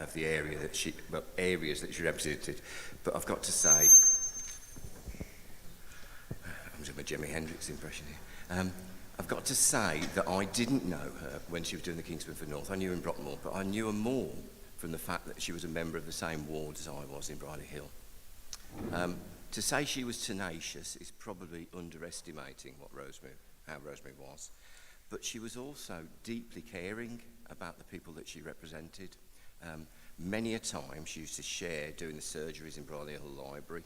of the area that areas that she represented. But I've got to say, I'm doing my Jimi Hendrix impression here. I've got to say that I didn't know her when she was doing the Kingsman for North. I knew her in Brockmore, but I knew her more from the fact that she was a member of the same ward as I was in Bridie Hill. To say she was tenacious is probably underestimating how Rosemary was. But she was also deeply caring about the people that she represented. Many a time she used to share doing the surgeries in Bridie Hill Library.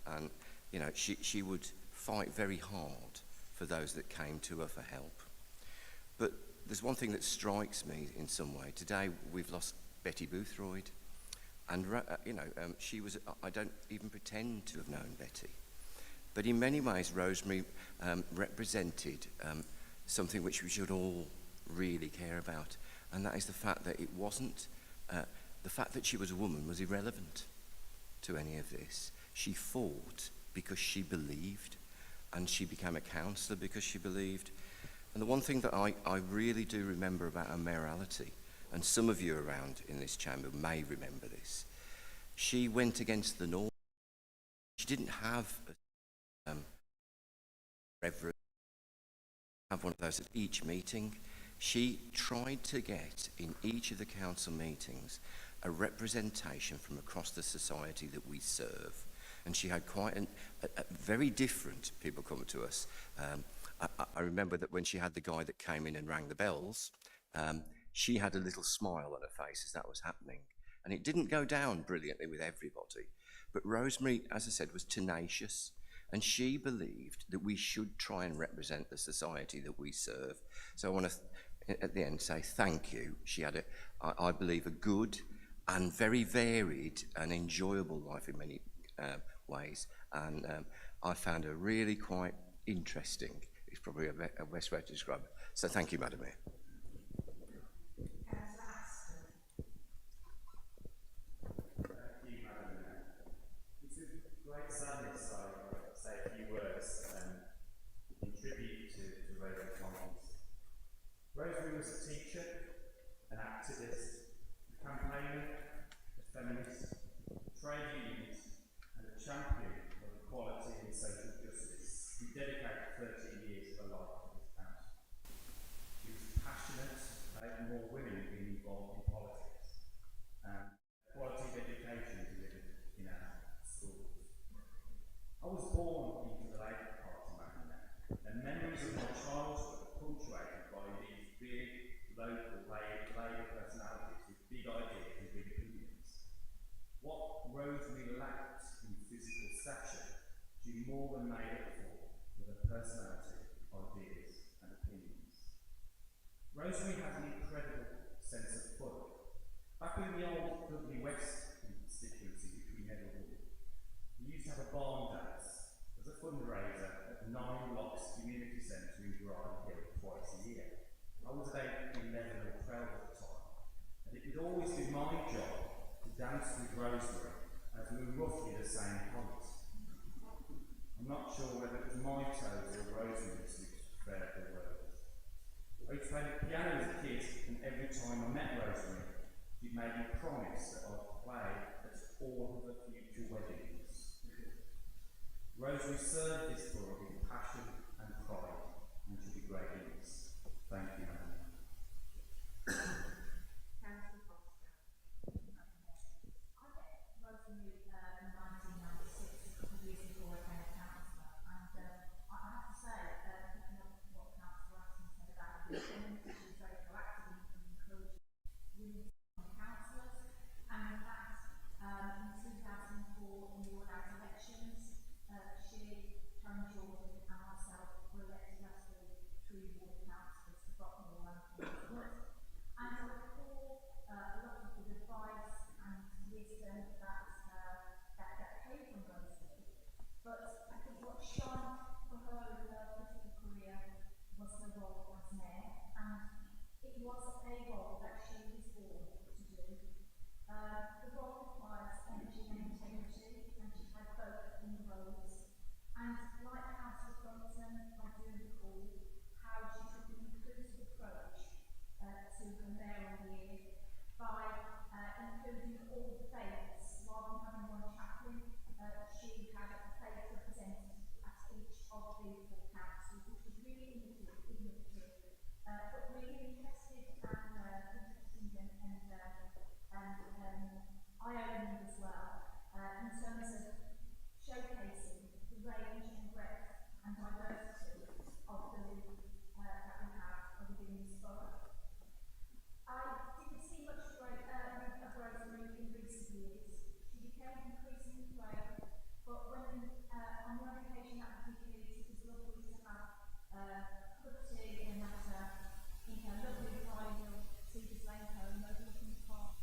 And, you know, she would fight very hard for those that came to her for help. But there's one thing that strikes me in some way. Today we've lost Betty Boothroyd. And, she was, I don't even pretend to have known Betty. But in many ways, Rosemary represented something which we should all really care about. And that is the fact that it wasn't, the fact that she was a woman was irrelevant to any of this. She fought because she believed, and she became a counsellor because she believed. And the one thing that I really do remember about her mayoralty, and some of you around in this chamber may remember this, she went against the norm. She didn't have a reverend, have one of those at each meeting. She tried to get in each of the council meetings a representation from across the society that we serve. And she had quite a very different people come to us. I remember that when she had the guy that came in and rang the bells, she had a little smile on her face as that was happening. And it didn't go down brilliantly with everybody. But Rosemary, as I said, was tenacious. And she believed that we should try and represent the society that we serve. So I want to, at the end, say thank you. She had, I believe, a good and very varied and enjoyable life in many ways. And I found her really quite interesting. It's probably a best way to describe it. So thank you, Madam Mayor. Rosemary was a teacher, an activist, a campaigner, a feminist, a trade unionist, and a champion of equality and social justice. She dedicated 13 years of her life to this council. She was passionate about more women being involved in politics and quality of education delivered in our schools. I was born into the Labour Party, Madam Mayor, and memories of my childhood are punctuated by these big, local Labour personalities with big ideas and big opinions. What Rosemary lacked in physical stature, she more than made up for with her personality, ideas, and opinions. Rosemary has an incredible sense of fun. Back in the old Dudley West constituency, which we never would, we used to have a barn dance as a fundraiser at 9 Locks Community Centre in Bridie Hill twice a year. I was about 11 or 12 at the time, and it would always be my job to dance with Rosemary as we were roughly the same height. I'm not sure whether it was my toes or Rosemary's which fared the worst. I used to play the piano as a kid, and every time I met Rosemary, she made me promise that I'd play at all of her future weddings. Rosemary served this borough with passion and pride, and should be greatly missed. Thank you, Madam. Councillor Foster. I met Rosemary in 1996, a couple of years before I became a councillor, and I have to say, picking up what Councillor Atkinson said about the women, she was very proactive in encouraging women to become councillors, and in fact, in 2004, in the all-out elections, she, Tony Jordan, and myself were elected as the 3 ward councillors for Brockmore and Kingswood. And I recall a lot of the advice and wisdom that came from Rosemary. But I think what shone for her in her political career was her role as mayor, and it was a role that she was born to do. The role requires energy and integrity, and she had both in the roles. And like Councillor Thompson, I do recall how she took an inclusive approach to her mayoral year by the full council, which was really innovative, but really interesting and eye-opening as well, in terms of showcasing the range and breadth and diversity of the that we have within this borough. I didn't see much of Rosemary in recent years. She became increasingly frail, but when on the occasion that we did, it was lovely to have Crooksy and in her lovely bridal Cedars Lane home overlooking the park,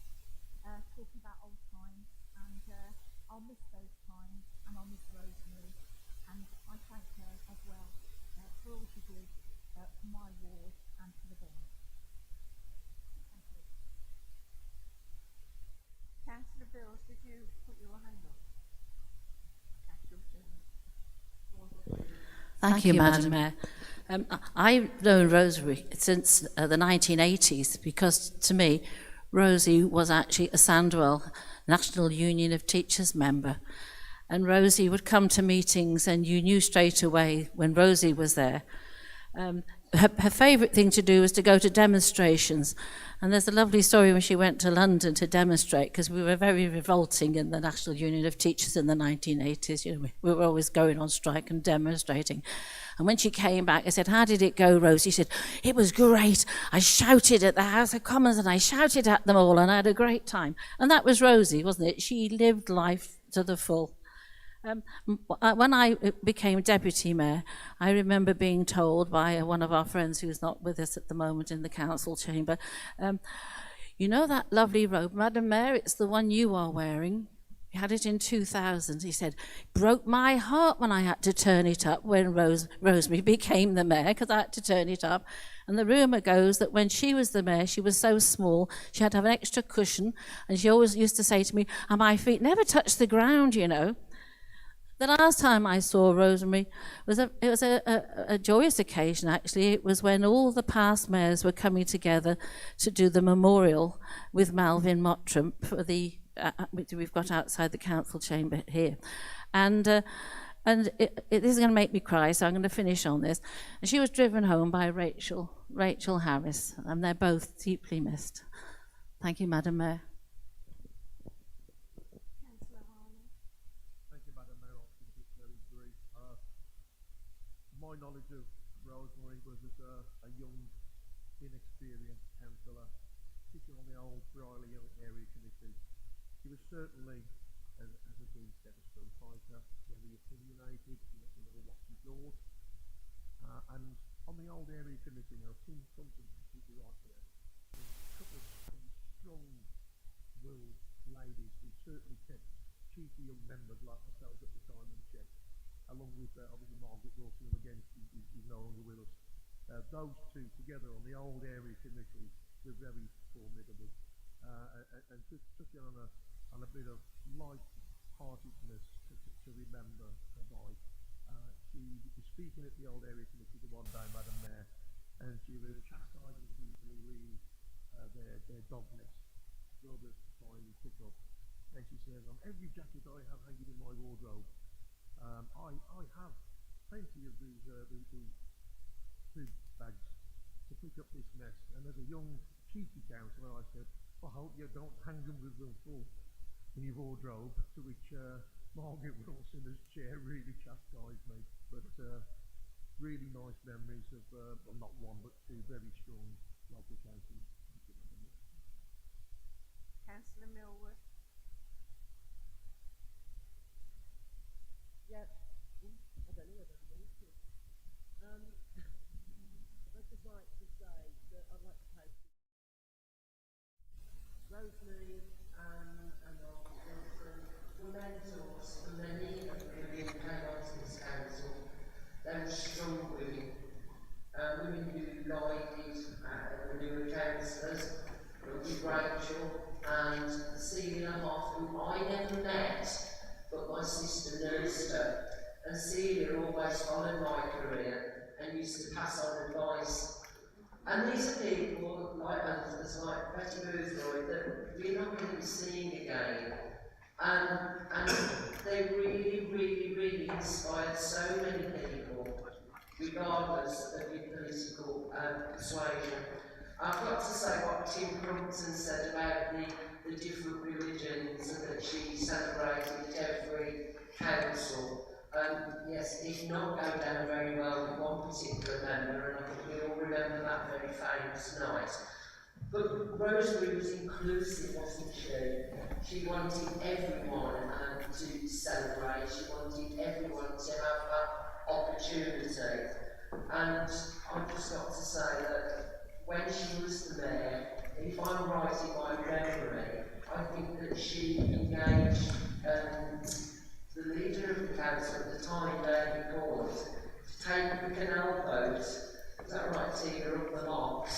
talking about old times, and I'll miss those times, and I'll miss Rosemary, and I thank her as well for all she did for my ward and for the borough. Thank you. Councillor Bills, did you put your hand up? Okay, your turn. Thank you, Madam Mayor. I've known Rosemary since the 1980s because, to me, Rosie was actually a Sandwell National Union of Teachers member. And Rosie would come to meetings and you knew straight away when Rosie was there. Her favourite thing to do was to go to demonstrations. And there's a lovely story when she went to London to demonstrate, because we were very revolting in the National Union of Teachers in the 1980s. You know, we were always going on strike and demonstrating. And when she came back, I said, "How did it go, Rosie?" She said, "It was great. I shouted at the House of Commons and I shouted at them all and I had a great time." And that was Rosie, wasn't it? She lived life to the full. When I became deputy mayor, I remember being told by one of our friends who's not with us at the moment in the council chamber, "You know that lovely robe, Madam Mayor, it's the one you are wearing." He had it in 2000. He said, "Broke my heart when I had to turn it up when Rosemary became the mayor, because I had to turn it up." And the rumour goes that when she was the mayor, she was so small, she had to have an extra cushion, and she always used to say to me, "And my feet never touched the ground, you know." The last time I saw Rosemary was a joyous occasion, actually. It was when all the past mayors were coming together to do the memorial with Malvin Mottram for the we've got outside the council chamber here. And this is going to make me cry, so I'm going to finish on this. And she was driven home by Rachel Harris, and they're both deeply missed. Thank you, Madam Mayor. My knowledge of Rosemary was as a young, inexperienced councillor, sitting on the old Briley Area Committee. She was certainly, as has been said, a strong fighter, very opinionated, she let me know what she thought. And on the old Area Committee now, something completely right there. A couple of strong-willed ladies who certainly kept cheeky young members like myself at the time in check, along with obviously Margaret Wilson, who again is no longer with us. Those two together on the old area committee were very formidable. And just touching on a bit of light-heartedness to remember her by. She was speaking at the old area committee the one day, Madam Mayor, and she was chastising people who leave their dog nest, rubber to finally pick up. And she said, "On every jacket I have hanging in my wardrobe, I have plenty of these food bags to pick up this mess." And as a young, cheeky councillor, I said, "I hope you don't hang them with them full in your wardrobe," to which Margaret Wilson, as chair, really chastised me. But really nice memories of, well, not one, but two very strong local councillors. Councillor Millward. Yeah, I don't know whether I'm going to. I'd just like to say that I'd like to pay Rosemary and Margaret Wilson were mentors for many of the women who came onto this council. They were strong women, women who guided the newer councillors, with Rachel and Celia Hoff, who I never met, but my sister nursed her, and Celia always followed my career and used to pass on advice. And these are people like others, like Betty Boothroyd, that we're not going to be seeing again. And they really, really, really inspired so many people. regardless of your political persuasion. I've got to say what Tim Crumpton said about the different religions and that she celebrated every council. Yes, it did not go down very well with one particular member, and I think we all remember that very famous night. But Rosemary was inclusive, wasn't she? She wanted everyone to celebrate, she wanted everyone to have that opportunity. And I've just got to say that when she was the mayor, if I'm right in my memory, I think that she engaged the leader of the council at the time, David Gord, to take the canal boat, is that right, Tina, up the locks,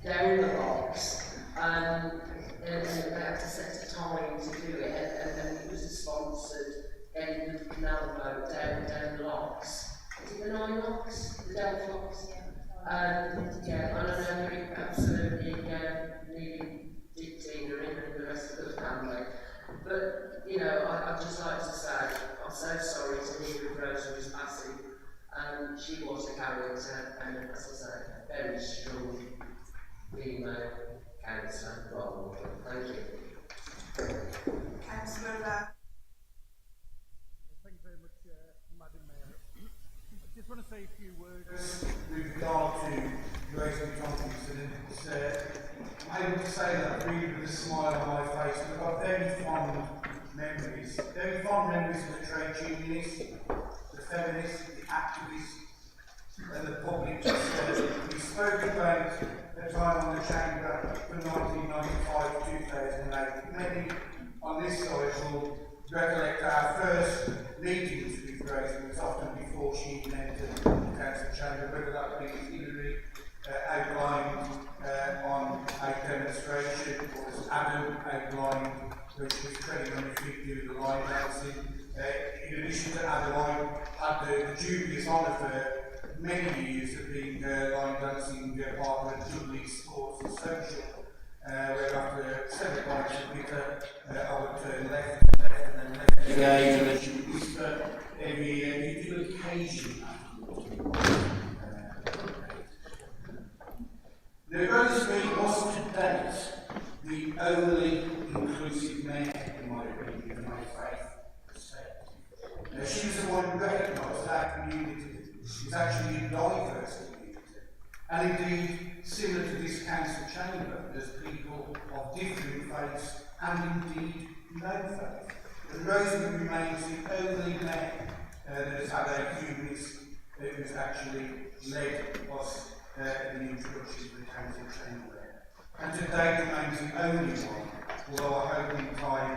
down the locks, and they had to set a time to do it, and it was a sponsored getting the canal boat down the locks. Is it the 9 locks? The Delft locks? Yeah, and I know we absolutely needed Dick, Tina, and the rest of the family. But, you know, I'd just like to say, I'm so sorry to hear of Rosemary's passing. She was a character, and as I say, a very strong female councillor role. Thank you. Councillor Thank you very much, Madam Mayor. I just want to say a few words. With regard to Rosemary Tomkinson, I'm able to say that really with a smile on my face. I've got very fond memories of the trade unionists, the feminists, the activists, and the public. We spoke about a time on the chamber from 1995 to 2008. Many on this side will recollect our first meetings with Rosemary. It's often before she even entered the council chamber, whether that be Hillary outlined on a demonstration, or as Adam outlined, which was treading on his feet doing the line dancing. In addition to Adam, I had the dubious honour for many years of being line dancing partner at Dudley Sports and Social, where after 7 pints of liquor, I would turn left and then left again, and then she would whisper every good occasion. Now, Rosemary was to date the only inclusive mayor, in my opinion, in my faith perspective. Now, she was the one who recognised our community is actually a diverse community. And indeed, similar to this council chamber, there's people of different faiths and indeed no faith. And Rosemary remains the only mayor that has had a humanist who has actually led us in the introduction to the council chamber. And today remains the only one, although I hope in time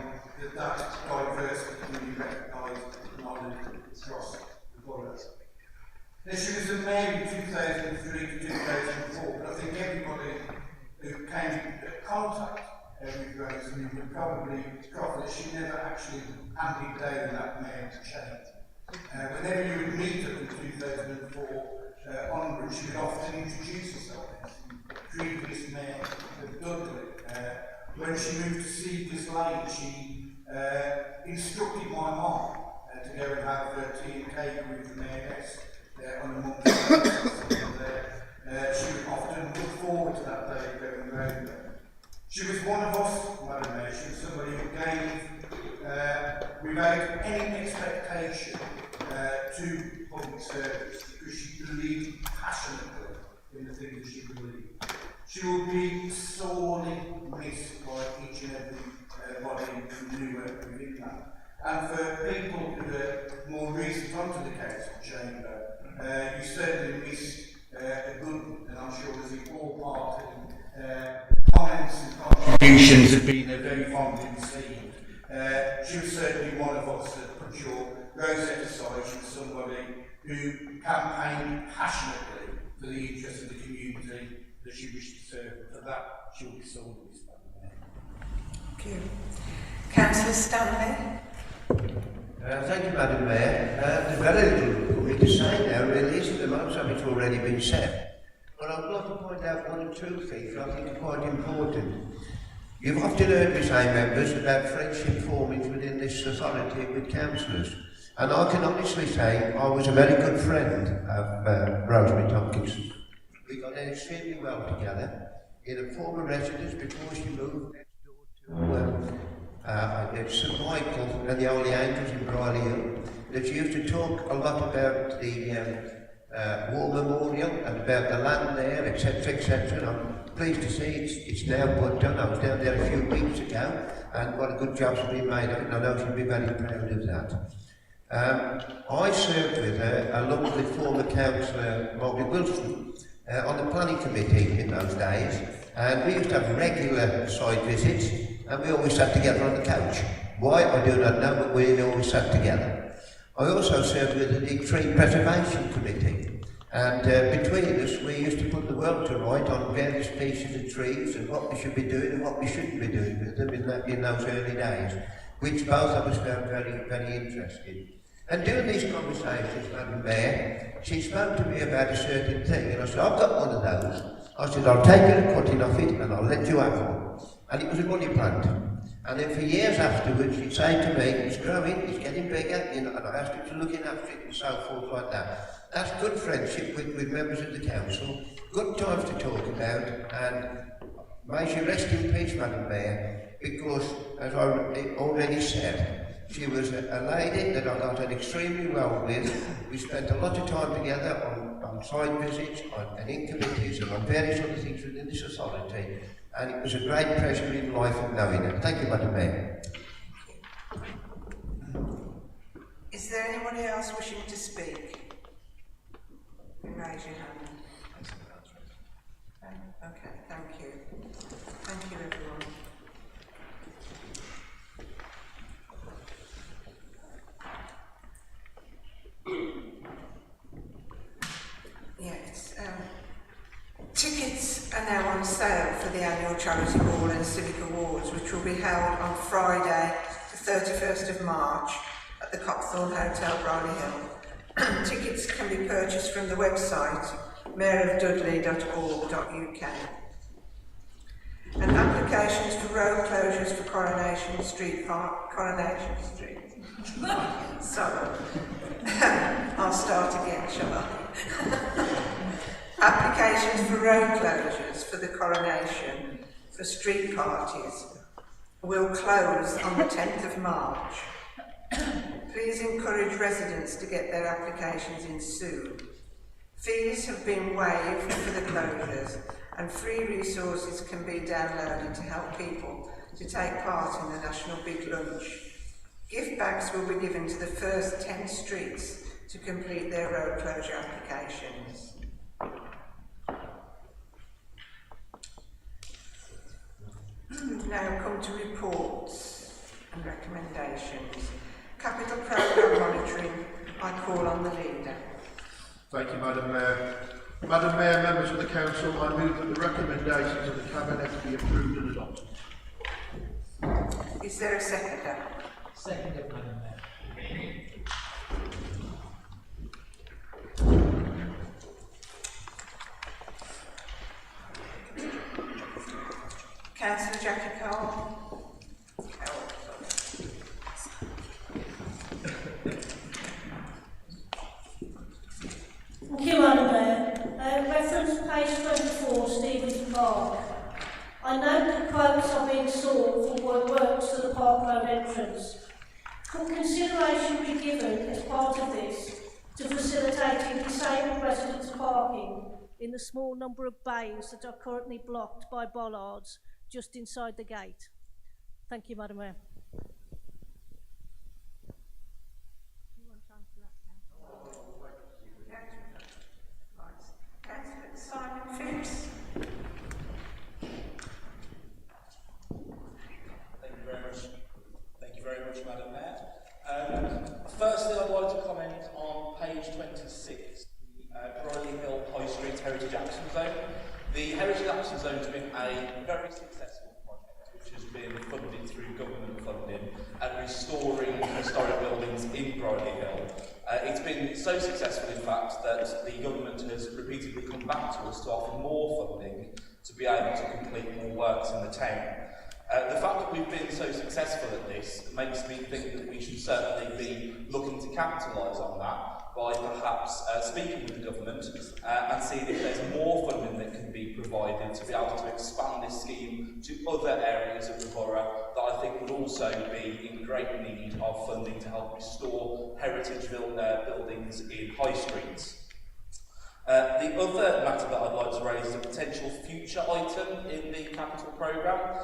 that diversity can be recognised and honoured across the borough. Now, she was a mayor in 2003 to 2004, but I think everybody who came into contact with Rosemary would probably profit that she never actually handed down that mayor to change. Whenever you would meet her in 2004 onwards, she would often introduce herself as the previous mayor of Dudley. When she moved to Seedless Lane, she instructed my mum to go and have tea and cake with the mayoress on a monthly basis. She would often look forward to that day of going round there. She was one of us, Madam Mayor. She was somebody who gave without any expectation to public service, because she believed passionately in the things that she believed. She will be sorely missed by each and every body who knew her within that. And for people who are more recent onto the council chamber, you certainly missed a good one, and I'm sure as in all party comments and contributions have been very fondly received. She was certainly one of us that put your rosette aside. She was somebody who campaigned passionately for the interests of the community that she wished to serve. For that, she'll be sorely missed. Thank you. Councillor Stanley. Thank you, Madam Mayor. There's very little for me to say now, really, isn't there? Most of it's already been said. But I'd like to point out one or two things that I think are quite important. You've often heard me say, members, about friendship forming within this authority with councillors. And I can honestly say I was a very good friend of Rosemary Tompkinson. We got on extremely well together in a former residence before she moved next door to St Michael and the Holy Angels in Briley Hill. That she used to talk a lot about the War Memorial and about the land there, etc., etc. And I'm pleased to see it's now put done. I was down there a few weeks ago, and what a good job's been made of it, and I know she'll be very proud of that. I served with her, along with former councillor Margaret Wilson, on the planning committee in those days, and we used to have regular site visits, and we always sat together on the couch. Why, I do not know, but we always sat together. I also served with the Tree Preservation Committee, and between us we used to put the world to right on various species of trees and what we should be doing and what we shouldn't be doing with them in those early days, which both of us found very, very interesting. And during these conversations, Madam Mayor, she spoke to me about a certain thing, and I said, I've got one of those. I said, I'll take a cutting off it and I'll let you have one. And it was a money plant. And then for years afterwards, she'd say to me, it's growing, it's getting bigger, you know, and I asked her to look after it and so forth like that. That's good friendship with members of the council, good times to talk about, and may she rest in peace, Madam Mayor, because, as I already said, she was a lady that I got on extremely well with. We spent a lot of time together on site visits, and in committees, and on various other things within this authority, and it was a great pleasure in life of knowing her. Thank you, Madam Mayor. Is there anybody else wishing to speak? You raise your hand. Okay, thank you. Thank you, everyone. Yes, tickets are now on sale for the annual Charity Ball and Civic Awards, which will be held on Friday, the 31st of March, at the Copthorne Hotel, Briley Hill. Tickets can be purchased from the website mayorofdudley.org.uk. And applications for road closures for Coronation Street. Sorry. I'll start again, shall I? Applications for road closures for the Coronation for street parties will close on the 10th of March. Please encourage residents to get their applications in soon. Fees have been waived for the closures, and free resources can be downloaded to help people to take part in the National Big Lunch. Gift bags will be given to the first 10 streets to complete their road closure applications. Now come to reports and recommendations. Capital Programme Monitoring, I call on the leader. Thank you, Madam Mayor. Madam Mayor, members of the Council, I move that the recommendations of the Cabinet be approved and adopted. Is there a seconder? Seconded, Madam Mayor. Councillor Jackie Cole. Thank you, Madam Mayor. Reference page 24, Stevens Park. I note that quotes are being sought for works to the Park Road entrance. Could consideration be given as part of this to facilitating disabled residents parking in the small number of bays that are currently blocked by bollards just inside the gate? Thank you, Madam Mayor. Simon Phipps. Thank you very much, Madam Mayor. Firstly, I'd like to comment on page 26, the Briley Hill High Street Heritage Action Zone. The Heritage Action Zone has been a very successful project, which has been funded through government funding and restoring historic buildings in Briley Hill. It's been so successful, in fact, that the government has repeatedly come back to us to offer more funding to be able to complete more works in the town. The fact that we've been so successful at this makes me think that we should certainly be looking to capitalise on that by perhaps speaking with the government and seeing if there's more funding that can be provided to be able to expand this scheme to other areas of the borough that I think would also be in great need of funding to help restore heritage buildings in high streets. The other matter that I'd like to raise is a potential future item in the capital programme.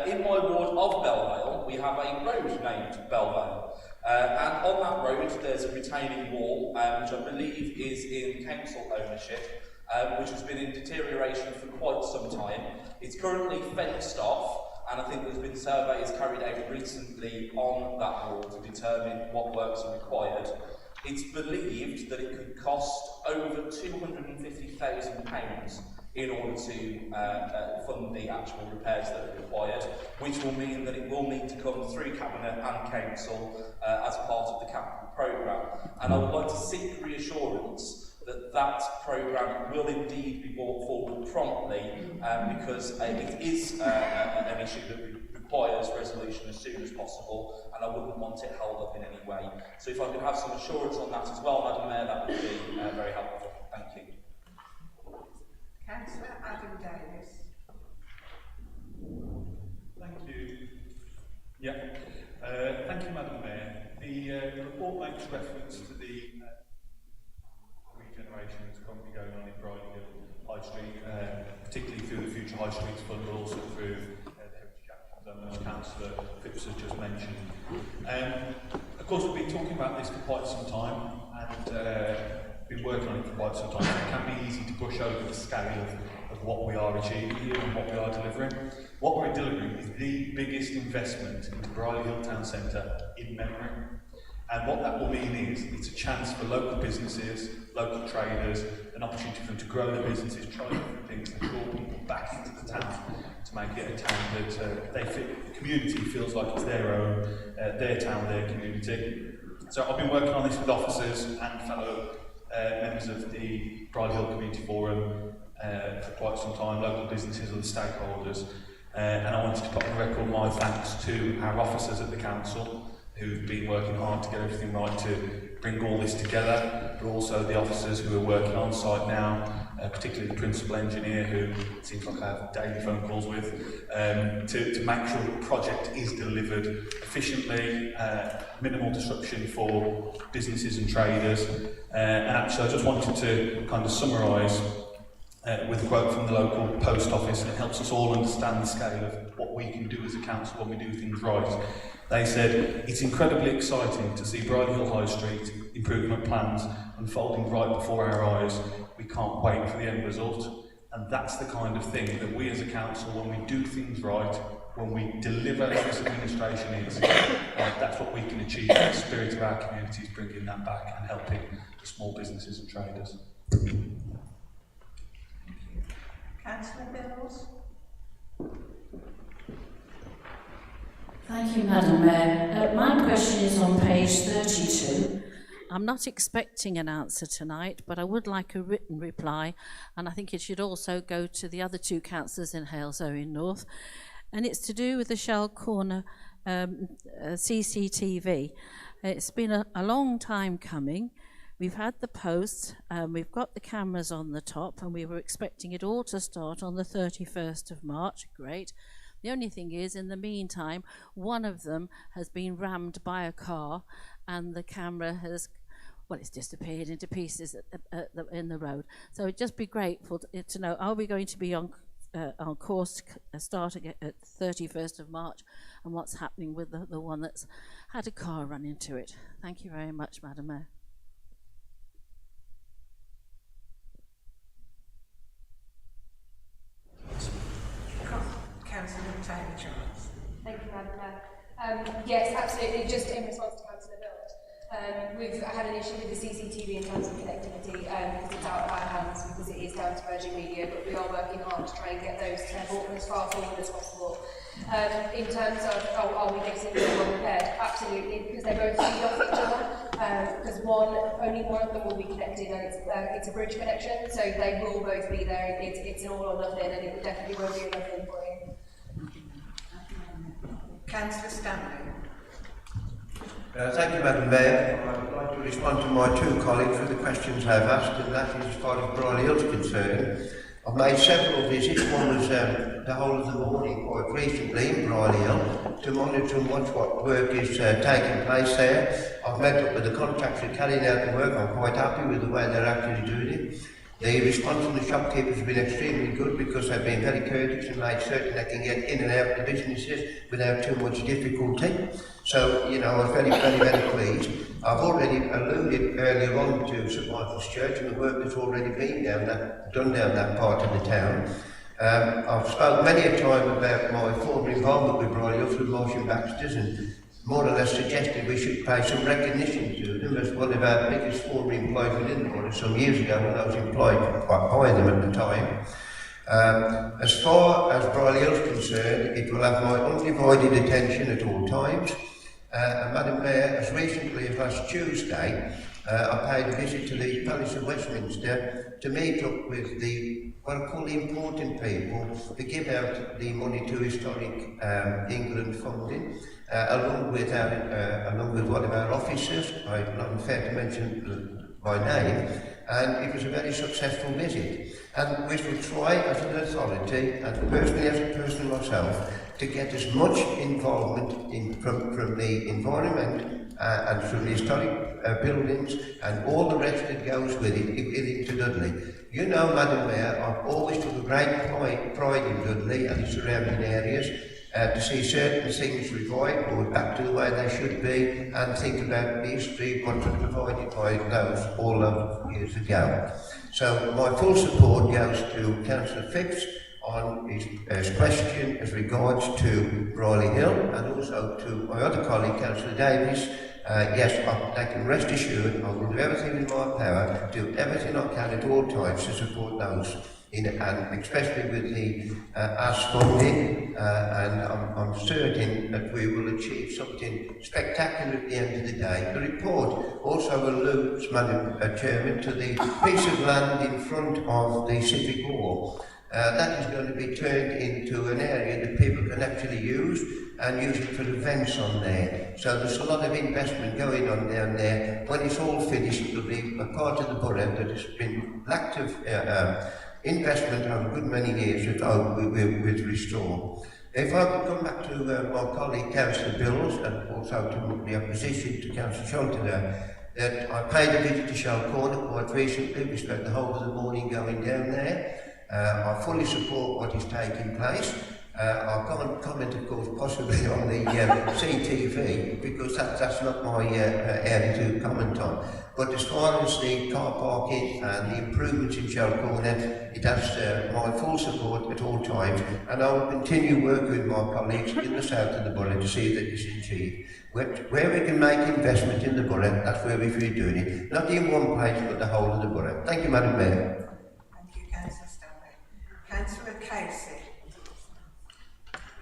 In my ward of Belvale, we have a road named Belvale. And on that road, there's a retaining wall, which I believe is in council ownership, which has been in deterioration for quite some time. It's currently fenced off, and I think there's been surveys carried out recently on that wall to determine what works are required. It's believed that it could cost over £250,000 in order to fund the actual repairs that are required, which will mean that it will need to come through Cabinet and Council as part of the capital programme. And I would like to seek reassurance that that programme will indeed be brought forward promptly because it is an issue that requires resolution as soon as possible, and I wouldn't want it held up in any way. So if I could have some assurance on that as well, Madam Mayor, that would be very helpful. Thank you. Councillor Adam Davis. Thank you. Thank you, Madam Mayor. The report makes reference to the regeneration that's currently going on in Bridal Hill High Street, particularly through the Future High Streets Fund, but also through as Councillor Phipps has just mentioned. Of course, we've been talking about this for quite some time and been working on it for quite some time. It can be easy to brush over the scale of what we are achieving here and what we are delivering. What we're delivering is the biggest investment into Bridal Hill Town Centre in memory. And what that will mean is it's a chance for local businesses, local traders, an opportunity for them to grow their businesses, try different things, and draw people back into the town to make it a town that the community feels like it's their own, their town, their community. So I've been working on this with officers and fellow members of the Bridal Hill Community Forum for quite some time, local businesses, other stakeholders, and I wanted to put on record my thanks to our officers at the council who've been working hard to get everything right to bring all this together, but also the officers who are working on site now, particularly the principal engineer who it seems like I have daily phone calls with, to make sure the project is delivered efficiently, minimal disruption for businesses and traders. And actually I just wanted to kind of summarise with a quote from the local post office, and it helps us all understand the scale of what we can do as a council when we do things right. They said, "It's incredibly exciting to see Bridal Hill High Street improvement plans unfolding right before our eyes. We can't wait for the end result." And that's the kind of thing that we as a council, when we do things right, when we deliver as this administration is, that's what we can achieve in the spirit of our communities, bringing that back and helping the small businesses and traders. Councillor Bills. Thank you, Madam Mayor. My question is on page 32. I'm not expecting an answer tonight, but I would like a written reply, and I think it should also go to the other two councillors in Halesowen North, and it's to do with the Shell Corner CCTV. It's been a long time coming. We've had the posts, we've got the cameras on the top, and we were expecting it all to start on the 31st of March. Great. The only thing is, in the meantime, one of them has been rammed by a car, and the camera has, well, it's disappeared into pieces in the road. So it'd just be grateful to know, are we going to be on course starting at 31st of March, and what's happening with the one that's had a car run into it? Thank you very much, Madam Mayor. Councillor Taylor Charles. Thank you, Madam Mayor. Yes, absolutely. Just in response to Councillor Bilt, we've had an issue with the CCTV in terms of connectivity because it's out of our hands because it is down to Virgin Media, but we are working hard to try and get those brought as far forward as possible. In terms of, are we getting them well repaired? Absolutely, because they both feed off each other. Because only one of them will be connected, and it's a bridge connection, so they will both be there. It's an all or nothing, and it definitely won't be a nothing for you. Councillor Stanley. Thank you, Madam Mayor. I would like to respond to my two colleagues for the questions I've asked, and that is as far as Brierley Hill's concerned. I've made several visits. One was the whole of the morning quite recently in Brierley Hill to monitor and watch what work is taking place there. I've met up with the contractor carrying out the work. I'm quite happy with the way they're actually doing it. The response from the shopkeepers has been extremely good because they've been very courteous and made certain they can get in and out of the businesses without too much difficulty. So, you know, I was very pleased. I've already alluded earlier on to St Michael's Church and the work that's already been done down that part of the town. I've spoken many a time about my former involvement with Brierley Hill through Motion Baxters and more or less suggested we should pay some recognition to them as one of our biggest former employees within the borough some years ago when I was employed quite by them at the time. As far as Brierley Hill is concerned, it will have my undivided attention at all times. And Madam Mayor, as recently as last Tuesday, I paid a visit to the Palace of Westminster to meet up with what I call the important people to give out the money to Historic England funding, along with one of our officers. I'm not fair to mention by name, and it was a very successful visit. And we will try as an authority, and personally as a person myself, to get as much involvement from the environment and from the historic buildings and all the rest that goes with it to Dudley. You know, Madam Mayor, I've always took a great pride in Dudley and its surrounding areas to see certain things revived, brought back to the way they should be, and think about the history of what was provided by those all those years ago. So my full support goes to Councillor Phipps on his question as regards to Brierley Hill, and also to my other colleague, Councillor Davis. Yes, they can rest assured I will do everything in my power, do everything I can at all times to support those, and especially with the AS funding, and I'm certain that we will achieve something spectacular at the end of the day. The report also alludes, Madam Chairman, to the piece of land in front of the Civic Hall. That is going to be turned into an area that people can actually use and use it for events on there. So there's a lot of investment going on down there. When it's all finished, it will be a part of the borough that has been lacked of investment over a good many years with Restore. If I could come back to my colleague Councillor Bills and also to the opposition to Councillor Sholton, that I paid a visit to Shell Corner quite recently. We spent the whole of the morning going down there. I fully support what is taking place. I can't comment, of course, possibly on the CTV, because that's not my area to comment on. But as far as the car parking and the improvements in Shell Corner, it has my full support at all times, and I will continue working with my colleagues in the south of the borough to see that this is achieved. Where we can make investment in the borough, that's where we should be doing it. Not in one place, but the whole of the borough. Thank you, Madam Mayor. Thank you, Councillor Stanley. Councillor Casey.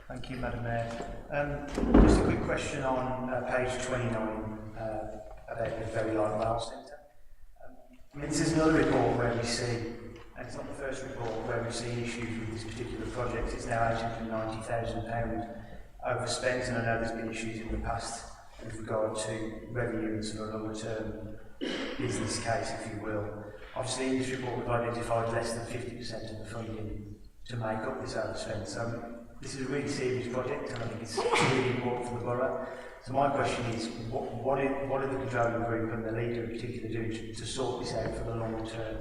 Thank you, Madam Mayor. Just a quick question on page 29 about the Very Light Rail Centre. I mean, this is another report where we see, and it's not the first report where we see issues with this particular project. It's now £890,000 overspent, and I know there's been issues in the past with regard to revenue and sort of longer term business case, if you will. Obviously, in this report, we've identified less than 50% of the funding to make up this overspend. So this is a really serious project, and I think it's really important for the borough. So my question is, what are the controlling group and the leader in particular doing to sort this out for the long term?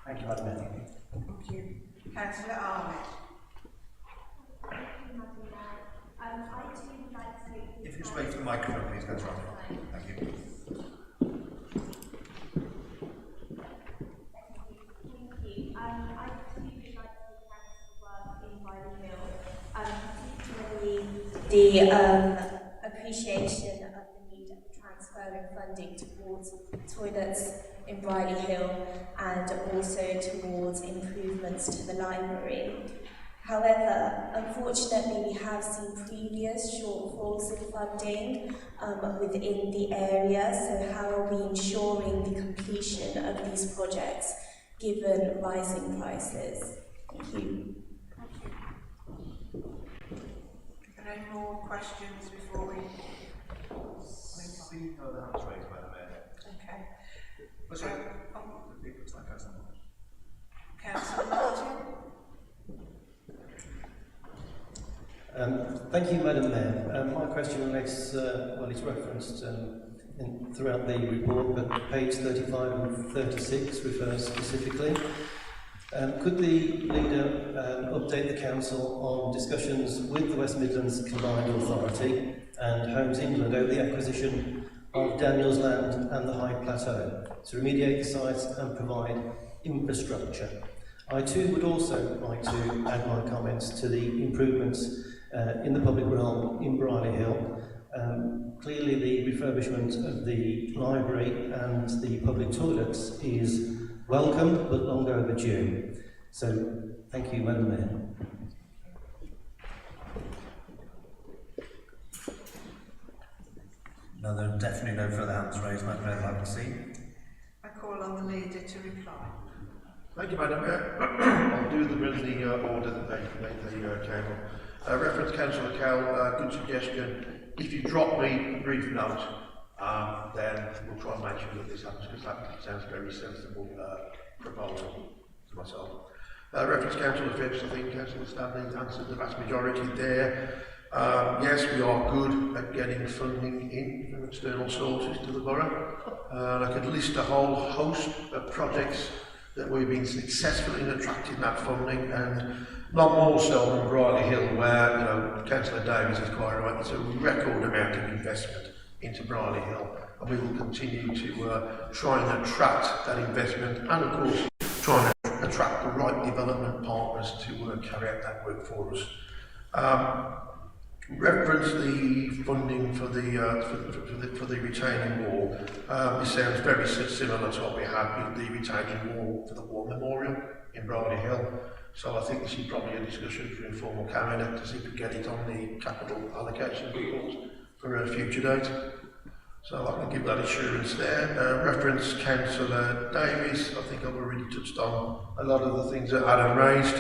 Thank you, Madam Mayor. Thank you. Councillor Ahmed. Thank you, Madam Mayor. I do like to make If you speak to the microphone, please, Councillor Ahmed. Thank you. I do like to thank the work in Brierley Hill, particularly the appreciation of the need of transferring funding towards toilets in Brierley Hill and also towards improvements to the library. However, unfortunately, we have seen previous shortfalls in funding within the area, so how are we ensuring the completion of these projects given rising prices? Thank you. Can I Any more questions before we? See no hands raised, Madam Mayor. Okay. Sorry. Councillor Martin. Thank you, Madam Mayor. My question relates, it's referenced throughout the report, but page 35 and 36 refers specifically. Could the leader update the council on discussions with the West Midlands Combined Authority and Homes England over the acquisition of Daniel's Land and the High Plateau to remediate the sites and provide infrastructure? I too would also like to add my comments to the improvements in the public realm in Briley Hill. Clearly the refurbishment of the library and the public toilets is welcome but long overdue. So thank you, Madam Mayor. No, there are definitely no further hands raised, Madam Mayor, I can see. I call on the leader to reply. Thank you, Madam Mayor. I'll do the order that they came on. Reference Councillor Cowell, good suggestion. If you drop me a brief note, then we'll try and make sure that this happens, because that sounds a very sensible proposal to myself. Reference Councillor Phipps, I think Councillor Stanley answered the vast majority there. Yes, we are good at getting funding in from external sources to the borough. I could list a whole host of projects that we've been successful in attracting that funding, and not more so than Briley Hill, where, you know, Councillor Davies is quite right, it's a record amount of investment into Briley Hill, and we will continue to try and attract that investment, and of course try and attract the right development partners to carry out that work for us. Reference the funding for the retaining wall. This sounds very similar to what we had with the retaining wall for the War Memorial in Briley Hill. So I think this is probably a discussion for informal cabinet to see if we get it on the capital allocation report for a future date. So I can give that assurance there. Reference Councillor Davies. I think I've already touched on a lot of the things that Adam raised.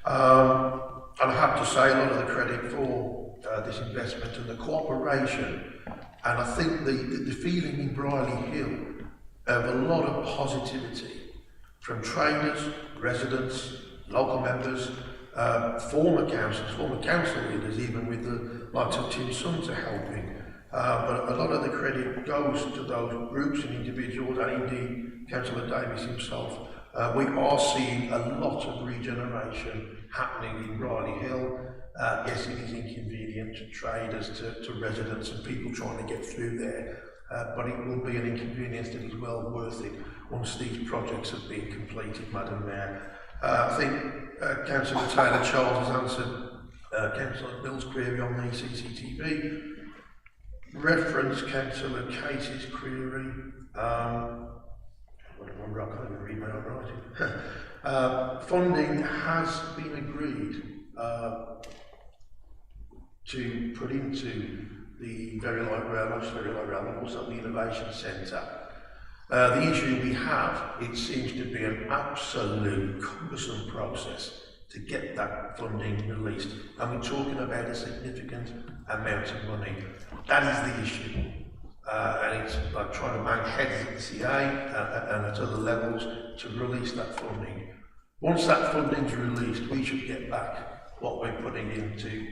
And I have to say a lot of the credit for this investment and the cooperation, and I think the feeling in Briley Hill of a lot of positivity from traders, residents, local members, former council leaders, even with the likes of Tim Sons are helping. But a lot of the credit goes to those groups and individuals, and indeed Councillor Davies himself. We are seeing a lot of regeneration happening in Briley Hill. Yes, it is inconvenient to traders, to residents and people trying to get through there, but it will be an inconvenience that is well worth it once these projects have been completed, Madam Mayor. I think Councillor Taylor Charles has answered Councillor Bill's query on the CCTV. Reference Councillor Casey's query. I can't even read my own writing. Funding has been agreed to put into the Very Light Rail, and also the Innovation Centre. The issue we have, it seems to be an absolute cumbersome process to get that funding released, and we're talking about a significant amount of money. That is the issue. And it's like trying to make heads at the CA and at other levels to release that funding. Once that funding is released, we should get back what we're putting in to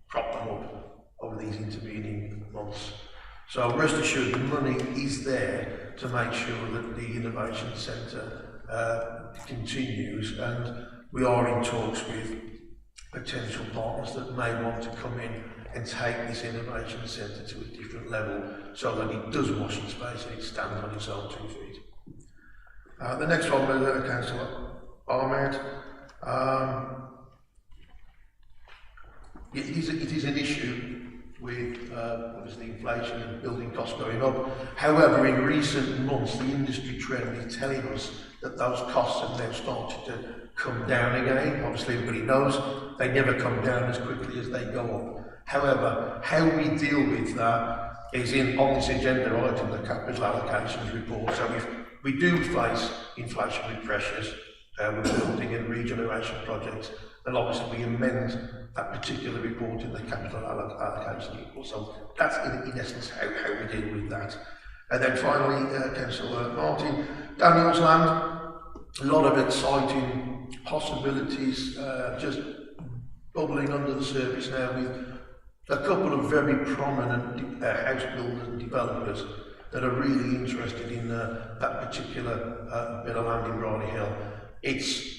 prop them up over these intervening months. So rest assured, the money is there to make sure that the Innovation Centre continues, and we are in talks with potential partners that may want to come in and take this Innovation Centre to a different level so that it does wash its face and it stands on its own 2 feet. The next one was Councillor Ahmed. It is an issue with obviously inflation and building costs going up. However, in recent months, the industry trend is telling us that those costs have now started to come down again. Obviously, everybody knows they never come down as quickly as they go up. However, how we deal with that is on this agenda item, the capital allocations report. So if we do face inflationary pressures with building and regeneration projects, and obviously we amend that particular report in the capital allocation report. So that's in essence how we deal with that. And then finally, Councillor Martin, Daniel's Land, a lot of exciting possibilities just bubbling under the surface now with a couple of very prominent house builders and developers that are really interested in that particular bit of land in Bridey Hill. It's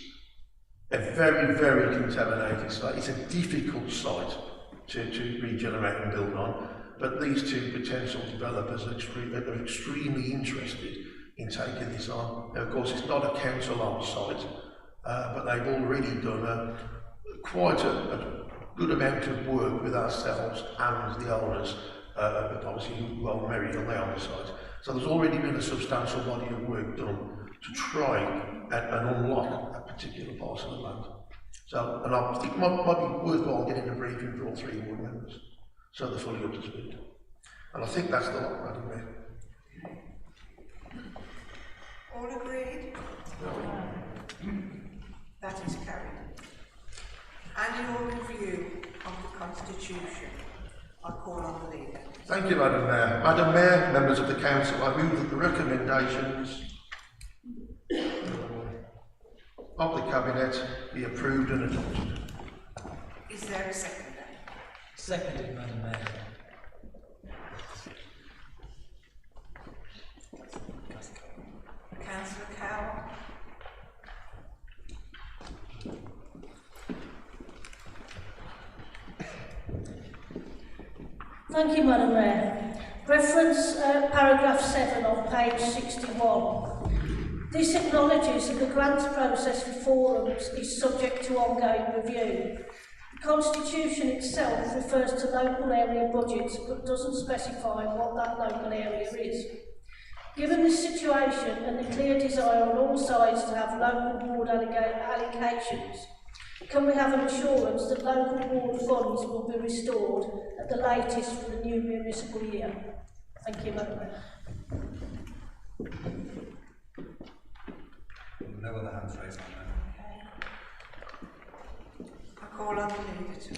a very, very contaminated site. It's a difficult site to regenerate and build on, but these two potential developers are extremely interested in taking this on. Now, of course, it's not a council-owned site, but they've already done quite a good amount of work with ourselves and the owners, but obviously well Merry Hill, they own the site. So there's already been a substantial body of work done to try and unlock that particular parcel of land. So, and I think it might be worthwhile getting a briefing for all three board members, so they're fully up to speed. And I think that's the lot, Madam Mayor. All agreed? That is carried. Annual review of the Constitution. I call on the leader. Thank you, Madam Mayor. Madam Mayor, members of the Council, I move that the recommendations of the Cabinet be approved and adopted. Is there a seconder? Seconded, Madam Mayor. Councillor Cowell. Thank you, Madam Mayor. Reference paragraph 7 on page 61. This acknowledges that the grants process for forums is subject to ongoing review. The Constitution itself refers to local area budgets but doesn't specify what that local area is. Given this situation and the clear desire on all sides to have local board allocations, can we have an assurance that local board funds will be restored at the latest for the new municipal year? Thank you, Madam Mayor. No other hands raised, Madam Mayor. I call on the leader to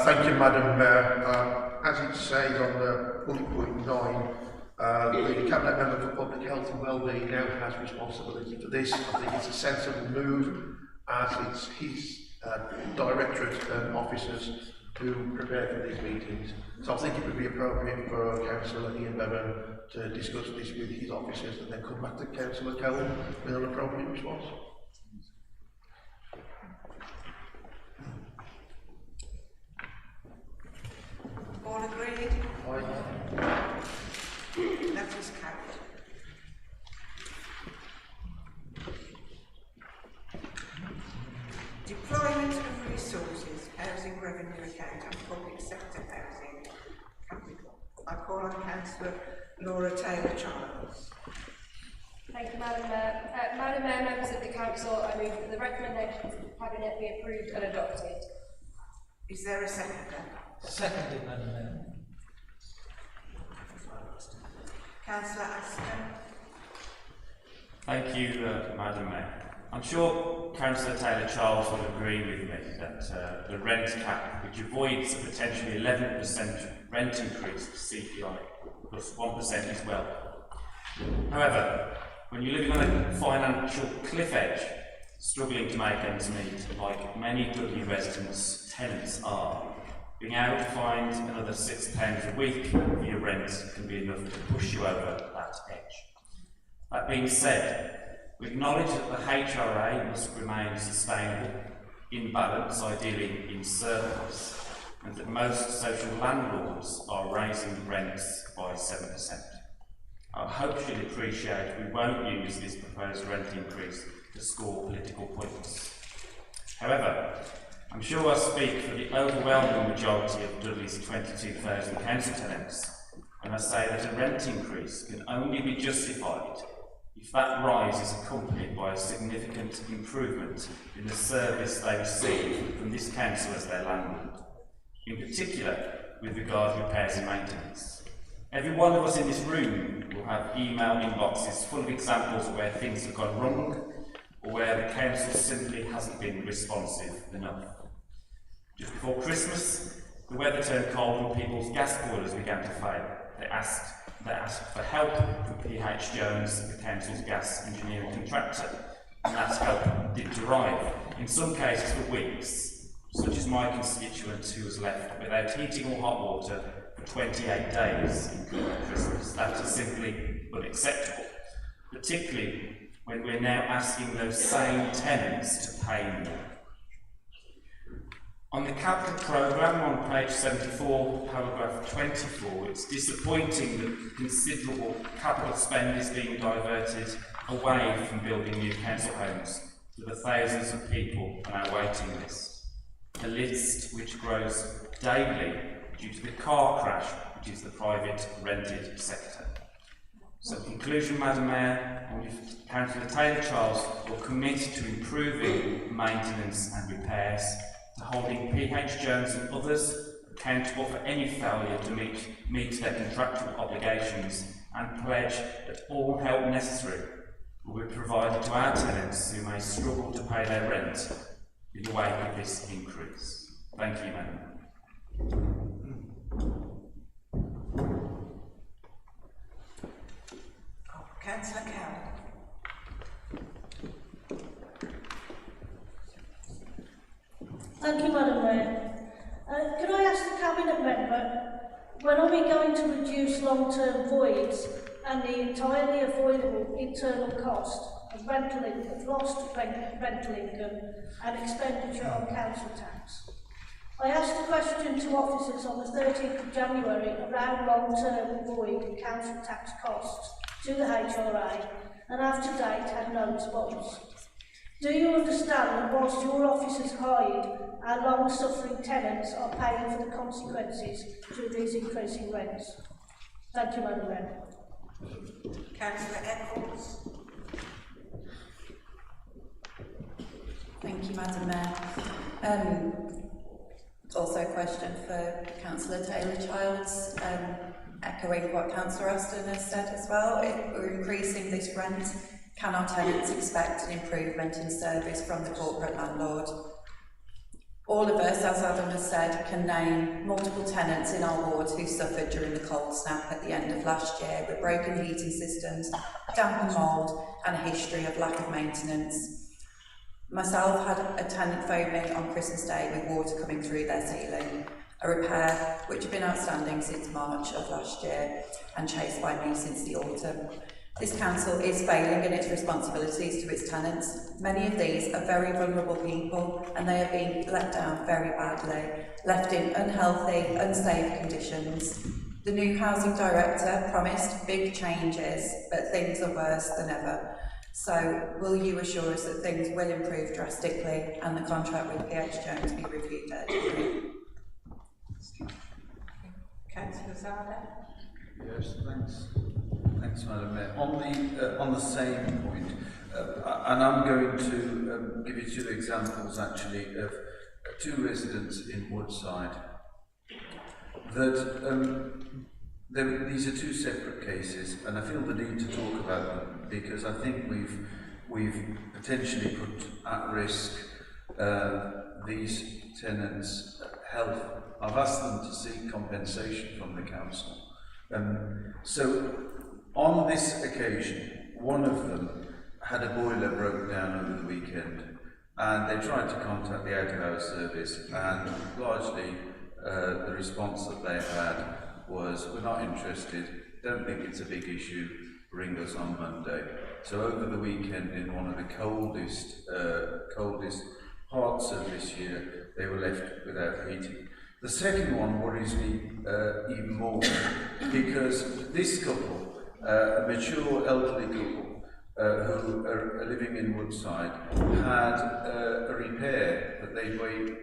Thank you, Madam Mayor. As it says on the bullet point 9, the Cabinet Member for Public Health and Wellbeing now has responsibility for this. I think it's a sensible move, as it's his directorate officers who prepare for these meetings. So I think it would be appropriate for Councillor Ian Bevan to discuss this with his officers and then come back to Councillor Cowan with an appropriate response. all agreed? Aye. That is carried. Deployment of resources, housing revenue account and public sector housing capital. I call on Councillor Laura Taylor-Charles. Thank you, Madam Mayor. Madam Mayor, members of the Council, I move that the recommendations of the Cabinet be approved and adopted. Is there a seconder? Seconded, Madam Mayor. Councillor Aston. Thank you, Madam Mayor. I'm sure Councillor Taylor-Charles will agree with me that the rent cap, which avoids a potentially 11% rent increase for CPI, plus 1% as well. However, when you're living on a financial cliff edge, struggling to make ends meet, like many Dudley residents' tenants are, being able to find another £6 a week for your rent can be enough to push you over that edge. That being said, we acknowledge that the HRA must remain sustainable, in balance, ideally in surplus, and that most social landlords are raising rents by 7%. I hope you'll appreciate we won't use this proposed rent increase to score political points. However, I'm sure I speak for the overwhelming majority of Dudley's 22,000 council tenants when I say that a rent increase can only be justified if that rise is accompanied by a significant improvement in the service they receive from this council as their landlord, in particular with regard to repairs and maintenance. Every one of us in this room will have email inboxes full of examples where things have gone wrong or where the council simply hasn't been responsive enough. Just before Christmas, the weather turned cold and people's gas boilers began to fail. They asked for help from PH Jones, the council's gas engineering contractor, and that help didn't arrive, in some cases for weeks, such as my constituent who was left without heating or hot water for 28 days in Christmas. That is simply unacceptable, particularly when we're now asking those same tenants to pay more. On the capital programme on page 74, paragraph 24, it's disappointing that considerable capital spend is being diverted away from building new council homes to the thousands of people on our waiting list. A list which grows daily due to the car crash, which is the private rented sector. So, in conclusion, Madam Mayor, Councillor Taylor-Charles will commit to improving maintenance and repairs, to holding PH Jones and others accountable for any failure to meet their contractual obligations, and pledge that all help necessary will be provided to our tenants who may struggle to pay their rent in the wake of this increase. Thank you, Madam. Councillor Cowell. Thank you, Madam Mayor. Could I ask the Cabinet Member, when are we going to reduce long-term voids and the entirely avoidable internal cost of lost rental income and expenditure on council tax? I asked a question to officers on the 13th of January around long-term void council tax costs to the HRA, and have to date had no response. Do you understand that whilst your officers hide, our long-suffering tenants are paying for the consequences through these increasing rents? Thank you, Madam Mayor. Councillor Eccles. Thank you, Madam Mayor. Also a question for Councillor Taylor-Childs, echoing what Councillor Aston has said as well. If we're increasing this rent, can our tenants expect an improvement in service from the corporate landlord? All of us, as Adam has said, can name multiple tenants in our ward who suffered during the cold snap at the end of last year with broken heating systems, damp and mould, and a history of lack of maintenance. Myself had a tenant phone me on Christmas Day with water coming through their ceiling, a repair which had been outstanding since March of last year and chased by me since the autumn. This council is failing in its responsibilities to its tenants. Many of these are very vulnerable people and they are being let down very badly, left in unhealthy, unsafe conditions. The new housing director promised big changes, but things are worse than ever. So, will you assure us that things will improve drastically and the contract with PH Jones be reviewed urgently? Councillor Zada. Yes, thanks. Thanks, Madam Mayor. On the same point, and I'm going to give you two examples actually of two residents in Woodside that these are two separate cases, and I feel the need to talk about them because I think we've potentially put at risk these tenants' health. I've asked them to seek compensation from the council. So on this occasion, one of them had a boiler broke down over the weekend, and they tried to contact the out-of-hours service, and largely the response that they had was, "We're not interested, don't think it's a big issue, ring us on Monday." So over the weekend, in one of the coldest parts of this year, they were left without heating. The second one worries me even more because this couple, a mature elderly couple who are living in Woodside, had a repair that they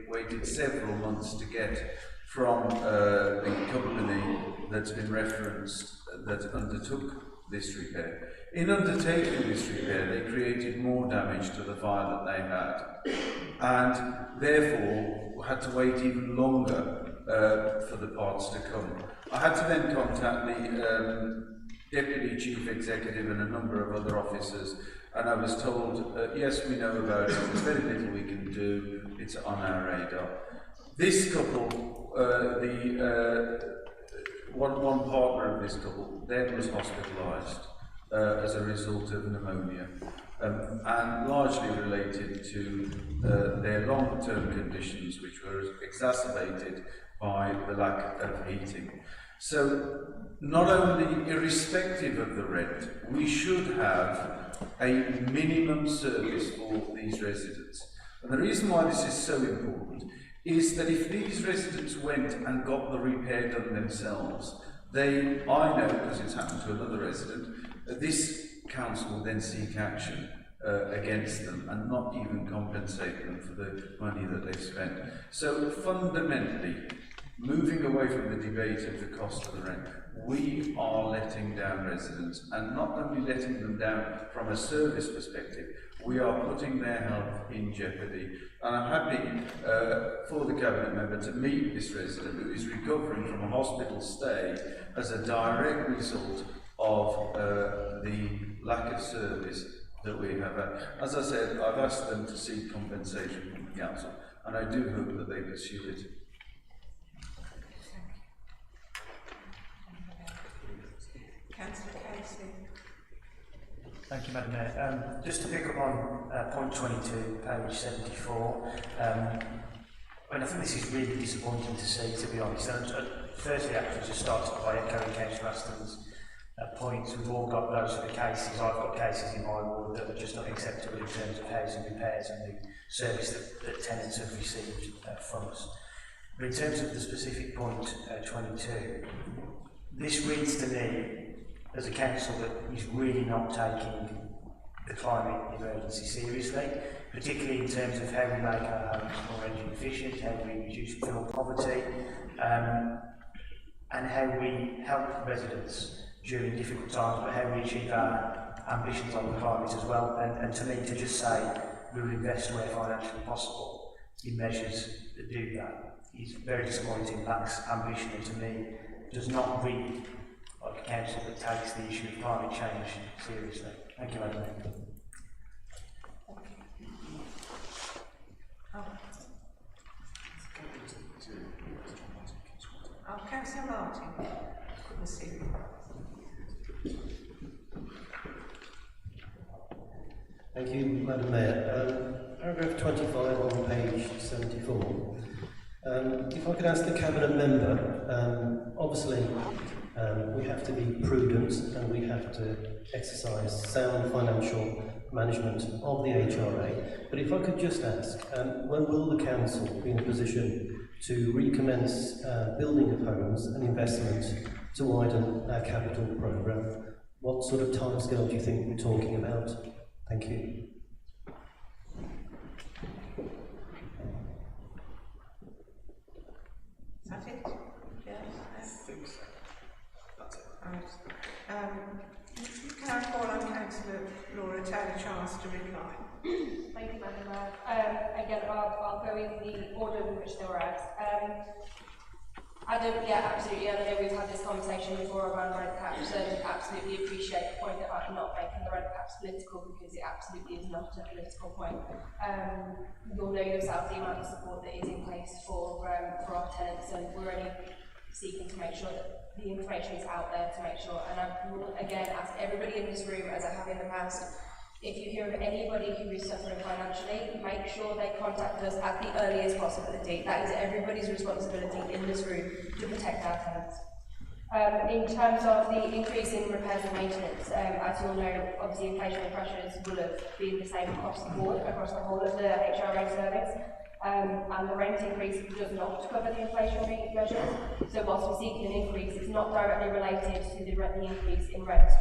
waited several months to get from the company that's been referenced that undertook this repair. In undertaking this repair, they created more damage to the fire that they had, and therefore had to wait even longer for the parts to come. I had to then contact the Deputy Chief Executive and a number of other officers, and I was told, yes, we know about it, there's very little we can do, it's on our radar. This couple, one partner of this couple then was hospitalised as a result of pneumonia, and largely related to their long-term conditions, which were exacerbated by the lack of heating. So, not only irrespective of the rent, we should have a minimum service for these residents. And the reason why this is so important is that if these residents went and got the repair done themselves, I know, because it's happened to another resident, this council will then seek action against them and not even compensate them for the money that they've spent. So fundamentally, moving away from the debate of the cost of the rent, we are letting down residents, and not only letting them down from a service perspective, we are putting their health in jeopardy. And I'm happy for the Cabinet member to meet this resident who is recovering from a hospital stay as a direct result of the lack of service that we have. As I said, I've asked them to seek compensation from the council, and I do hope that they pursue it. Councillor Casey. Thank you, Madam Mayor. Just to pick up on point 22, page 74, I think this is really disappointing to see, to be honest. Firstly, actually, just started by echoing Councillor Aston's points. We've all got those sort of cases. I've got cases in my ward that are just not acceptable in terms of housing repairs and the service that tenants have received from us. But in terms of the specific point 22, this reads to me as a council that is really not taking the climate emergency seriously, particularly in terms of how we make our homes more energy efficient, how we reduce fuel poverty, and how we help residents during difficult times, but how we achieve our ambitions on the climate as well. And to me, to just say we will invest where financially possible in measures that do that is very disappointing, lacks ambition, and to me does not read like a council that takes the issue of climate change seriously. Thank you, Madam Mayor. Councillor Martin. Couldn't see you. Thank you, Madam Mayor. Paragraph 25 on page 74. If I could ask the Cabinet member, obviously we have to be prudent and we have to exercise sound financial management of the HRA, but if I could just ask, when will the Council be in a position to recommence building of homes and investment to widen our capital programme? What sort of timescale do you think we're talking about? Thank you. Is that it? Yes, I think so. That's it. Right. Can I call on Councillor Laura Taylor-Charles to reply? Thank you, Madam Mayor. Again, I'll go in the order in which they were asked. Adam, yeah, absolutely. I know we've had this conversation before around rent caps, and absolutely appreciate the point that I'm not making the rent caps political, because it absolutely is not a political point. You'll know yourself the amount of support that is in place for our tenants, and we're only seeking to make sure that the information is out there to make sure. And I will again ask everybody in this room, as I have in the past, if you hear of anybody who is suffering financially, make sure they contact us at the earliest possibility. That is everybody's responsibility in this room to protect our tenants. In terms of the increase in repairs and maintenance, as you'll know, obviously inflationary pressures will have been the same across the board, across the whole of the HRA service. And the rent increase does not cover the inflationary measures. So whilst we're seeking an increase, it's not directly related to the increase in rent.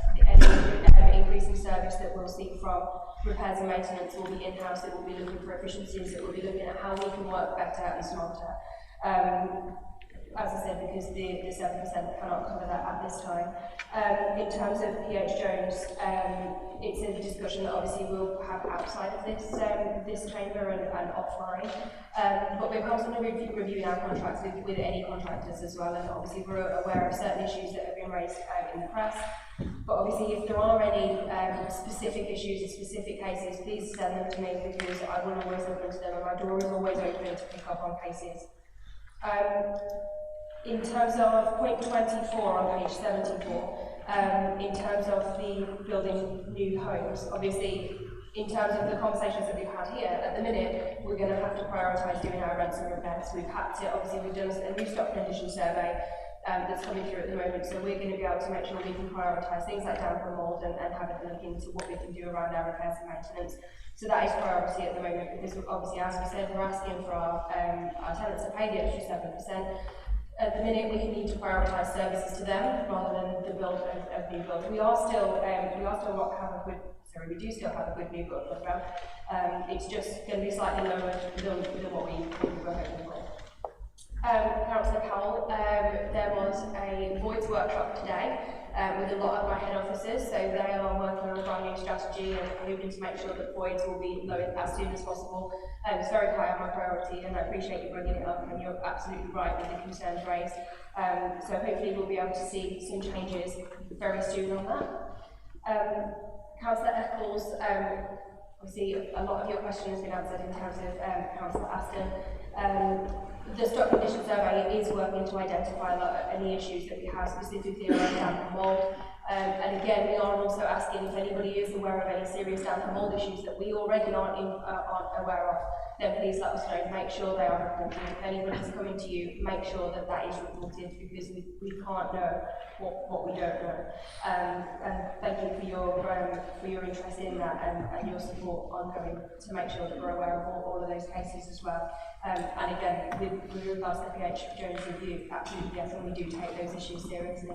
Any increase in service that we'll seek from repairs and maintenance will be in-house, that will be looking for efficiencies, that will be looking at how we can work better and smarter. As I said, because the 7% cannot cover that at this time. In terms of PH Jones, it's a discussion that obviously we'll have outside of this chamber and offline. But we're constantly reviewing our contracts with any contractors as well, and obviously we're aware of certain issues that have been raised in the press. But obviously, if there are any specific issues or specific cases, please send them to me, because I will always look into them, and my door is always open to pick up on cases. In terms of point 24 on page 74, in terms of the building new homes, obviously, in terms of the conversations that we've had here, at the minute, we're going to have to prioritise doing our rents and repairs. We've had to, obviously, we've done a new stock condition survey that's coming through at the moment, so we're going to be able to make sure we can prioritise things like damp and mould and have a look into what we can do around our repairs and maintenance. So that is priority at the moment, because obviously, as we said, we're asking for our tenants to pay the extra 7%. At the minute, we need to prioritise services to them rather than the build of new builds. We do still have a good new build programme. It's just going to be slightly lower than what we were hoping for. Councillor Powell, there was a voids workshop today with a lot of my head officers, so they are working on a brand new strategy and hoping to make sure that voids will be lowered as soon as possible. It's very high on my priority, and I appreciate you bringing it up, and you're absolutely right with the concerns raised. So hopefully we'll be able to see some changes very soon on that. Councillor Eccles, obviously a lot of your question has been answered in terms of Councillor Aston. The stock condition survey is working to identify any issues that we have specifically around damp and mould. And again, we are also asking if anybody is aware of any serious damp and mould issues that we already aren't aware of, then please let us know. Make sure they are reported. If anybody's coming to you, make sure that that is reported, because we can't know what we don't know. And thank you for your interest in that and your support ongoing to make sure that we're aware of all of those cases as well. And again, with regards to the PH Jones review, absolutely yes, and we do take those issues seriously.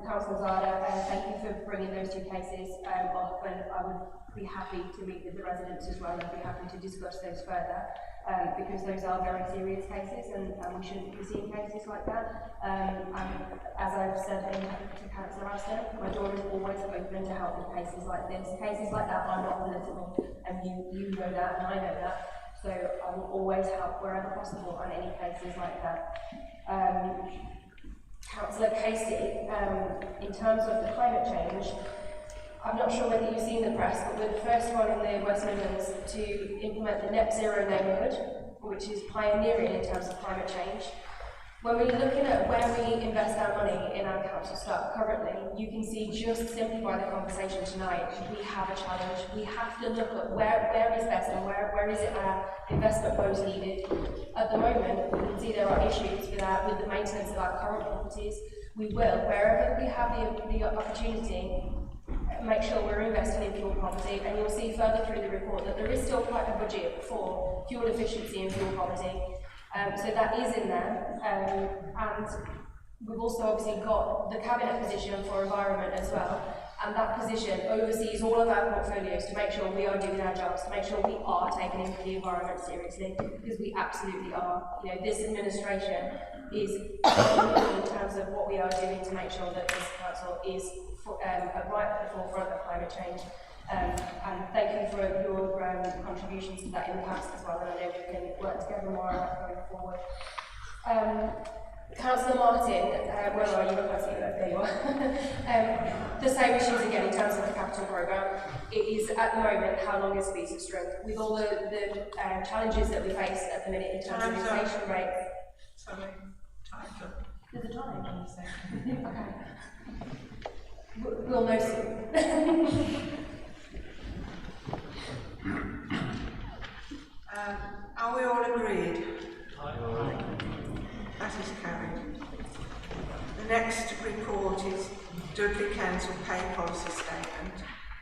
Councillor Zada, thank you for bringing those two cases up, and I would be happy to meet with the residents as well and be happy to discuss those further, because those are very serious cases and we shouldn't be seeing cases like that. And as I've said to Councillor Aston, my door is always open to help with cases like this. Cases like that are not political, and you know that and I know that, so I will always help wherever possible on any cases like that. Councillor Casey, in terms of the climate change, I'm not sure whether you've seen the press, but we're the first one in the West Midlands to implement the net zero neighbourhood, which is pioneering in terms of climate change. When we're looking at where we invest our money in our council stock currently, you can see just simply by the conversation tonight, we have a challenge. We have to look at where is best and where is it our investment most needed. At the moment, we can see there are issues with the maintenance of our current properties. We will, wherever we have the opportunity, make sure we're investing in fuel poverty, and you'll see further through the report that there is still quite a budget for fuel efficiency and fuel poverty. So that is in there, and we've also obviously got the cabinet position for environment as well, and that position oversees all of our portfolios to make sure we are doing our jobs, to make sure we are taking the environment seriously, because we absolutely are. You know, this administration is in terms of what we are doing to make sure that this council is right at the forefront of climate change. And thank you for your contributions to that in the past as well, and I know we can work together more on that going forward. Councillor Martin, where are you? I can't see you. There you are. The same issues again in terms of the capital programme. It is at the moment how long is a piece of string? With all the challenges that we face at the minute in terms of inflation rates. Sorry, time's up. There's a time, can you say? Okay. We'll know soon. Are we all agreed? Aye. That is carried. The next report is Dudley Council Pay Policy Statement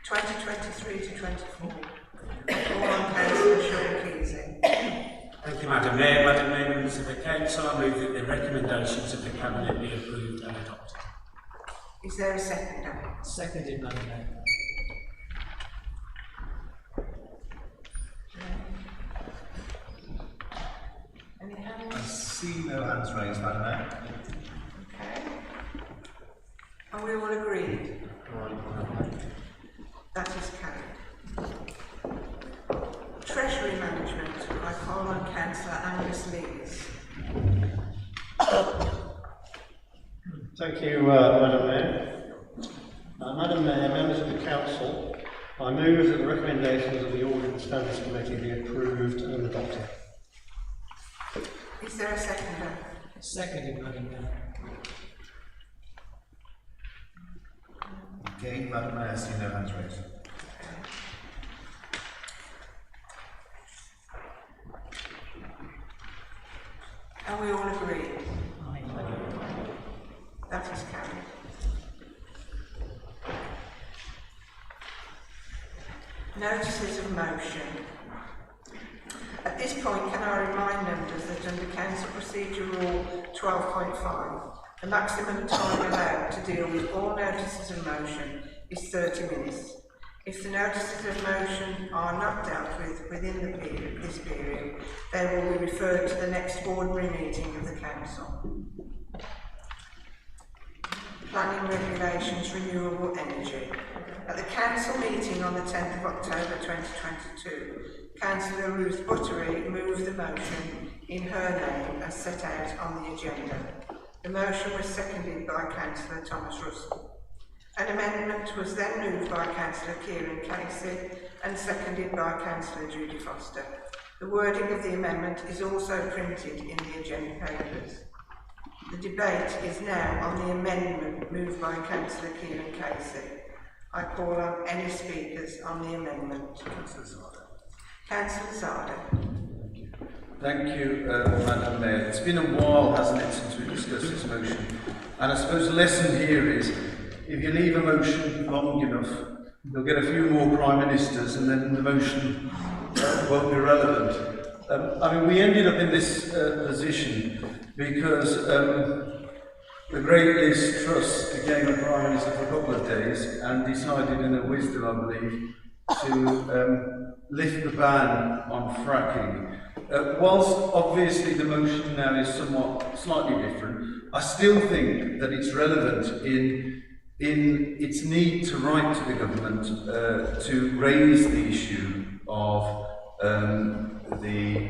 2023 to 24. Call on Councillor Sean Keating. Thank you, Madam Mayor. Madam Mayor, members of the Council, I move that the recommendations of the Cabinet be approved and adopted. Is there a seconder? Seconded, Madam Mayor. Any hands? I see no hands raised, Madam Mayor. Okay. Are we all agreed? That is carried. Treasury Management. I call on Councillor Angus Lees. Thank you, Madam Mayor. Madam Mayor, members of the Council, I move that the recommendations of the Audit and Standards Committee be approved and adopted. Is there a seconder? Seconded, Madam Mayor. Okay, Madam Mayor, I see no hands raised. Are we all agreed? That is carried. Notices of motion. At this point, can I remind members that under Council Procedure Rule 12.5, the maximum time allowed to deal with all notices of motion is 30 minutes. If the notices of motion are not dealt with within this period, they will be referred to the next ordinary meeting of the Council. Planning Regulations Renewable Energy. At the Council meeting on the 10th of October 2022, Councillor Ruth Buttery moved the motion in her name as set out on the agenda. The motion was seconded by Councillor Thomas Russell. An amendment was then moved by Councillor Kieran Casey and seconded by Councillor Judy Foster. The wording of the amendment is also printed in the agenda papers. The debate is now on the amendment moved by Councillor Kieran Casey. I call on any speakers on the amendment. Councillor Zarda. Councillor Zarda. Thank you, Madam Mayor. It's been a while, hasn't it, since we discussed this motion. And I suppose the lesson here is, if you leave a motion long enough, you'll get a few more Prime Ministers and then the motion won't be relevant. I mean, we ended up in this position because the Great Liz Trust became a Prime Minister for a couple of days and decided in their wisdom, I believe, to lift the ban on fracking. Whilst obviously the motion now is slightly different, I still think that it's relevant in its need to write to the government to raise the issue of the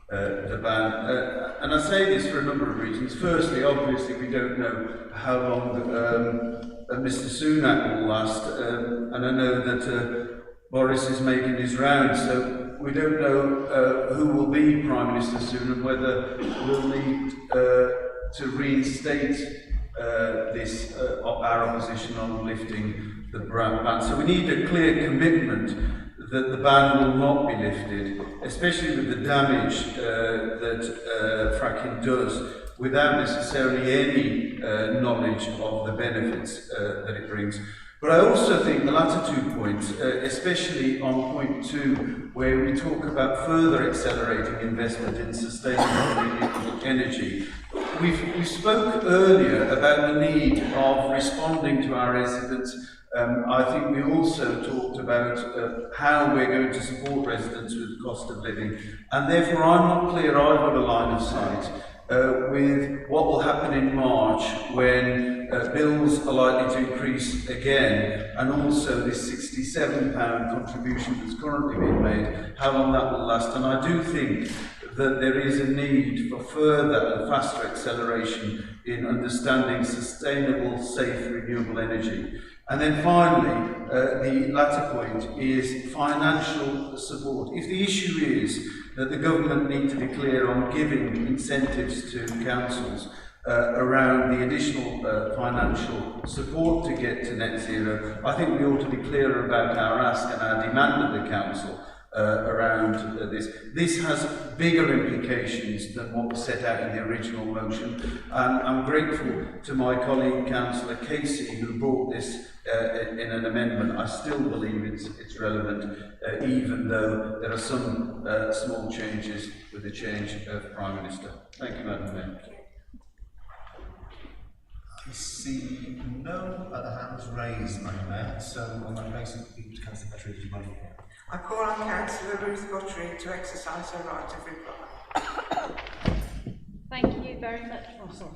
ban. And I say this for a number of reasons. Firstly, obviously, we don't know how long Mr. Sunak will last, and I know that Boris is making his round, so we don't know who will be Prime Minister soon and whether we'll need to reinstate our opposition on lifting the ban. So we need a clear commitment that the ban will not be lifted, especially with the damage that fracking does, without necessarily any knowledge of the benefits that it brings. But I also think the latter 2 points, especially on point 2, where we talk about further accelerating investment in sustainable renewable energy, we spoke earlier about the need of responding to our residents. I think we also talked about how we're going to support residents with the cost of living, and therefore I'm not clear I've got a line of sight with what will happen in March when bills are likely to increase again, and also this £67 contribution that's currently being made, how long that will last. And I do think that there is a need for further and faster acceleration in understanding sustainable, safe, renewable energy. And then finally, the latter point is financial support. If the issue is that the government need to be clear on giving incentives to councils around the additional financial support to get to net zero, I think we ought to be clearer about our ask and our demand of the council around this. This has bigger implications than what was set out in the original motion, and I'm grateful to my colleague Councillor Casey who brought this in an amendment. I still believe it's relevant, even though there are some small changes with the change of Prime Minister. Thank you, Madam Mayor. I see no other hands raised, Madam Mayor, so on that basis, Councillor Buttery, do you mind? I call on Councillor Ruth Buttery to exercise her right of reply. Thank you very much. Oh, sorry.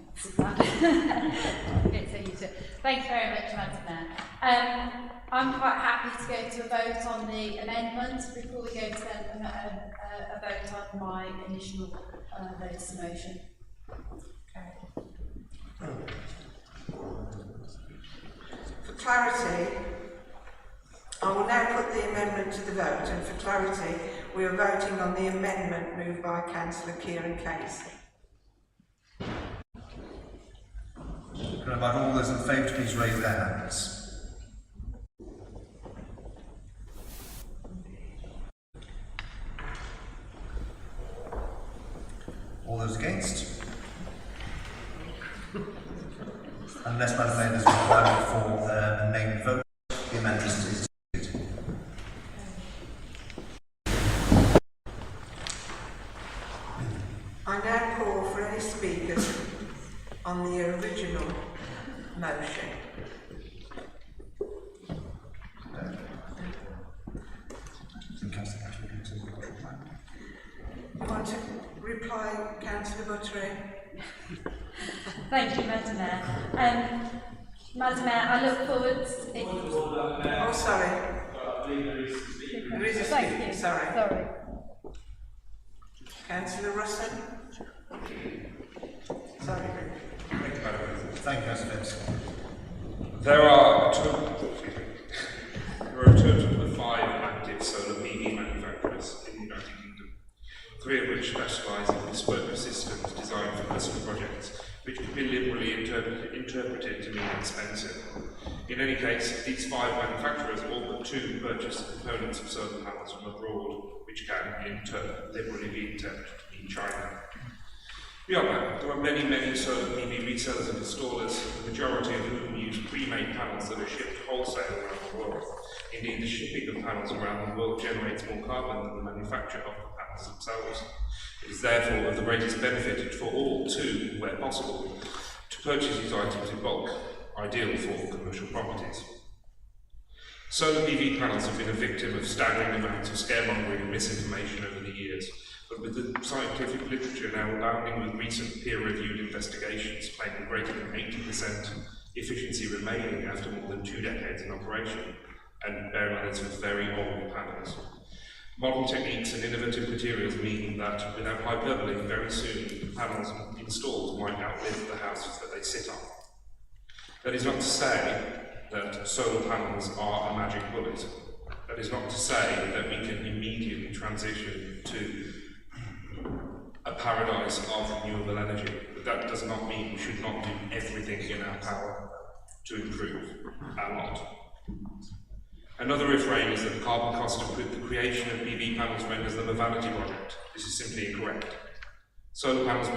Thank you very much, Madam Mayor. I'm quite happy to go to a vote on the amendment before we go to a vote on my initial notice of motion. For clarity, I will now put the amendment to the vote, and for clarity, we are voting on the amendment moved by Councillor Kieran Casey. Can I invite all those in favour to please raise their hands? All those against? Unless Madam Mayor there's a requirement for a named vote, the amendment is defeated. I now call for any speakers on the original motion. You want to reply, Councillor Buttery? Thank you, Madam Mayor. Madam Mayor, I look forward to... Oh, sorry. There is a speaker, sorry. Councillor Russell? Sorry. Thank you, Madam President. Thank you, Councillor Phipps. There are a total of 5 active solar PV manufacturers in the United Kingdom, 3 of which specialise in bespoke systems designed for personal projects, which can be liberally interpreted to mean expensive. In any case, these 5 manufacturers, all but 2, purchase the components of solar panels from abroad, which can, in turn, liberally be interpreted to mean China. Beyond that, there are many, many solar PV resellers and installers, the majority of whom use pre-made panels that are shipped wholesale around the world. Indeed, the shipping of panels around the world generates more carbon than the manufacture of the panels themselves. It is therefore of the greatest benefit for all to, where possible, to purchase these items in bulk, ideal for commercial properties. Solar PV panels have been a victim of staggering amounts of scaremongering and misinformation over the years, but with the scientific literature now abounding with recent peer-reviewed investigations claiming greater than 80% efficiency remaining after more than 2 decades in operation, and bear in mind it's with very old panels. Modern techniques and innovative materials mean that, without hyperbole, very soon the panels installed might outlive the houses that they sit on. That is not to say that solar panels are a magic bullet. That is not to say that we can immediately transition to a paradise of renewable energy, but that does not mean we should not do everything in our power to improve our lot. Another refrain is that the carbon cost of the creation of PV panels renders them a vanity project. This is simply incorrect. Solar panel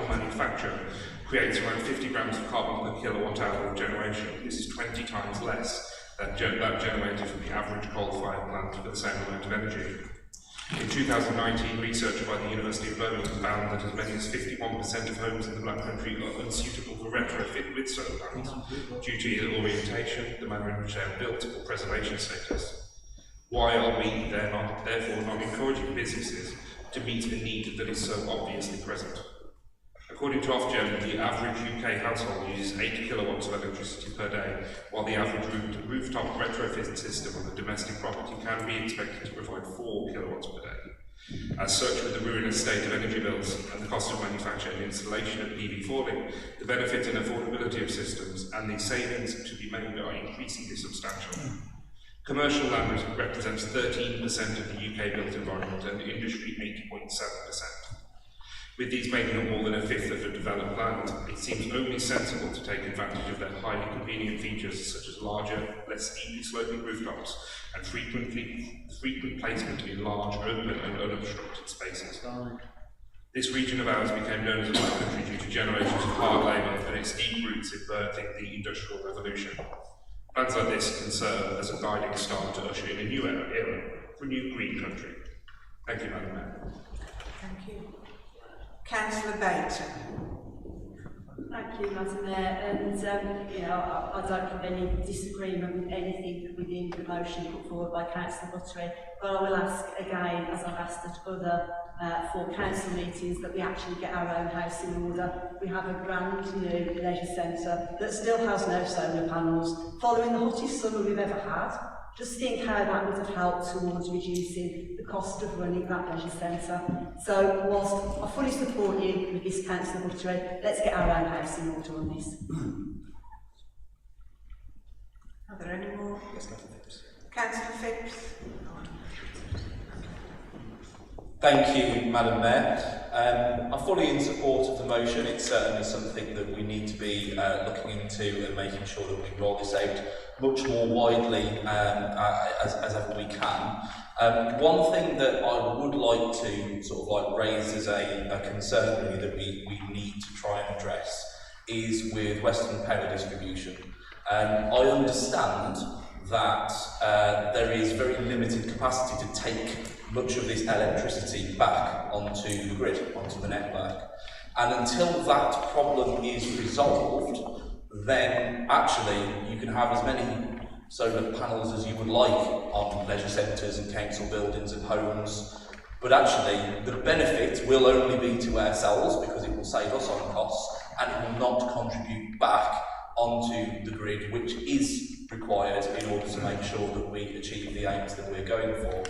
manufacture creates around 50 grams of carbon per kilowatt hour of generation. This is 20 times less than that generated from the average coal-fired plant for the same amount of energy. In 2019, research by the University of Birmingham found that as many as 51% of homes in the Black Country are unsuitable for retrofit with solar panels due to either orientation, the manner in which they are built, or preservation status. Why are we therefore not encouraging businesses to meet a need that is so obviously present? According to Ofgem, the average UK household uses 8 kilowatts of electricity per day, while the average rooftop retrofit system of a domestic property can be expected to provide 4 kilowatts per day. As such, with the ruinous state of energy bills and the cost of manufacture and installation of PV falling, the benefit and affordability of systems and the savings to be made are increasingly substantial. Commercial land represents 13% of the UK built environment and industry 8.7%. With these making up more than a fifth of the developed land, it seems only sensible to take advantage of their highly convenient features such as larger, less steeply sloping rooftops and frequent placement in large, open and unobstructed spaces. This region of ours became known as a Black Country due to generations of hard labour and its deep roots in birthing the Industrial Revolution. Plans like this can serve as a guiding star to usher in a new era for a new green country. Thank you, Madam Mayor. Thank you. Councillor Baton. Thank you, Madam Mayor. And, I don't have any disagreement with anything within the motion put forward by Councillor Buttery, but I will ask again, as I've asked at other for council meetings, that we actually get our own house in order. We have a brand new leisure centre that still has no solar panels, following the hottest summer we've ever had. Just think how that would have helped towards reducing the cost of running that leisure centre. So, whilst I fully support you with this, Councillor Buttery, let's get our own house in order on this. Are there any more? Yes, Councillor Phipps. Thank you, Madam Mayor. I'm fully in support of the motion. It's certainly something that we need to be looking into and making sure that we roll this out much more widely as ever we can. One thing that I would like to sort of like raise as a concern really that we need to try and address is with Western power distribution. I understand that there is very limited capacity to take much of this electricity back onto the grid, onto the network. And until that problem is resolved, then actually you can have as many solar panels as you would like on leisure centres and council buildings and homes, but actually the benefit will only be to ourselves because it will save us on costs and it will not contribute back onto the grid, which is required in order to make sure that we achieve the aims that we're going for.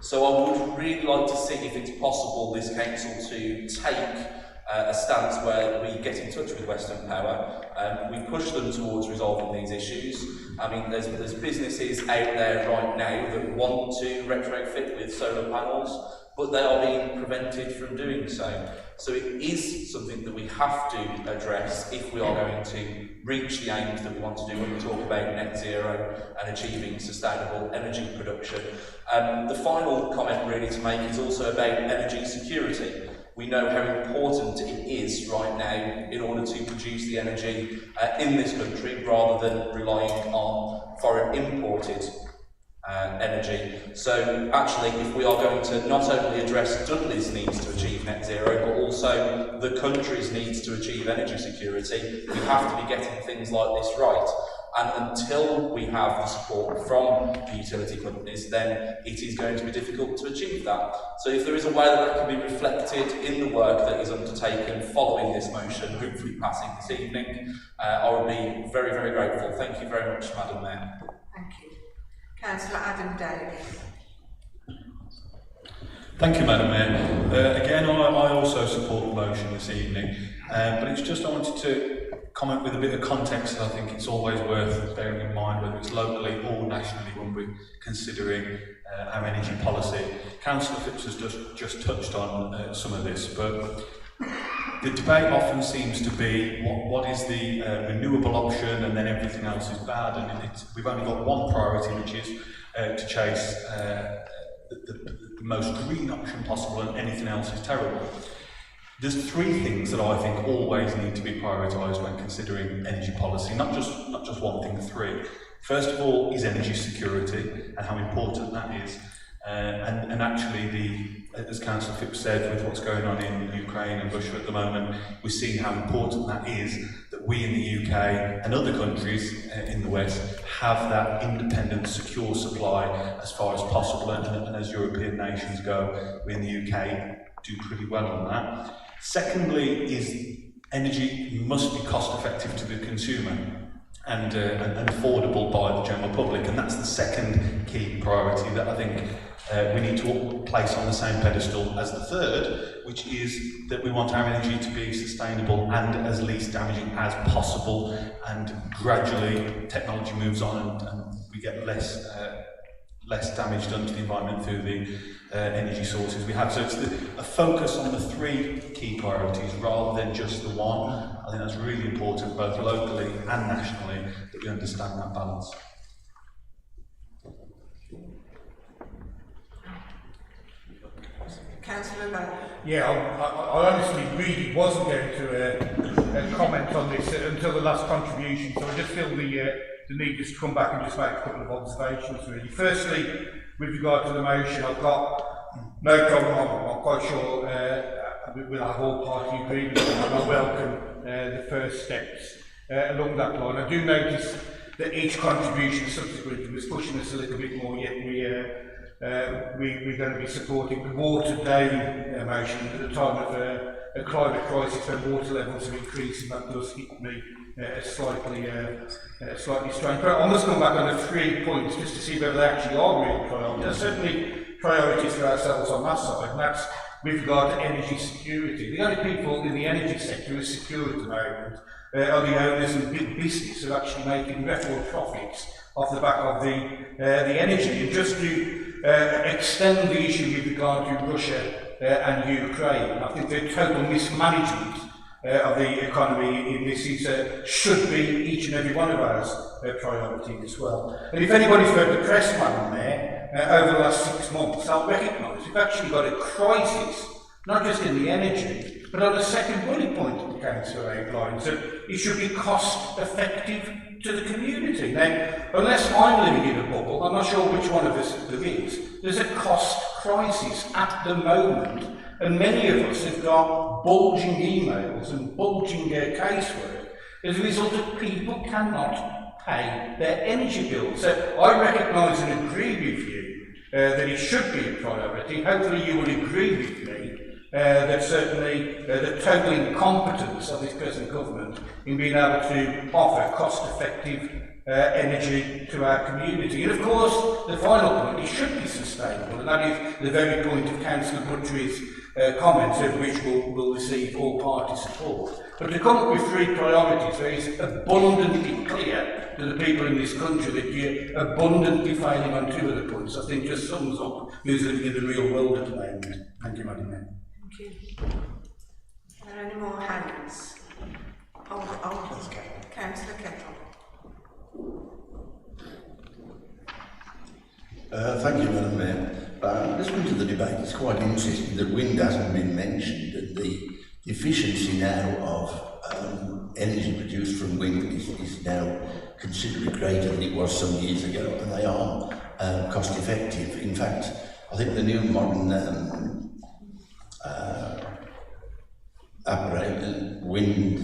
So I would really like to see if it's possible this council to take a stance where we get in touch with Western Power, we push them towards resolving these issues. I mean, there's businesses out there right now that want to retrofit with solar panels, but they are being prevented from doing so. So it is something that we have to address if we are going to reach the aims that we want to do when we talk about net zero and achieving sustainable energy production. The final comment really to make is also about energy security. We know how important it is right now in order to produce the energy in this country rather than relying on foreign imported energy. So actually, if we are going to not only address Dudley's needs to achieve net zero, but also the country's needs to achieve energy security, we have to be getting things like this right. And until we have the support from the utility companies, then it is going to be difficult to achieve that. So if there is a way that can be reflected in the work that is undertaken following this motion, hopefully passing this evening, I would be very, very grateful. Thank you very much, Madam Mayor. Thank you. Councillor Adam Davis. Thank you, Madam Mayor. Again, I also support the motion this evening, but it's just I wanted to comment with a bit of context that I think it's always worth bearing in mind, whether it's locally or nationally when we're considering our energy policy. Councillor Phipps has just touched on some of this, but the debate often seems to be what is the renewable option and then everything else is bad, and we've only got one priority, which is to chase the most green option possible, and anything else is terrible. There's three things that I think always need to be prioritised when considering energy policy, not just one thing, three. First of all is energy security and how important that is. And actually, as Councillor Phipps said, with what's going on in Ukraine and Russia at the moment, we're seeing how important that is, that we in the UK and other countries in the West have that independent, secure supply as far as possible, and as European nations go, we in the UK do pretty well on that. Secondly is energy must be cost effective to the consumer and affordable by the general public, and that's the second key priority that I think we need to place on the same pedestal as the third, which is that we want our energy to be sustainable and as least damaging as possible, and gradually technology moves on and we get less damage done to the environment through the energy sources we have. So it's a focus on the three key priorities rather than just the one. I think that's really important both locally and nationally that we understand that balance. Councillor Lowe. Yeah, I honestly really wasn't going to comment on this until the last contribution, so I just feel the need just to come back and just make a couple of observations really. Firstly, with regard to the motion, I've got no problem, I'm quite sure we'll have all party agreement, and I welcome the first steps along that line. I do notice that each contribution subsequently was pushing us a little bit more, yet we're going to be supporting the watered down motion at the time of a climate crisis when water levels are increasing. That does hit me slightly strange. But I must come back on the 3 points just to see whether they actually are real priorities. There's certainly priorities for ourselves on that side, and that's with regard to energy security. The only people in the energy sector who are secure at the moment are the owners and big business are actually making record profits off the back of the energy. And just to extend the issue with regard to Russia and Ukraine, I think the total mismanagement of the economy in this is, should be each and every one of ours priority as well. And if anybody's heard the press, Madam Mayor, over the last 6 months, I'll recognise we've actually got a crisis, not just in the energy, but on the second bullet point that the Council outlines, that it should be cost effective to the community. Now, unless I'm living in a bubble, I'm not sure which one of us there is, there's a cost crisis at the moment, and many of us have got bulging emails and bulging casework as a result of people cannot pay their energy bills. So I recognise and agree with you that it should be a priority. Hopefully you will agree with me that certainly the total incompetence of this present government in being able to offer cost-effective energy to our community. And of course, the final point, it should be sustainable, and that is the very point of Councillor Buttery's comments, of which will receive all party support. But to come up with 3 priorities where it's abundantly clear to the people in this country that you're abundantly failing on 2 of the points, I think just sums up who's living in the real world at the moment. Thank you, Madam Mayor. Thank you. Are there any more hands? Councillor Kettle. Thank you, Madam Mayor. Listening to the debate, it's quite interesting that wind hasn't been mentioned, and the efficiency now of energy produced from wind is now considerably greater than it was some years ago, and they are cost effective. In fact, I think the new modern wind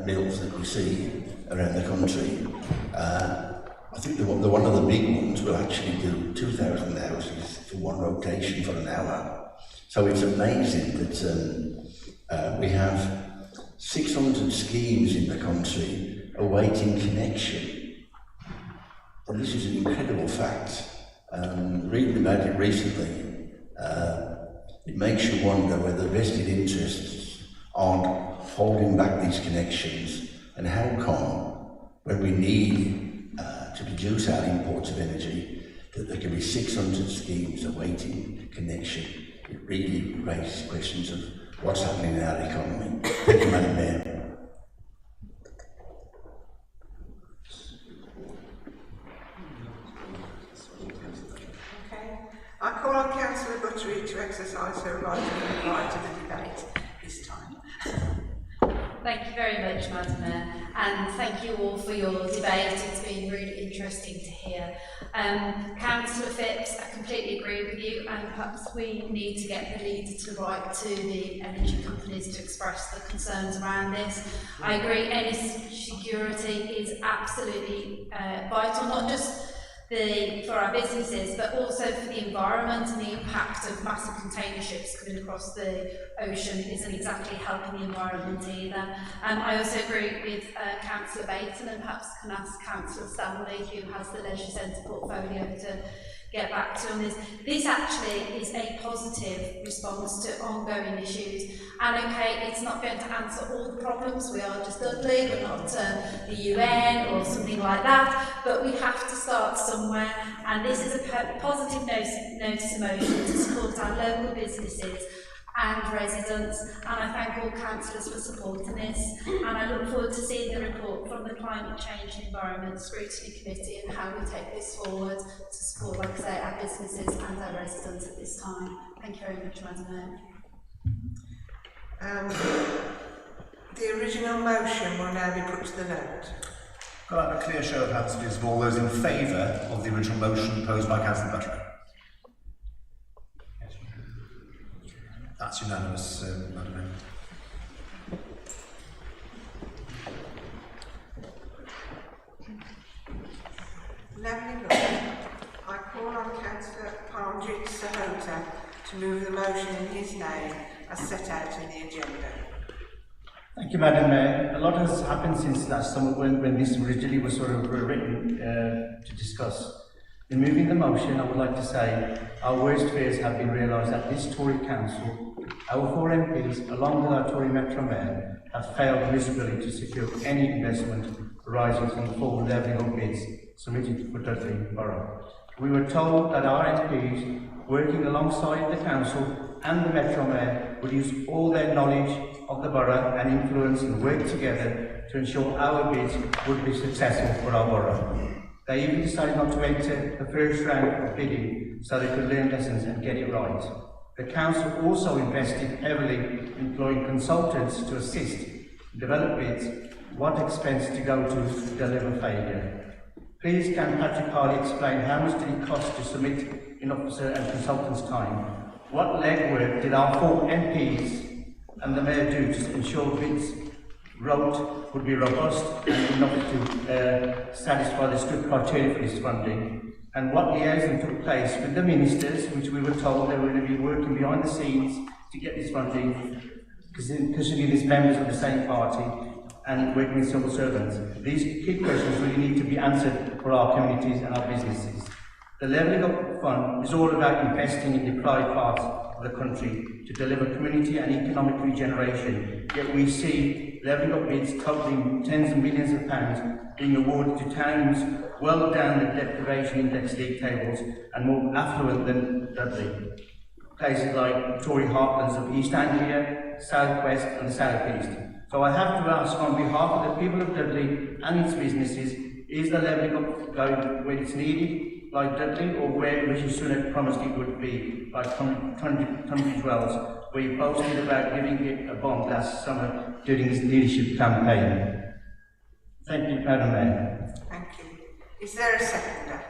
mills that we see around the country, I think one of the big ones will actually do 2,000 houses for one rotation for an hour. So it's amazing that we have 600 schemes in the country awaiting connection. And this is an incredible fact. Reading about it recently, it makes you wonder whether vested interests aren't holding back these connections, and how come when we need to reduce our imports of energy, that there can be 600 schemes awaiting connection. It really raises questions of what's happening in our economy. Thank you, Madam Mayor. Okay. I call on Councillor Buttery to exercise her right to reply to the debate this time. Thank you very much, Madam Mayor, and thank you all for your debate. It's been really interesting to hear. Councillor Phipps, I completely agree with you, and perhaps we need to get the leader to write to the energy companies to express the concerns around this. I agree, energy security is absolutely vital, not just for our businesses, but also for the environment, and the impact of massive container ships coming across the ocean isn't exactly helping the environment either. I also agree with Councillor Baton, and perhaps can ask Councillor Stanley, who has the Leisure Centre portfolio, to get back to on this. This actually is a positive response to ongoing issues, and okay, it's not going to answer all the problems. We are just Dudley, we're not the UN or something like that, but we have to start somewhere, and this is a positive notice of motion to support our local businesses and residents, and I thank all councillors for supporting this, and I look forward to seeing the report from the Climate Change and Environment Scrutiny Committee and how we take this forward to support, like I say, our businesses and our residents at this time. Thank you very much, Madam Mayor. The original motion will now be put to the vote. Can I have a clear show of hands, please, of all those in favour of the original motion proposed by Councillor Buttery? That's unanimous, Madam Mayor. Lovely. I call on Councillor Parnjit Sahota to move the motion in his name as set out in the agenda. Thank you, Madam Mayor. A lot has happened since last summer when this originally was sort of written to discuss. In moving the motion, I would like to say our worst fears have been realised at this Tory Council. Our 4 MPs, along with our Tory Metro Mayor, have failed miserably to secure any investment arising from the forward levelling of bids submitted for Dudley Borough. We were told that our MPs, working alongside the Council and the Metro Mayor, would use all their knowledge of the borough and influence and work together to ensure our bids would be successful for our borough. They even decided not to enter the first round of bidding so they could learn lessons and get it right. The Council also invested heavily in employing consultants to assist and develop bids, what expense to go to deliver failure. Please can Patrick Harley explain how much did it cost to submit in officer and consultant's time? What legwork did our 4 MPs and the Mayor do to ensure bids wrote would be robust and enough to satisfy the strict criteria for this funding? And what liaison took place with the ministers, which we were told they were going to be working behind the scenes to get this funding, because these members of the same party and working with civil servants. These key questions really need to be answered for our communities and our businesses. The levelling up fund is all about investing in deprived parts of the country to deliver community and economic regeneration, yet we see levelling up bids totaling tens of millions of pounds being awarded to towns well down the deprivation index league tables and more affluent than Dudley. Places like Tory heartlands of East Anglia, South West and the South East. So I have to ask on behalf of the people of Dudley and its businesses, is the levelling up going where it's needed, like Dudley, or where Rishi Sunak promised it would be, like Tunbridge Wells, where he boasted about giving it a bomb last summer during his leadership campaign? Thank you, Madam Mayor. Thank you. Is there a seconder?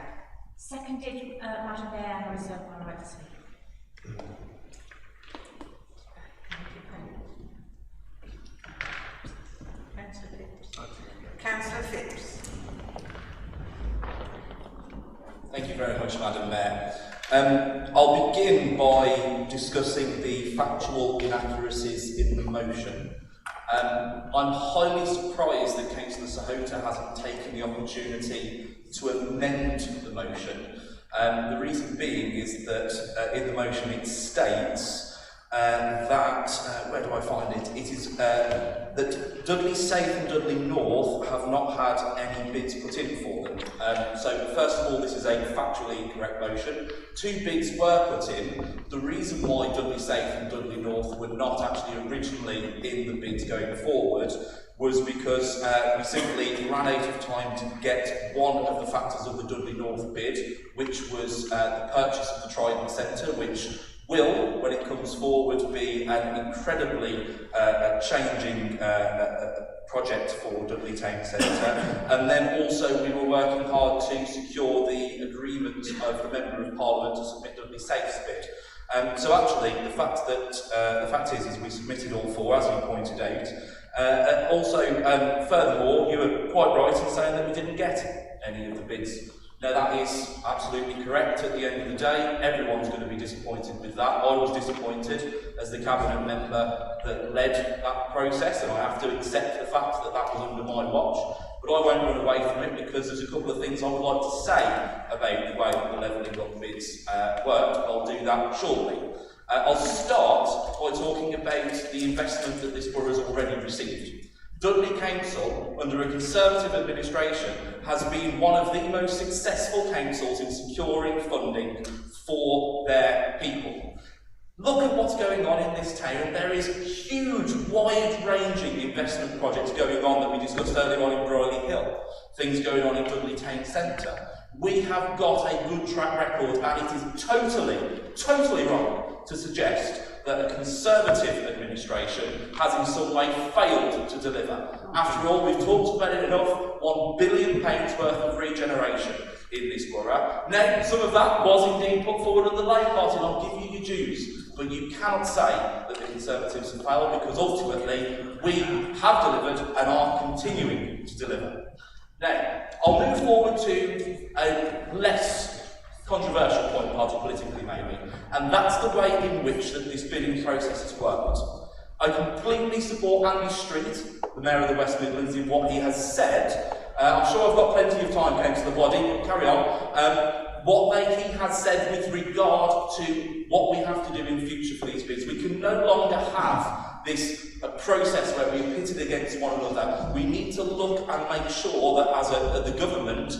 Seconded, Madam Mayor, I reserve my right to speak. Councillor Phipps. Thank you very much, Madam Mayor. I'll begin by discussing the factual inaccuracies in the motion. I'm highly surprised that Councillor Sahota hasn't taken the opportunity to amend the motion. The reason being is that in the motion it states that, where do I find it? It is that Dudley South and Dudley North have not had any bids put in for them. So first of all, this is a factually incorrect motion. 2 bids were put in. The reason why Dudley South and Dudley North were not actually originally in the bids going forward was because we simply ran out of time to get one of the factors of the Dudley North bid, which was the purchase of the Trident Centre, which will, when it comes forward, be an incredibly changing project for Dudley Town Centre. And then also we were working hard to secure the agreement of the Member of Parliament to submit Dudley South's bid. So actually, the fact is we submitted all 4, as you pointed out. Furthermore, you were quite right in saying that we didn't get any of the bids. Now that is absolutely correct. At the end of the day, everyone's going to be disappointed with that. I was disappointed as the cabinet member that led that process, and I have to accept the fact that that was under my watch. But I won't run away from it because there's a couple of things I would like to say about the way that the levelling up bids worked. I'll do that shortly. I'll start by talking about the investment that this borough has already received. Dudley Council, under a Conservative administration, has been one of the most successful councils in securing funding for their people. Look at what's going on in this town. There is huge, wide-ranging investment projects going on that we discussed earlier on in Brierley Hill, things going on in Dudley Town Centre. We have got a good track record, and it is totally wrong to suggest that a Conservative administration has in some way failed to deliver. After all, we've talked about it enough, £1 billion worth of regeneration in this borough. Now, some of that was indeed put forward at the Labour Party, and I'll give you your dues, but you cannot say that the Conservatives have failed, because ultimately we have delivered and are continuing to deliver. Now, I'll move forward to a less controversial point, party politically maybe, and that's the way in which this bidding process has worked. I completely support Andy Street, the Mayor of the West Midlands, in what he has said. I'm sure I've got plenty of time, Councillor Body, carry on. he has said with regard to what we have to do in future for these bids. We can no longer have this process where we're pitted against one another. We need to look and make sure that as the government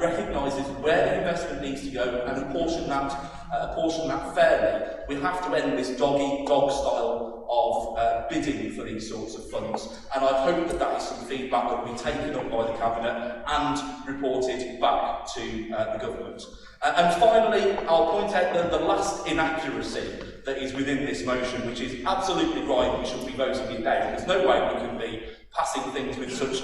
recognises where the investment needs to go and apportion that fairly. We have to end this dog-eat-dog style of bidding for these sorts of funds, and I hope that that is some feedback that will be taken up by the Cabinet and reported back to the government. And finally, I'll point out the last inaccuracy that is within this motion, which is absolutely right. We should be voting it down. There's no way we can be passing things with such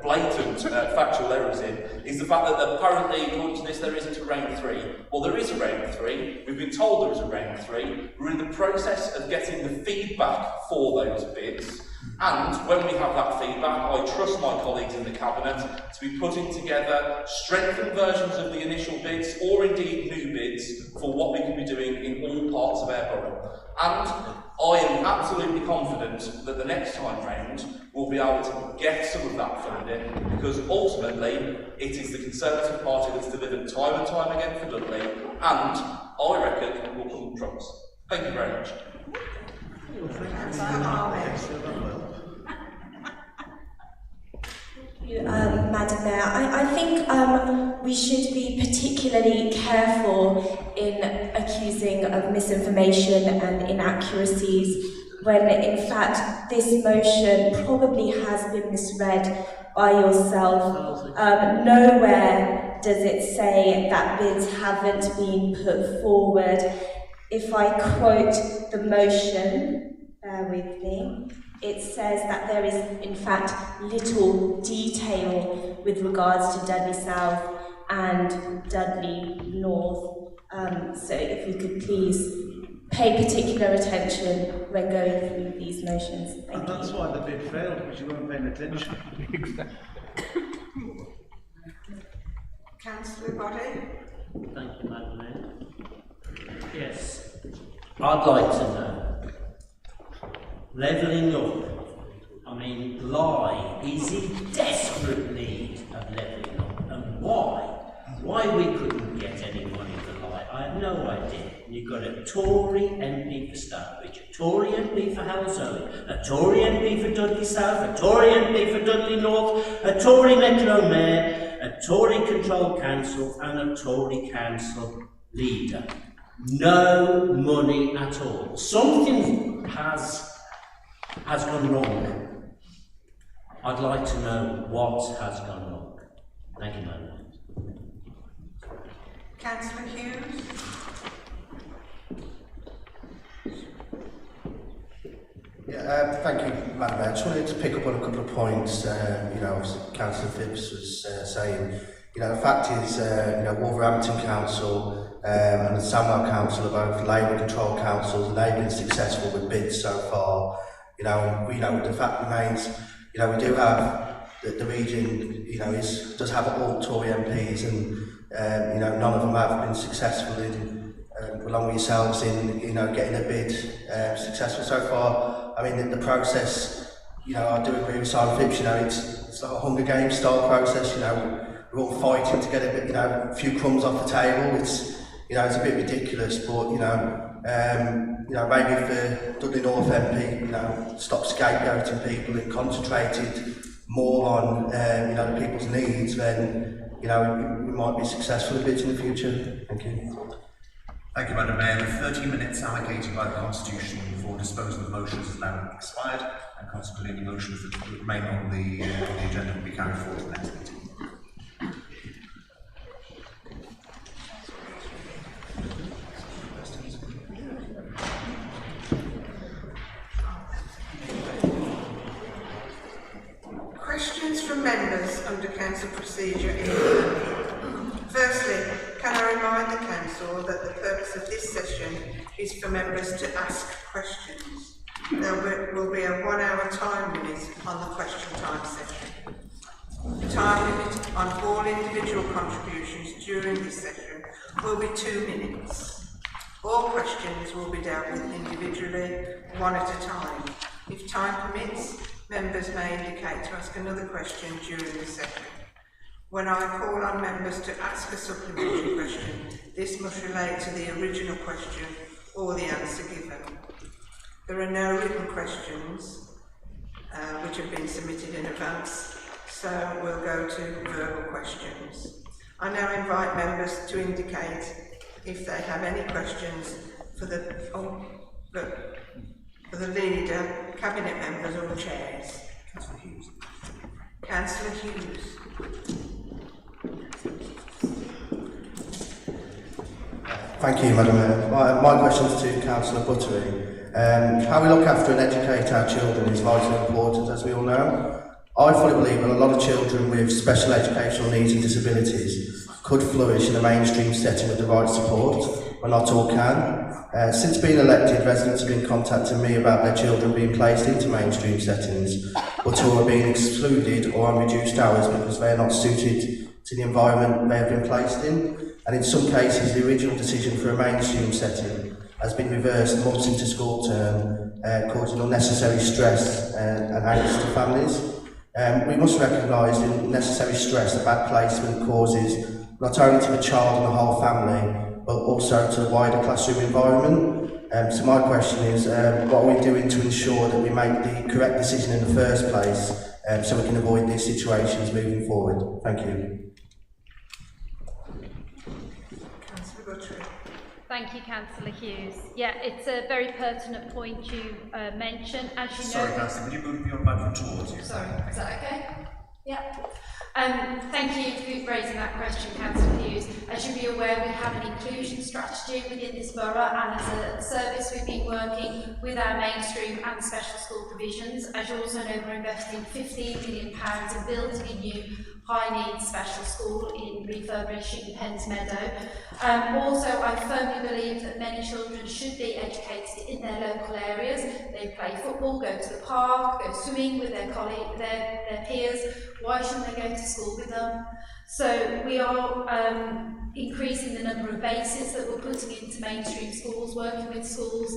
blatant factual errors in, is the fact that apparently, according to this, there isn't a round 3. Well, there is a round 3. We've been told there is a round 3. We're in the process of getting the feedback for those bids. And when we have that feedback, I trust my colleagues in the Cabinet to be putting together strengthened versions of the initial bids, or indeed new bids, for what we can be doing in all parts of our borough. And I am absolutely confident that the next time round we'll be able to get some of that funding, because ultimately it is the Conservative Party that's delivered time and time again for Dudley, and I reckon it will come from us. Thank you very much. Madam Mayor, I think we should be particularly careful in accusing of misinformation and inaccuracies when in fact this motion probably has been misread by yourself. Nowhere does it say that bids haven't been put forward. If I quote the motion, bear with me, it says that there is, in fact, little detail with regards to Dudley South and Dudley North. So if you could please pay particular attention when going through these motions. Thank you. That's why the bid failed, because you weren't paying attention. Councillor Boddy. Thank you, Madam Mayor. Yes, I'd like to know, levelling up, I mean, Bly is in desperate need of levelling up, and why? Why we couldn't get any money for Bly, I have no idea. You've got a Tory MP for Stourbridge, a Tory MP for Halesowen, a Tory MP for Dudley South, a Tory MP for Dudley North, a Tory Metro Mayor, a Tory Control Council, and a Tory Council leader. No money at all. Something has gone wrong. I'd like to know what has gone wrong. Thank you, Madam. Councillor Hughes. Thank you, Madam Mayor. I just wanted to pick up on a couple of points. Obviously, Councillor Phipps was saying. The fact is, Wolverhampton Council and the Sandwell Council are both Labour controlled councils, and they've been successful with bids so far. The fact remains, we do have the region, does have all Tory MPs, and none of them have been successful in, along with yourselves, in getting a bid successful so far. I mean, the process, I do agree with Simon Phipps. It's like a Hunger Games style process. We're all fighting to get a bit, a few crumbs off the table. It's a bit ridiculous, but maybe if the Dudley North MP, stopped scapegoating people and concentrated more on, the people's needs, then, we might be successful in bids in the future. Thank you. Thank you, Madam Mayor. The 30 minutes allocated by the Constitution for disposal of motions has now expired, and consequently any motions that remain on the agenda will be carried forward to the next meeting. Questions from members under council procedure. Firstly, can I remind the council that the purpose of this session is for members to ask questions. There will be a 1 hour time limit on the question time session. The time limit on all individual contributions during this session will be 2 minutes. All questions will be dealt with individually, one at a time. If time permits, members may indicate to ask another question during the session. When I call on members to ask a supplementary question, this must relate to the original question or the answer given. There are no written questions which have been submitted in advance, so we'll go to verbal questions. I now invite members to indicate if they have any questions for the leader, cabinet members or chairs. Councillor Hughes. Thank you, Madam Mayor. My question is to Councillor Buttery. How we look after and educate our children is vitally important, as we all know. I fully believe that a lot of children with special educational needs and disabilities could flourish in a mainstream setting with the right support, but not all can. Since being elected, residents have been contacting me about their children being placed into mainstream settings, but who are being excluded or on reduced hours because they are not suited to the environment they have been placed in. And in some cases, the original decision for a mainstream setting has been reversed months into school term, causing unnecessary stress and angst to families. We must recognise the unnecessary stress that bad placement causes not only to the child and the whole family, but also to the wider classroom environment. So my question is, what are we doing to ensure that we make the correct decision in the first place, so we can avoid these situations moving forward? Thank you. Thank you, Councillor Hughes. Yeah, it's a very pertinent point you mentioned. As you know... Sorry, Councillor, would you move your microphone towards you? Sorry, is that okay? Yeah. Thank you for raising that question, Councillor Hughes. As you'll be aware, we have an inclusion strategy within this borough, and as a service we've been working with our mainstream and special school provisions. As you also know, we're investing £15 million in building a new high-needs special school in refurbishing Penn's Meadow. Also, I firmly believe that many children should be educated in their local areas. They play football, go to the park, go swimming with their colleagues, their peers. Why shouldn't they go to school with them? So we are increasing the number of bases that we're putting into mainstream schools, working with schools,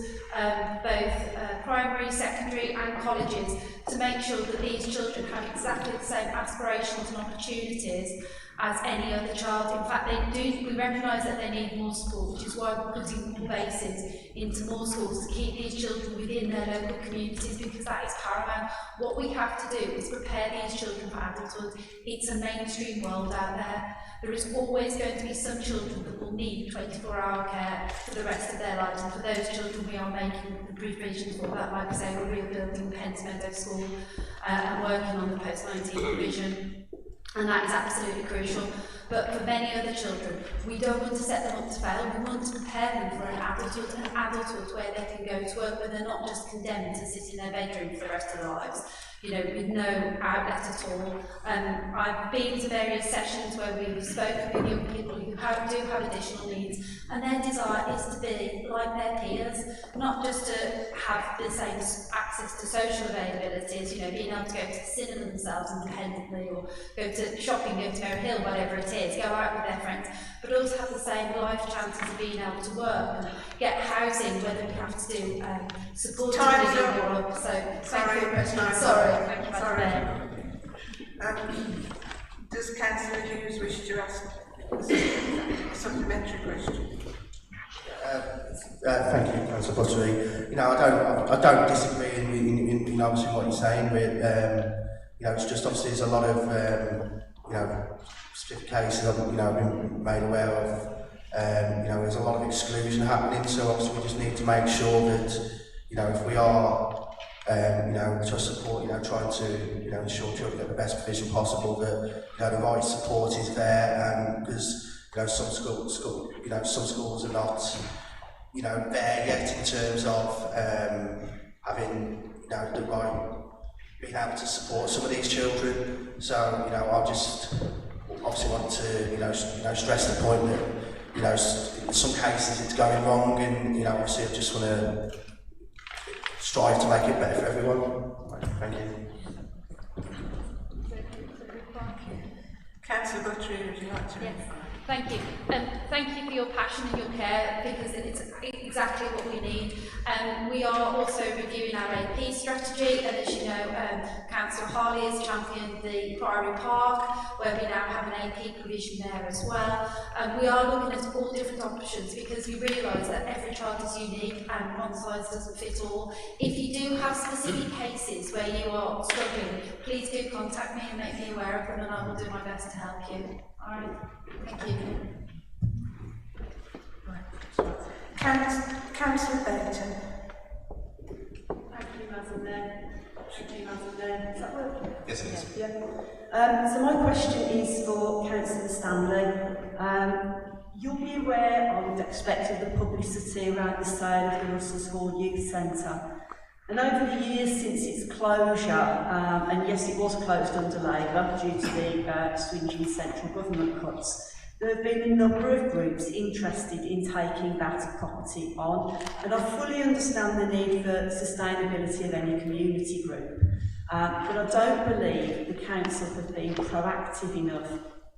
both primary, secondary and colleges, to make sure that these children have exactly the same aspirations and opportunities as any other child. In fact, we recognise that they need more support, which is why we're putting more bases into more schools to keep these children within their local communities, because that is paramount. What we have to do is prepare these children for adulthood. It's a mainstream world out there. There is always going to be some children that will need 24-hour care for the rest of their lives, and for those children we are making the provision for that. Like I say, we're rebuilding Penn's Meadow School and working on the post-19 provision. And that is absolutely crucial. But for many other children, we don't want to set them up to fail. We want to prepare them for an adulthood where they can go to work, where they're not just condemned to sit in their bedroom for the rest of their lives, you know, with no outlet at all. I've been to various sessions where we've spoken with young people who do have additional needs, and their desire is to be like their peers, not just to have the same access to social availabilities, you know, being able to go to the cinema themselves independently, or go to shopping, go to Merry Hill, whatever it is, go out with their friends, but also have the same life chances of being able to work and get housing, whether we have to do supported living or up. So thank you for your question. Sorry, thank you, Madam Mayor. Does Councillor Hughes wish to ask a supplementary question? Thank you, Councillor Buttery. You know, I don't disagree in obviously what you're saying, but you know, it's just obviously there's a lot of you know, specific cases I've been made aware of. You know, there's a lot of exclusion happening, so obviously we just need to make sure that, you know, if we are you know, to support, you know, trying to, you know, ensure children get the best provision possible, that, you know, the right support is there, because, you know, some schools are not, you know, there yet in terms of having, you know, the right, being able to support some of these children. So, you know, I just obviously want to, you know, stress the point that, you know, in some cases it's going wrong, and, you know, obviously I just want to strive to make it better for everyone. Thank you. Councillor Buttery, would you like to? Yes. Thank you. Thank you for your passion and your care, because it's exactly what we need. We are also reviewing our AP strategy, and as you know, Councillor Harley has championed the Priory Park, where we now have an AP provision there as well. We are looking at all different options, because we realise that every child is unique and one size doesn't fit all. If you do have specific cases where you are struggling, please do contact me and make me aware of them, and I will do my best to help you. All right. Thank you. Councillor Benton. Thank you, Madam Mayor. Thank you, Madam Mayor. Is that working? Yes, it is. Yeah. So my question is for Councillor Stanley. You'll be aware, I would expect, of the publicity around the sale of the Russell's Hall Youth Centre. And over the years since its closure, and yes, it was closed under Labour due to the swinging central government cuts, there have been a number of groups interested in taking that property on, and I fully understand the need for sustainability of any community group. But I don't believe the council have been proactive enough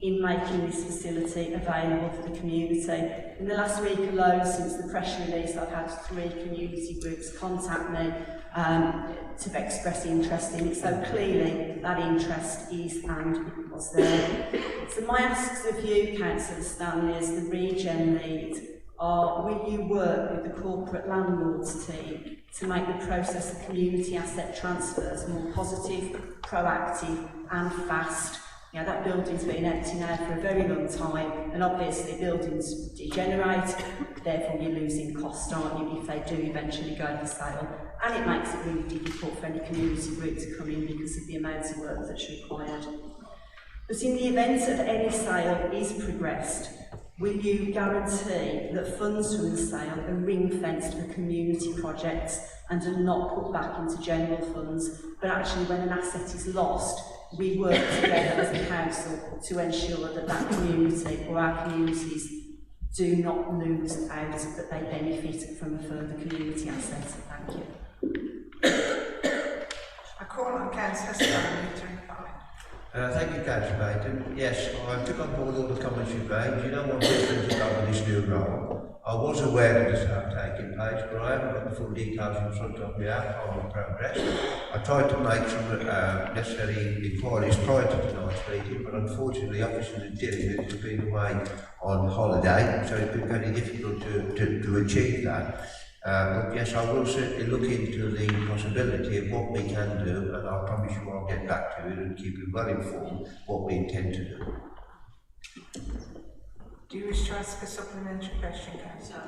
in making this facility available for the community. In the last week alone, since the press release, I've had 3 community groups contact me to express interest in it. So clearly that interest is and was there. So my asks of you, Councillor Stanley, as the Regen lead, are will you work with the corporate landlords team to make the process of community asset transfers more positive, proactive and fast? Yeah, that building's been empty now for a very long time, and obviously buildings degenerate, therefore you're losing cost, aren't you, if they do eventually go for sale. And it makes it really difficult for any community group to come in because of the amount of work that's required. But in the event of any sale is progressed, will you guarantee that funds from the sale are ring-fenced for community projects and are not put back into general funds, but actually when an asset is lost, we work together as a council to ensure that that community or our communities do not lose out, that they benefit from a further community asset? Thank you. I call on Councillor Stanley to reply. Thank you, Councillor Baton. Yes, I took on board all the comments you've made. You know what difference about with this new role. I was aware that this had taken place, but I haven't got the full details in front of me. I'm in progress. I tried to make some necessary inquiries prior to tonight's meeting, but unfortunately, officers are dealing with it have been away on holiday, so it's been very difficult to achieve that. But yes, I will certainly look into the possibility of what we can do, and I promise you I'll get back to it and keep you well informed what we intend to do. Do you wish to ask a supplementary question, Councillor?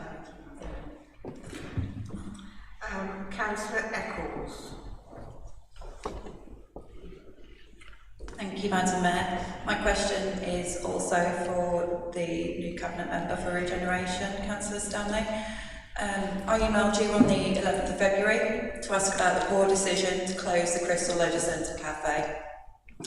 Councillor Eccles. Thank you, Madam Mayor. My question is also for the new Cabinet Member for Regeneration, Councillor Stanley. I emailed you on the 11th of February to ask about the poor decision to close the Crystal Leisure Centre Cafe.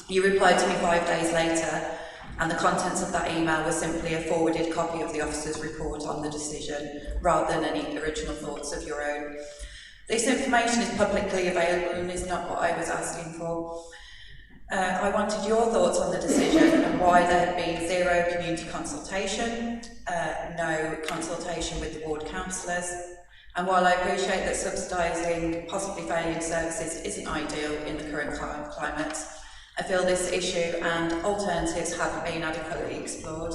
You replied to me 5 days later, and the contents of that email were simply a forwarded copy of the officer's report on the decision, rather than any original thoughts of your own. This information is publicly available and is not what I was asking for. I wanted your thoughts on the decision and why there had been zero community consultation, no consultation with the ward councillors, and while I appreciate that subsidising possibly failing services isn't ideal in the current climate, I feel this issue and alternatives haven't been adequately explored.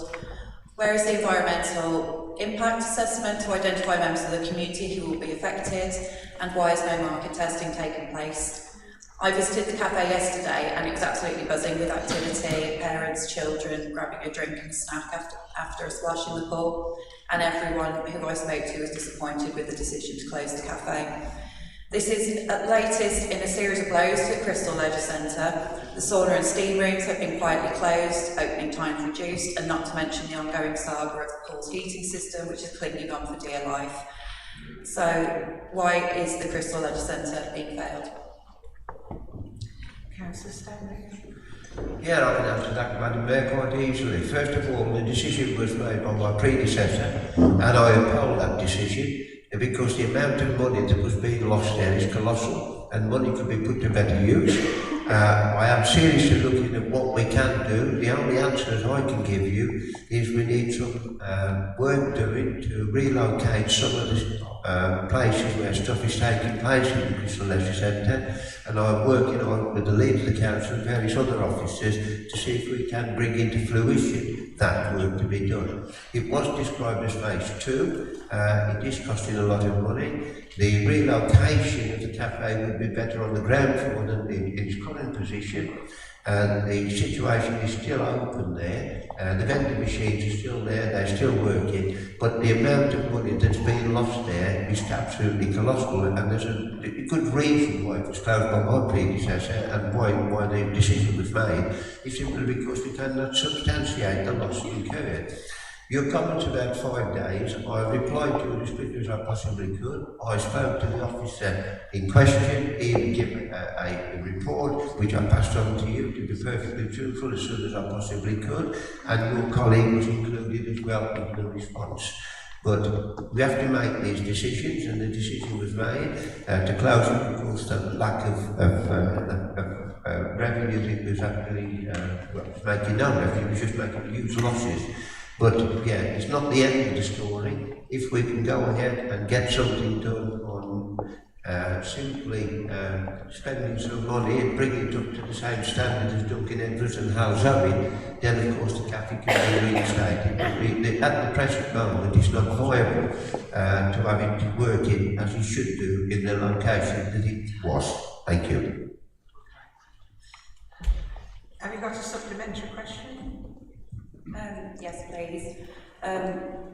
Where is the environmental impact assessment to identify members of the community who will be affected, and why is no market testing taking place? I visited the cafe yesterday and it was absolutely buzzing with activity, parents, children grabbing a drink and a snack after a splash in the pool, and everyone who I spoke to was disappointed with the decision to close the cafe. This is at latest in a series of blows to the Crystal Leisure Centre. The sauna and steam rooms have been quietly closed, opening times reduced, and not to mention the ongoing saga of the pool's heating system, which is clinging on for dear life. So, why is the Crystal Leisure Centre being failed? Councillor Stanley. Yeah, I can answer that, Madam Mayor, quite easily. First of all, the decision was made by my predecessor, and I uphold that decision, because the amount of money that was being lost there is colossal, and money could be put to better use. I am seriously looking at what we can do. The only answers I can give you is we need some work doing to relocate some of the places where stuff is taking place in the Crystal Leisure Centre, and I'm working on with the lead of the council and various other officers to see if we can bring into fruition that work to be done. It was described as phase 2. It is costing a lot of money. The relocation of the cafe would be better on the ground floor than in its current position, and the situation is still open there. The vending machines are still there, they're still working, but the amount of money that's being lost there is absolutely colossal, and there's a good reason why it was closed by my predecessor and why the decision was made. It's simply because we cannot substantiate the loss incurred. Your comments about 5 days, I replied to it as quickly as I possibly could. I spoke to the officer in question, he would give a report, which I passed on to you to be perfectly truthful as soon as I possibly could, and your colleague was included as well in the response. But we have to make these decisions, and the decision was made to close it because the lack of revenue that was actually making no revenue, it was just making huge losses. But yeah, it's not the end of the story. If we can go ahead and get something done on simply spending some money and bringing it up to the same standard as Duncan Edwards and Hal Zoe, then of course the cafe can be reinstated. At the present moment, it's not viable to have it working as it should do in the location that it was. Thank you. Have you got a supplementary question? Yes, please.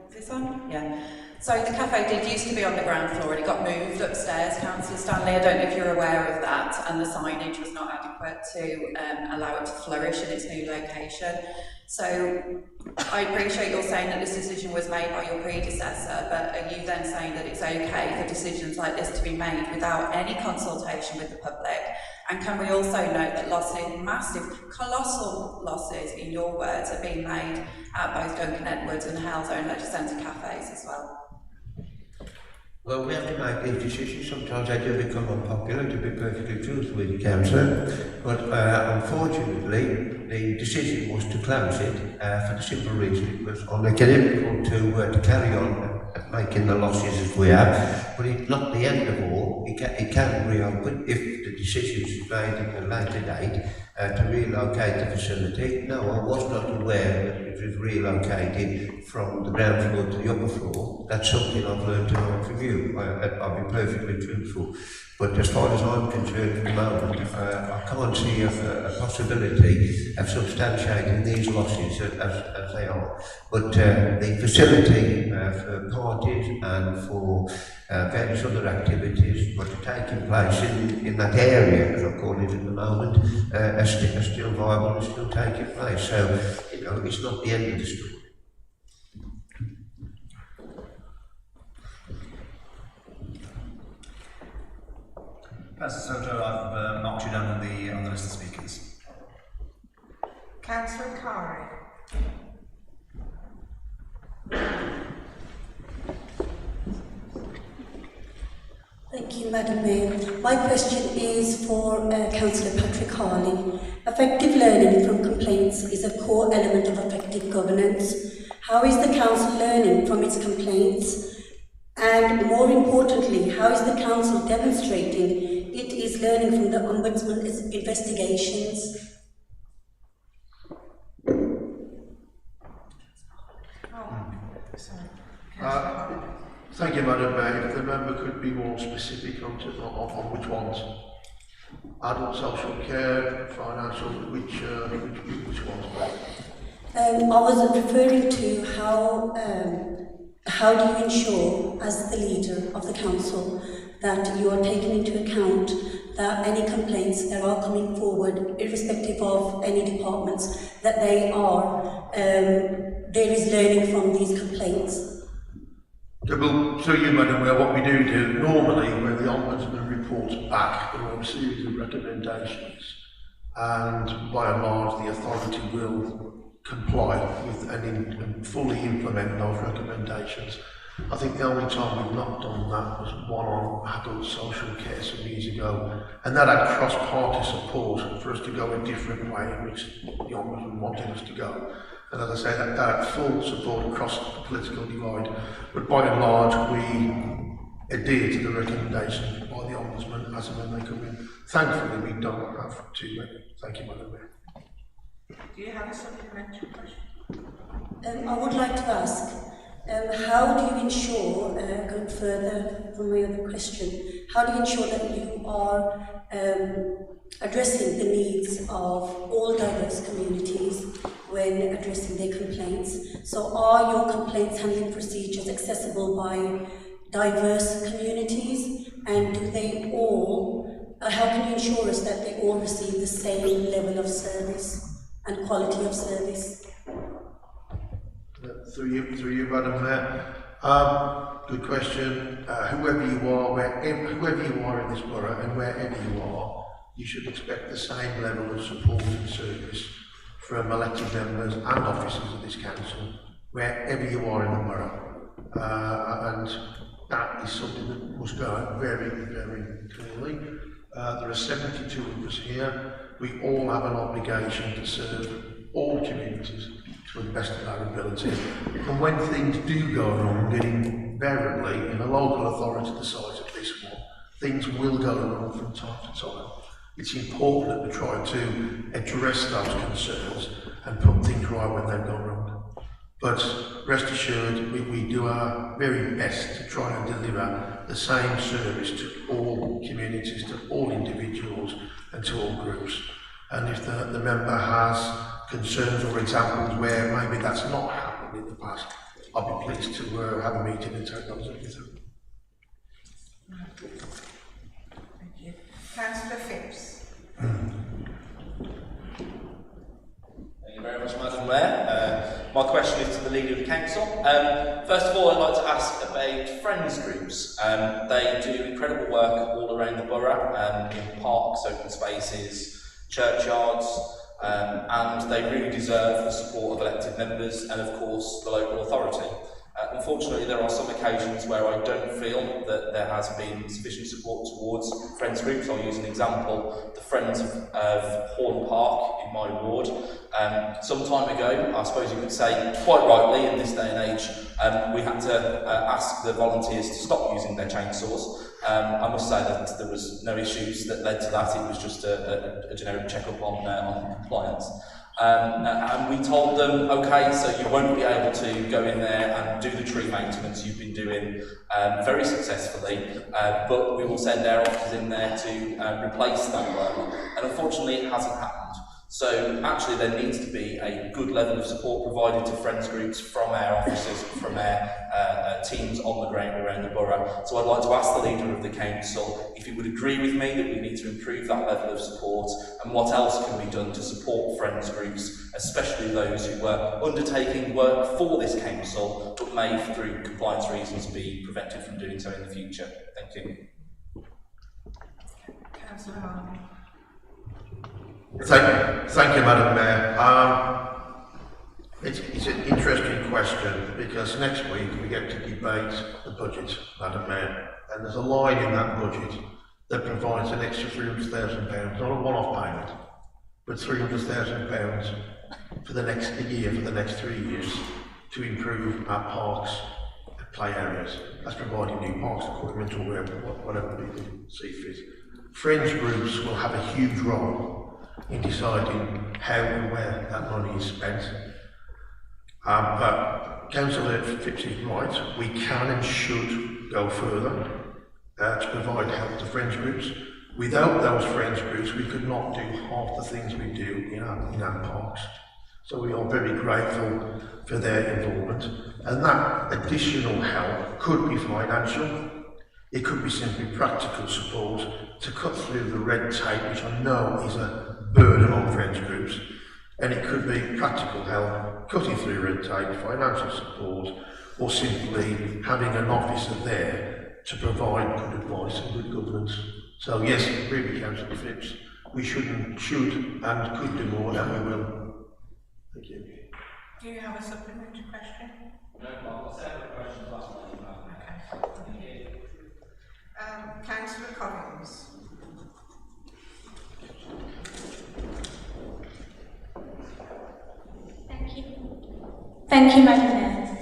This one? Yeah. So the cafe did used to be on the ground floor and it got moved upstairs, Councillor Stanley. I don't know if you're aware of that, and the signage was not adequate to allow it to flourish in its new location. So I appreciate you're saying that this decision was made by your predecessor, but are you then saying that it's okay for decisions like this to be made without any consultation with the public? And can we also note that losses, massive, colossal losses, in your words, are being made at both Duncan Edwards and Hale's own Leisure Centre cafes as well? Well, we have to make these decisions. Sometimes they do become unpopular, to be perfectly truthful with you, Councillor. But unfortunately, the decision was to close it for the simple reason it was uneconomical to carry on making the losses as we have. But it's not the end of all. It can reopen if the decision is made at a later date to relocate the facility. No, I was not aware that it was relocated from the ground floor to the upper floor. That's something I've learned tonight from you. I'll be perfectly truthful. But as far as I'm concerned at the moment, I can't see a possibility of substantiating these losses as they are. But the facility for parties and for various other activities what are taking place in that area, as I call it at the moment, are still viable and still taking place. So, you know, it's not the end of the story. Pastor Soto, I've marked you down on the list of speakers. Councillor Kari. Thank you, Madam Mayor. My question is for Councillor Patrick Harley. Effective learning from complaints is a core element of effective governance. How is the Council learning from its complaints? And more importantly, how is the Council demonstrating it is learning from the Ombudsman's investigations? Thank you, Madam Mayor. If the member could be more specific on which ones? Adult social care, financial, which ones? I was referring to how do you ensure, as the leader of the council, that you are taking into account that any complaints that are coming forward, irrespective of any departments, that there is learning from these complaints? Well, through you, Madam Mayor, what we do normally, when the Ombudsman reports back, there are a series of recommendations, and by and large the authority will comply with and fully implement those recommendations. I think the only time we've not done that was one on adult social care some years ago, and that had cross-party support for us to go a different way in which the Ombudsman wanted us to go. And as I say, that had full support across the political divide, but by and large we adhere to the recommendations by the Ombudsman as and when they come in. Thankfully we don't have too many. Thank you, Madam Mayor. Do you have a supplementary question? I would like to ask, how do you ensure, going further from my other question, how do you ensure that you are addressing the needs of all diverse communities when addressing their complaints? So are your complaints handling procedures accessible by diverse communities, and do they all, how can you ensure us that they all receive the same level of service and quality of service? Through you, Madam Mayor. Good question. Whoever you are in this borough and wherever you are, you should expect the same level of support and service from elected members and officers of this council, wherever you are in the borough. And that is something that must go out very, very clearly. There are 72 of us here. We all have an obligation to serve all communities to the best of our ability. And when things do go wrong, and invariably in a local authority the size of this one, things will go wrong from time to time. It's important that we try to address those concerns and put things right when they've gone wrong. But rest assured, we do our very best to try and deliver the same service to all communities, to all individuals and to all groups. And if the member has concerns or examples where maybe that's not happened in the past, I'll be pleased to have a meeting and take those up with them. Thank you. Councillor Phipps. Thank you very much, Madam Mayor. My question is to the Leader of the Council. First of all, I'd like to ask about friends groups. They do incredible work all around the borough, in parks, open spaces, churchyards, and they really deserve the support of elected members and of course the local authority. Unfortunately, there are some occasions where I don't feel that there has been sufficient support towards friends groups. I'll use an example, the Friends of Horn Park in my ward. Some time ago, I suppose you could say quite rightly in this day and age, we had to ask the volunteers to stop using their chainsaws. I must say that there was no issues that led to that. It was just a generic check-up on compliance. And we told them, okay, so you won't be able to go in there and do the tree maintenance you've been doing very successfully, but we will send our officers in there to replace that work. And unfortunately, it hasn't happened. So actually there needs to be a good level of support provided to friends groups from our officers, from our teams on the ground around the borough. So I'd like to ask the Leader of the Council if he would agree with me that we need to improve that level of support, and what else can be done to support friends groups, especially those who were undertaking work for this council but may, through compliance reasons, be prevented from doing so in the future. Thank you. Councillor Harney. Thank you, Madam Mayor. It's an interesting question because next week we get to debate the budget, Madam Mayor, and there's a line in that budget that provides an extra £300,000, not a one-off payment, but £300,000 for the next year, for the next 3 years, to improve our parks and play areas. That's providing new parks equipment or whatever people see fit. Friends groups will have a huge role in deciding how and where that money is spent. But Councillor Phipps is right, we can and should go further to provide help to friends groups. Without those friends groups, we could not do half the things we do in our parks. So we are very grateful for their involvement. And that additional help could be financial, it could be simply practical support to cut through the red tape, which I know is a burden on friends groups, and it could be practical help, cutting through red tape, financial support, or simply having an officer there to provide good advice and good governance. So yes, I agree with Councillor Phipps. We should and could do more, and we will. Thank you. Do you have a supplementary question? No, I've got several questions last night. Councillor Collins. Thank you, Madam Mayor.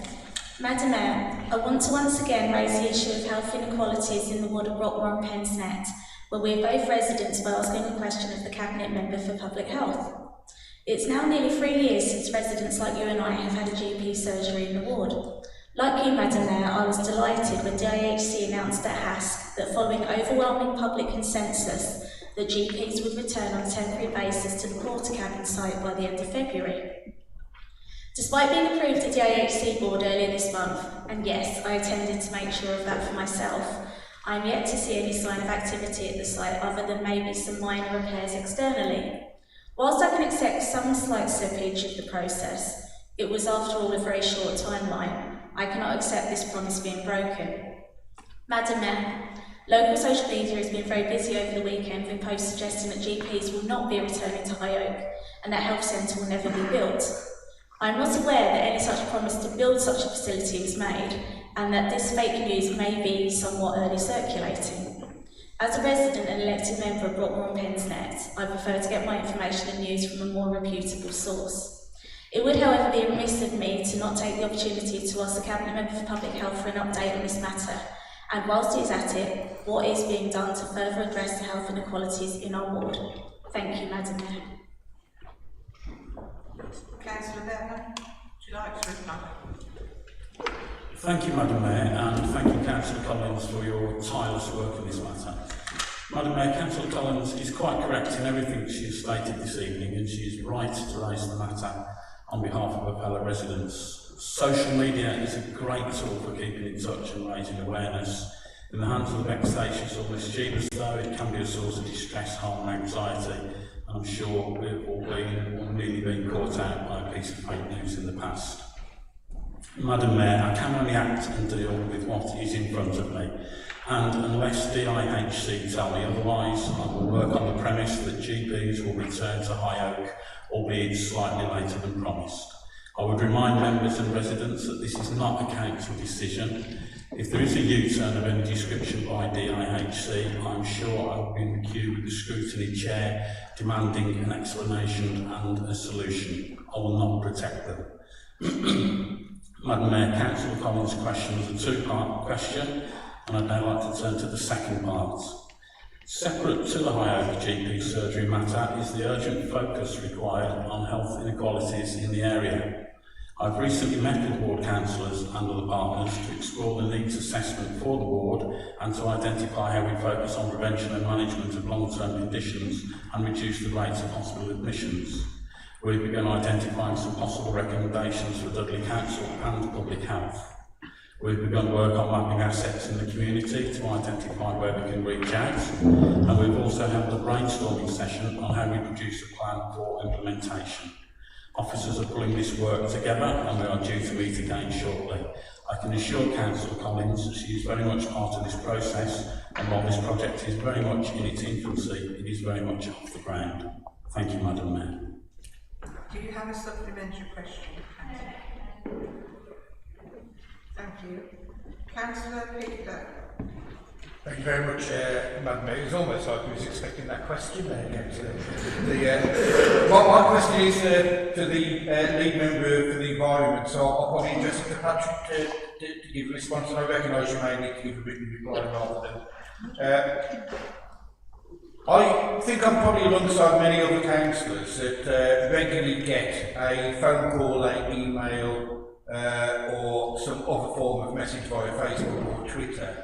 Madam Mayor, I want to once again raise the issue of health inequalities in the ward of Brockmore and Pensnet, where we are both residents by asking a question of the Cabinet Member for Public Health. It's now nearly 3 years since residents like you and I have had a GP surgery in the ward. Like you, Madam Mayor, I was delighted when DIHC announced at HASC that following overwhelming public consensus, that GPs would return on a temporary basis to the Portakabin site by the end of February. Despite being approved at the DIHC board earlier this month, and yes, I attended to make sure of that for myself, I am yet to see any sign of activity at the site other than maybe some minor repairs externally. Whilst I can accept some slight slippage of the process, it was after all a very short timeline. I cannot accept this promise being broken. Madam Mayor, local social media has been very busy over the weekend with posts suggesting that GPs will not be returning to High Oak and that health centre will never be built. I am not aware that any such promise to build such a facility was made and that this fake news may be somewhat early circulating. As a resident and elected member of Brockmore and Pensnet, I prefer to get my information and news from a more reputable source. It would, however, be remiss of me to not take the opportunity to ask the Cabinet Member for Public Health for an update on this matter, and whilst he is at it, what is being done to further address the health inequalities in our ward. Thank you, Madam Mayor. Councillor Bennett, would you like to reply? Thank you, Madam Mayor, and thank you, Councillor Collins, for your tireless work in this matter. Madam Mayor, Councillor Collins is quite correct in everything she has stated this evening, and she is right to raise the matter on behalf of her fellow residents. Social media is a great tool for keeping in touch and raising awareness. In the hands of the vexatious or mischievous, though, it can be a source of distress, harm and anxiety, and I'm sure we've all been or nearly been caught out by a piece of fake news in the past. Madam Mayor, I can only act and deal with what is in front of me, and unless DIHC tell me otherwise, I will work on the premise that GPs will return to High Oak, albeit slightly later than promised. I would remind members and residents that this is not a council decision. If there is a U-turn of any description by DIHC, I'm sure I will be in the queue with the scrutiny chair demanding an explanation and a solution. I will not protect them. Madam Mayor, Councillor Collins' question was a two-part question, and I'd now like to turn to the second part. Separate to the High Oak GP surgery matter is the urgent focus required on health inequalities in the area. I've recently met with ward councillors and other partners to explore the needs assessment for the ward and to identify how we focus on prevention and management of long-term conditions and reduce the rates of hospital admissions. We've begun identifying some possible recommendations for Dudley Council and Public Health. We've begun work on mapping assets in the community to identify where we can reach out, and we've also held a brainstorming session on how we produce a plan for implementation. Officers are pulling this work together and we are due to meet again shortly. I can assure Councillor Collins that she is very much part of this process, and while this project is very much in its infancy, it is very much off the ground. Thank you, Madam Mayor. Do you have a supplementary question? Thank you. Councillor Peter. Thank you very much, Madam Mayor. It was almost like I was expecting that question there, Councillor. My question is to the lead member for the environment, so I'll probably address it to Patrick to give a response, and I recognise you may need to give a written reply rather than. I think I'm probably alongside many other councillors that regularly get a phone call, an email, or some other form of message via Facebook or Twitter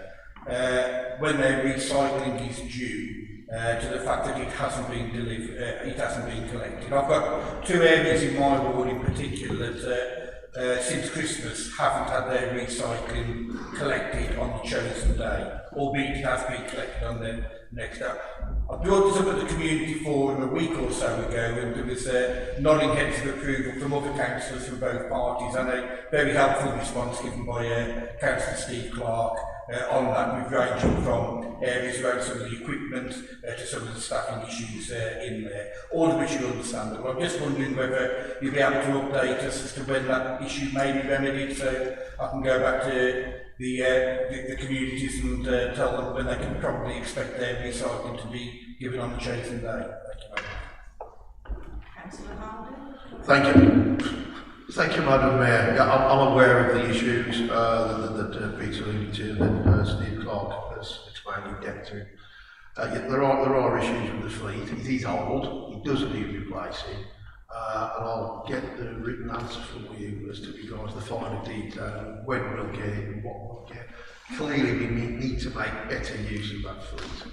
when their recycling is due to the fact that it hasn't been delivered, it hasn't been collected. I've got two areas in my ward in particular that since Christmas haven't had their recycling collected on the chosen day, albeit it has been collected on the next day. I brought this up at the community forum a week or so ago, and there was nodding heads of approval from other councillors from both parties, and a very helpful response given by Councillor Steve Clark on that. We've ranging from areas around some of the equipment to some of the staffing issues in there, all of which you understand. But I'm just wondering whether you'll be able to update us as to when that issue may be remedied, so I can go back to the communities and tell them when they can probably expect their recycling to be given on the chosen day. Councillor Hardy. Thank you. Thank you, Madam Mayor. Yeah, I'm aware of the issues that Peter alluded to, and Steve Clark has explained in depth to. Yeah, there are issues with the fleet. It is old. It does need replacing. And I'll get the written answer from you as to regards the finer detail, when we'll get it and what we'll get. Clearly, we need to make better use of that fleet.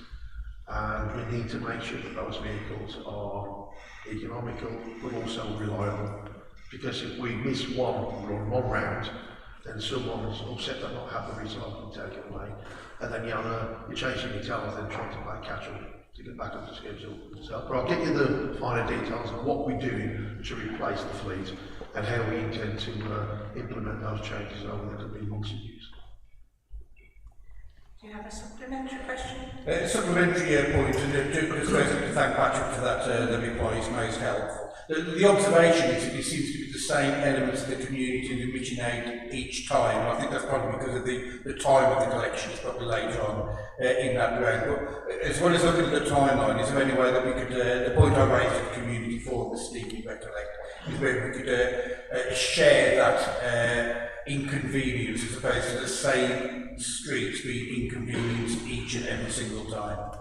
And we need to make sure that those vehicles are economical but also reliable. Because if we miss one round, then someone's upset that not have the recycling taken away. And then you're chasing your tails and trying to play catch up to get back up to schedule. So, but I'll get you the finer details of what we're doing to replace the fleet and how we intend to implement those changes over the coming months and years. Do you have a supplementary question? Supplementary point, and just firstly to thank Patrick for that, the reply is most helpful. The observation is that it seems to be the same elements of the community that originate each time. I think that's probably because of the time of the collection, it's probably later on in that round. But as well as looking at the timeline, is there any way that we could, the point I raised to the community for the Stevie Recollect, is where we could share that inconvenience as opposed to the same streets being inconvenienced each and every single time?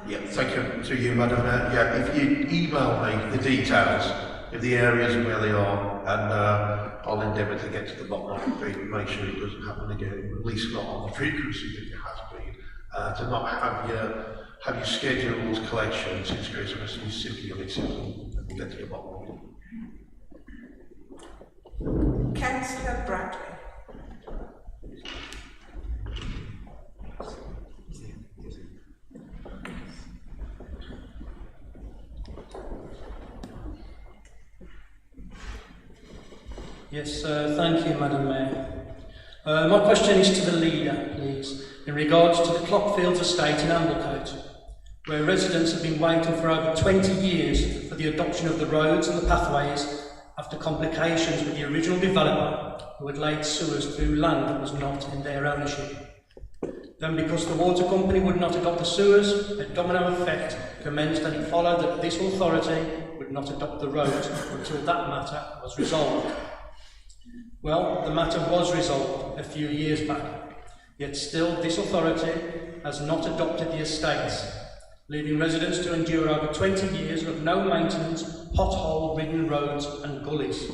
Yeah, thank you to you, Madam Mayor. Yeah, if you email me the details of the areas and where they are, and I'll endeavour to get to the bottom of it and make sure it doesn't happen again, at least not on the frequency that it has been. To not have your scheduled collection since Christmas is simply unacceptable. We'll get to the bottom of it. Councillor Bradley. Yes, thank you, Madam Mayor. My question is to the leader, please, in regards to the Clockfields estate in Amblecote, where residents have been waiting for over 20 years for the adoption of the roads and the pathways after complications with the original developer who had laid sewers through land that was not in their ownership. Then, because the water company would not adopt the sewers, a domino effect commenced, and it followed that this authority would not adopt the roads until that matter was resolved. Well, the matter was resolved a few years back, yet still this authority has not adopted the estates, leaving residents to endure over 20 years of no maintenance, pothole-ridden roads and gullies.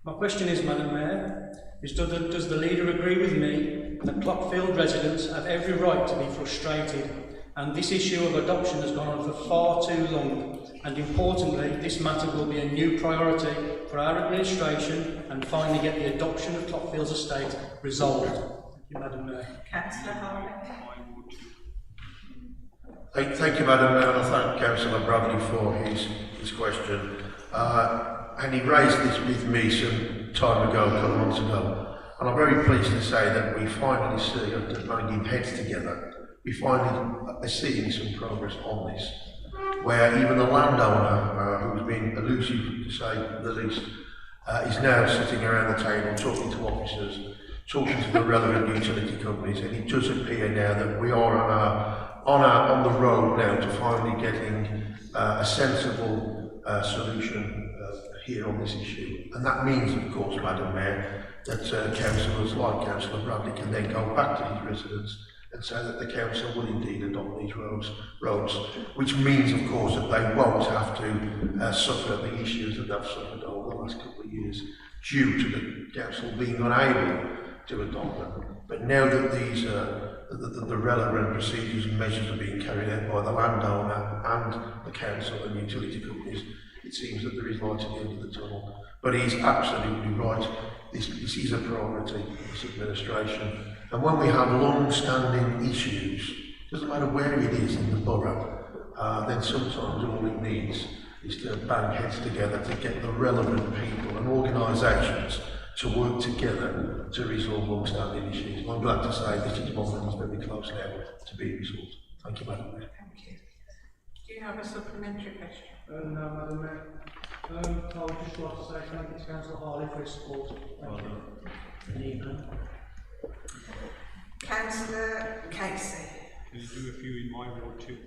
My question is, Madam Mayor, does the leader agree with me that Clockfield residents have every right to be frustrated, and this issue of adoption has gone on for far too long, and importantly, this matter will be a new priority for our administration and finally get the adoption of Clockfield's estate resolved. Thank you, Madam Mayor. Councillor Harley. Thank you, Madam Mayor, and I thank Councillor Bradley for his question. And he raised this with me some time ago, a couple of months ago, and I'm very pleased to say that we finally see, after banging heads together, we finally are seeing some progress on this, where even the landowner, who's been elusive to say the least, is now sitting around the table talking to officers, talking to the relevant utility companies, and it does appear now that we are on the road now to finally getting a sensible solution here on this issue. And that means, of course, Madam Mayor, that councillors like Councillor Bradley can then go back to his residents and say that the council will indeed adopt these roads, which means, of course, that they won't have to suffer the issues that they've suffered over the last couple of years due to the council being unable to adopt them. But now that these the relevant procedures and measures are being carried out by the landowner and the council and utility companies, it seems that there is light at the end of the tunnel. But he's absolutely right. This is a priority of this administration. And when we have long-standing issues, doesn't matter where it is in the borough, then sometimes all it needs is to bang heads together to get the relevant people and organisations to work together to resolve long-standing issues. And I'm glad to say this is one that is very close now to being resolved. Thank you, Madam Mayor. Thank you. Do you have a supplementary question? No, Madam Mayor. I would just like to say thank you to Councillor Harley for his support. Thank you. Councillor Casey. Can you do a few in my ward too?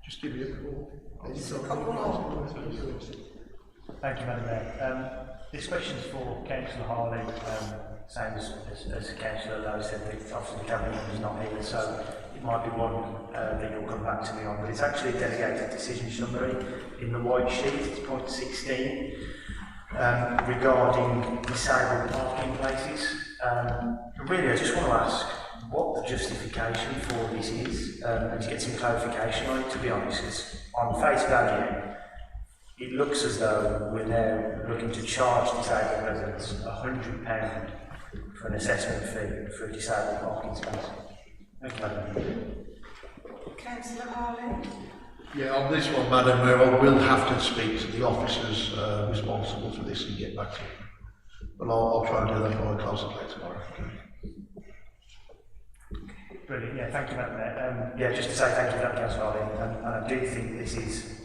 Just give me a call. Just a couple more. Thank you, Madam Mayor. This question is for Councillor Harley, same as Councillor Lowe said, that obviously the cabinet member is not here, so it might be one that you'll come back to me on, but it's actually a delegated decision summary in the white sheet, it's point 16, regarding disabled parking places. Really, I just want to ask what the justification for this is, and to get some clarification on it, to be honest, because on face value, it looks as though we're now looking to charge disabled residents £100 for an assessment fee for a disabled parking space. Thank you, Madam. Councillor Harley. Yeah, on this one, Madam Mayor, I will have to speak to the officers responsible for this and get back to you. But I'll try and do that by close of play tomorrow. Brilliant, yeah, thank you, Madam Mayor. Yeah, just to say thank you for that, Councillor Harley, and I do think this is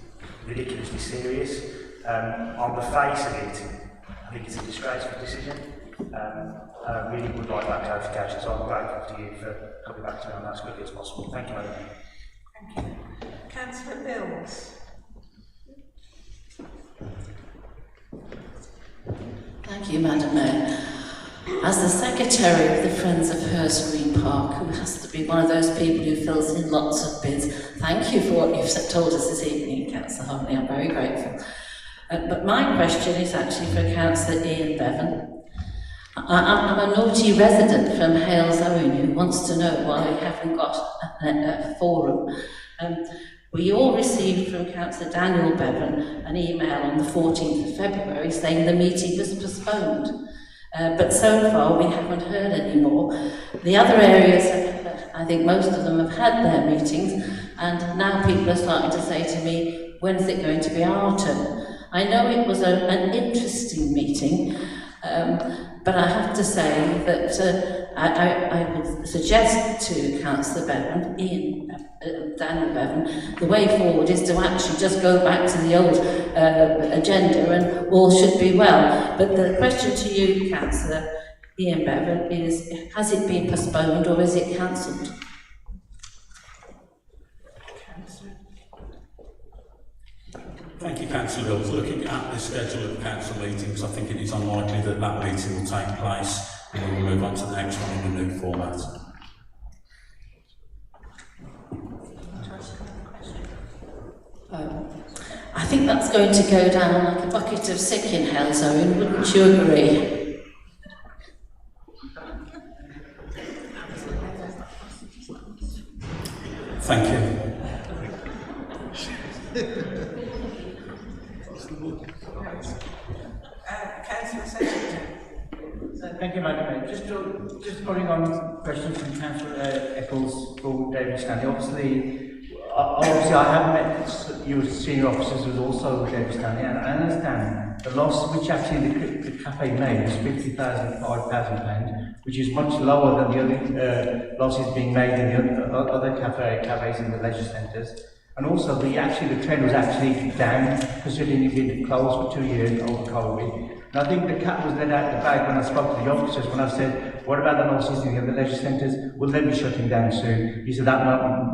ridiculously serious. On the face of it, I think it's a disgraceful decision. I really would like that clarification, so I'm grateful to you for coming back to me on that as quickly as possible. Thank you, Madam Mayor. Thank you. Councillor Bills. Thank you, Madam Mayor. As the Secretary of the Friends of Hurst Green Park, who has to be one of those people who fills in lots of bids, thank you for what you've told us this evening, Councillor Harley, I'm very grateful. But my question is actually for Councillor Ian Bevan. I'm a naughty resident from Hales Owen who wants to know why we haven't got a forum. We all received from Councillor Daniel Bevan an email on the 14th of February saying the meeting was postponed. But so far we haven't heard any more. The other areas, I think most of them have had their meetings, and now people are starting to say to me, when's it going to be our turn? I know it was an interesting meeting, but I have to say that I would suggest to Councillor Bevan, Daniel Bevan, the way forward is to actually just go back to the old agenda and all should be well. But the question to you, Councillor Ian Bevan, is has it been postponed or is it cancelled? Thank you, Councillor Bills. Looking at the schedule of council meetings, I think it is unlikely that that meeting will take place, and we will move on to the next one in the new format. I think that's going to go down like a bucket of sick in Hales Owen, wouldn't you agree? Thank you. Thank you, Madam Mayor. Just following on questions from Councillor Eccles for David Stanley. Obviously, I have met your senior officers who also David Stanley, and I understand the loss which actually the cafe made was £55,000, which is much lower than the other losses being made in the other cafes in the leisure centres. And also, the trend was actually down, considering you've been closed for 2 years over COVID. And I think the cat was let out the bag when I spoke to the officers, when I said, what about the losses in the other leisure centres? Will they be shutting down soon? He said that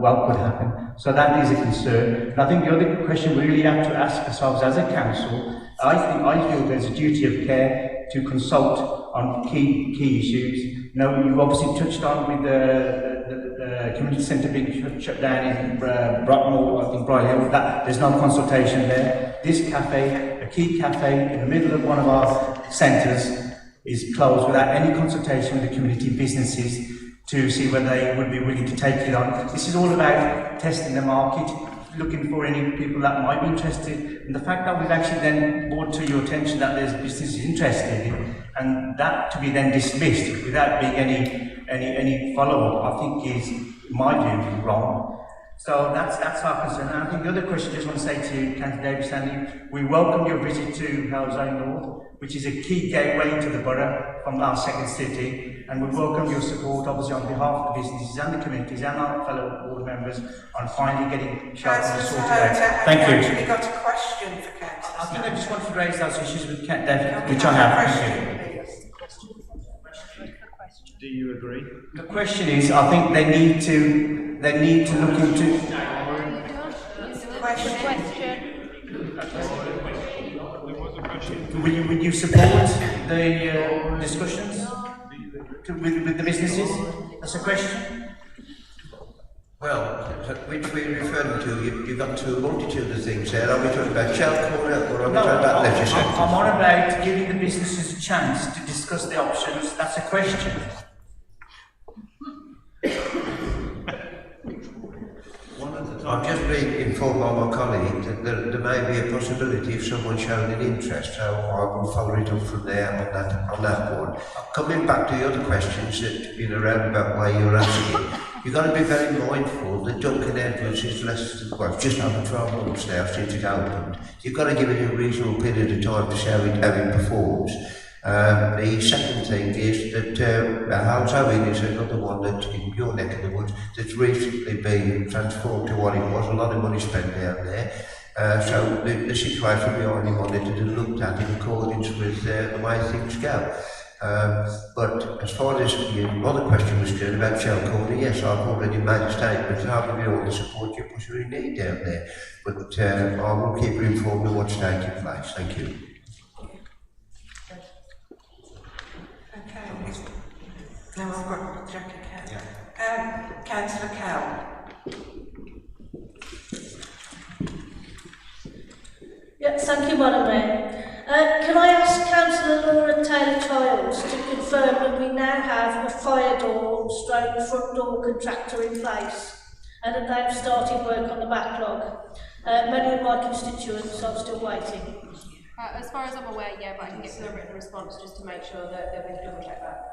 well could happen. So that is a concern. And I think the other question we really have to ask ourselves as a council, I feel there's a duty of care to consult on key issues. You know, you've obviously touched on with the community centre being shut down in Brockmore, I think Briar Hill, that there's no consultation there. This cafe, a key cafe in the middle of one of our centres, is closed without any consultation with the community businesses to see whether they would be willing to take it on. This is all about testing the market, looking for any people that might be interested, and the fact that we've actually then brought to your attention that there's businesses interested in, and that to be then dismissed without being any follow-up, I think is, in my view, wrong. So that's our concern. And I think the other question I just want to say to Councillor David Stanley, we welcome your visit to Hales Zone North, which is a key gateway into the borough from our second city, and we welcome your support, obviously, on behalf of the businesses and the communities and our fellow board members on finally getting Cheltenham sorted out. Thank you. I've actually got a question for Councillor. I think I just wanted to raise those issues with David, which I have. Thank you. Do you agree? The question is, I think they need to look into. Would you support the discussions with the businesses? That's a question. Well, which we're referring to, you've got to a multitude of things there. Are we talking about child corner or are we talking about legislation? I'm on about giving the businesses a chance to discuss the options. That's a question. I've just been informed by my colleague that there may be a possibility if someone showing an interest, so I will follow it up from there on that one. Coming back to the other questions that in a roundabout way you're asking, you've got to be very mindful that Duncan Edwards is just over 12 months now since it opened. You've got to give it a reasonable period of time to show how it performs. The second thing is that Hales Zone is another one that in your neck of the woods that's recently been transformed to what it was. A lot of money spent down there. So the situation will be only monitored and looked at in accordance with the way things go. But as far as your other question was concerned about Shell Corner, yes, I've already made a statement and I'll give you all the support you possibly need down there. But I will keep you informed of what's taking place. Thank you. No, I've got Jackie Kell. Councillor Kell. Yeah, thank you, Madam Mayor. Can I ask Councillor Laura Taylor-Childs to confirm that we now have a fire door / front door contractor in place and that they have started work on the backlog? Many of my constituents are still waiting. As far as I'm aware, yeah, but I can get to a written response just to make sure that we can double check that.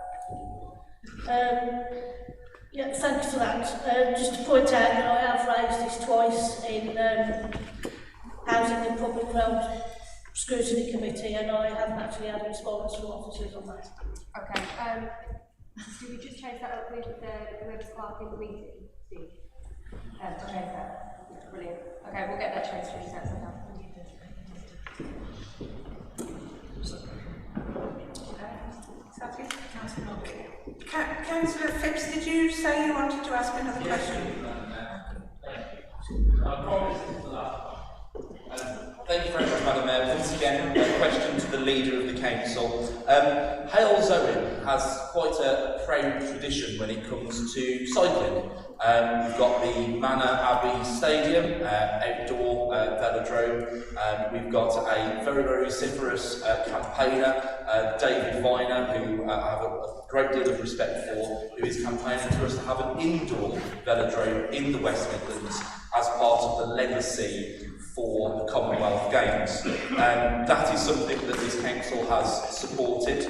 Yeah, thank you for that. Just to point out that I have raised this twice in Housing and Public Realm Scrutiny Committee, and I haven't actually had a response from officers on that. Okay. Do we just chase that up with whoever's clerk in the meeting, Steve? To chase that. Yeah, brilliant. Okay, we'll get that chased for you, Councillor Kell. Councillor Phipps, did you say you wanted to ask another question? Thank you very much, Madam Mayor. Once again, a question to the leader of the council. Hales Zone has quite a proud tradition when it comes to cycling. We've got the Manor Abbey Stadium, outdoor velodrome. We've got a very, very vociferous campaigner, David Viner, who I have a great deal of respect for, who is campaigning for us to have an indoor velodrome in the West Midlands as part of the legacy for the Commonwealth Games. That is something that this council has supported.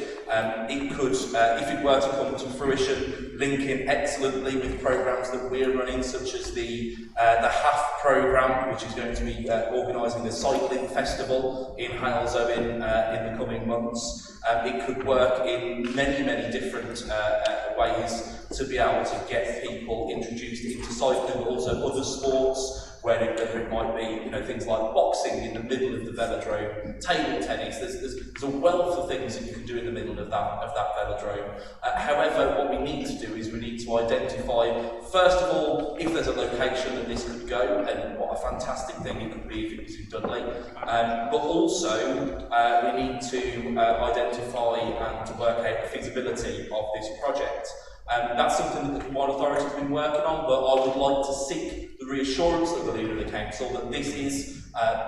It could, if it were to come to fruition, link in excellently with programmes that we're running, such as the HAF programme, which is going to be organising a cycling festival in Hales Zone in the coming months. It could work in many, many different ways to be able to get people introduced into cycling, but also other sports, whether it might be, things like boxing in the middle of the velodrome, table tennis. There's a wealth of things that you can do in the middle of that velodrome. However, what we need to do is we need to identify, first of all, if there's a location that this could go, and what a fantastic thing it could be if it was in Dudley. But also, we need to identify and to work out the feasibility of this project. That's something that the Combined Authority has been working on, but I would like to seek the reassurance of the leader of the council that this is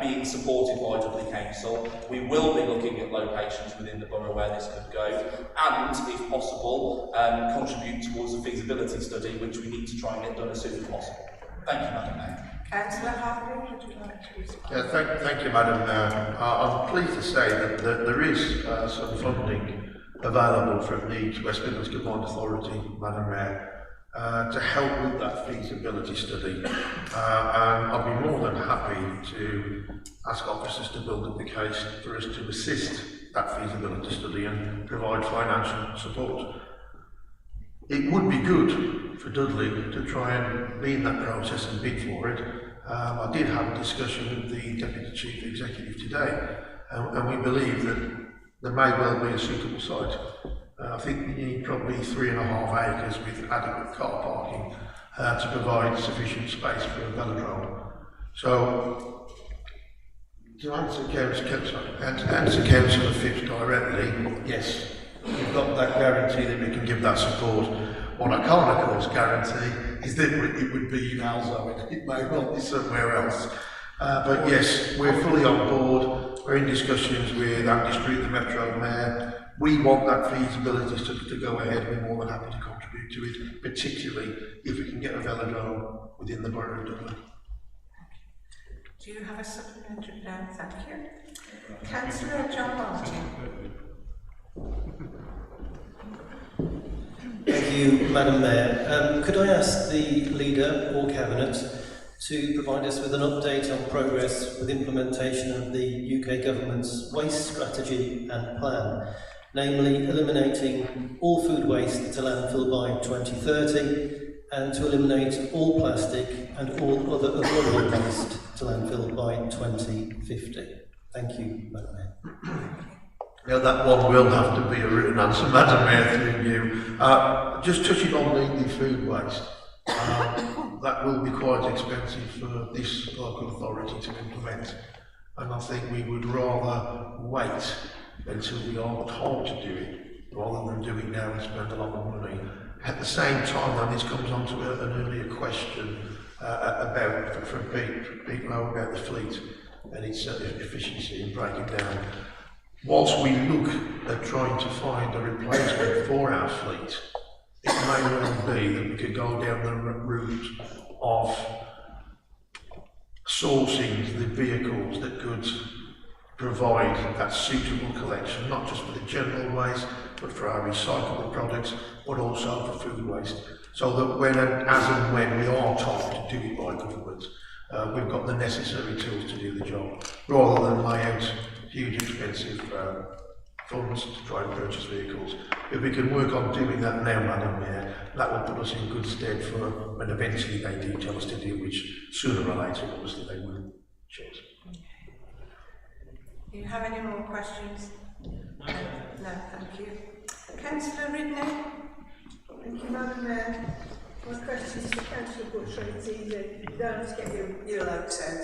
being supported by Dudley Council. We will be looking at locations within the borough where this could go, and, if possible, contribute towards a feasibility study, which we need to try and get done as soon as possible. Thank you, Madam Mayor. Councillor Harvey, would you like to respond? Yeah, thank you, Madam Mayor. I'm pleased to say that there is some funding available from the West Midlands Combined Authority, Madam Mayor. to help with that feasibility study. And I'd be more than happy to ask officers to build up the case for us to assist that feasibility study and provide financial support. It would be good for Dudley to try and be in that process and bid for it. I did have a discussion with the Deputy Chief Executive today, and we believe that there may well be a suitable site. I think you need probably 3.5 acres with adequate car parking to provide sufficient space for a velodrome. So, to answer Councillor Phipps directly, yes, we've got that guarantee that we can give that support. What I can't, of course, guarantee is that it would be in Alzo. It may well be somewhere else. But yes, we're fully on board. We're in discussions with Andy Street, the Metro Mayor. We want that feasibility study to go ahead. We're more than happy to contribute to it, particularly if we can get a velodrome within the borough of Dublin. Do you have a supplementary? No, thank you. Councillor John Martin. Thank you, Madam Mayor. Could I ask the Leader or Cabinet to provide us with an update on progress with implementation of the UK Government's waste strategy and plan, namely eliminating all food waste to landfill by 2030 and to eliminate all plastic and all other avoidable waste to landfill by 2050. Thank you, Madam Mayor. Yeah, that one will have to be a written answer, Madam Mayor, through you. Just touching on the food waste, that will be quite expensive for this local authority to implement, and I think we would rather wait until we are told to do it, rather than do it now and spend a lot of money. At the same time, and this comes on to an earlier question from Pete Lowe about the fleet and its efficiency and breaking down. Whilst we look at trying to find a replacement for our fleet, it may well be that we could go down the route of sourcing the vehicles that could provide that suitable collection, not just for the general waste, but for our recyclable products, but also for food waste. So that as and when we are told to do it by government, we've got the necessary tools to do the job, rather than lay out huge expensive funds to try and purchase vehicles. If we can work on doing that now, Madam Mayor, that will put us in good stead for when eventually they do tell us to do, which sooner or later, obviously, they will. Cheers. Do you have any more questions? No, thank you. Councillor Ridney. Thank you, Madam Mayor. My question is for Councillor Butcher. It's easy. You don't have to get your loads out.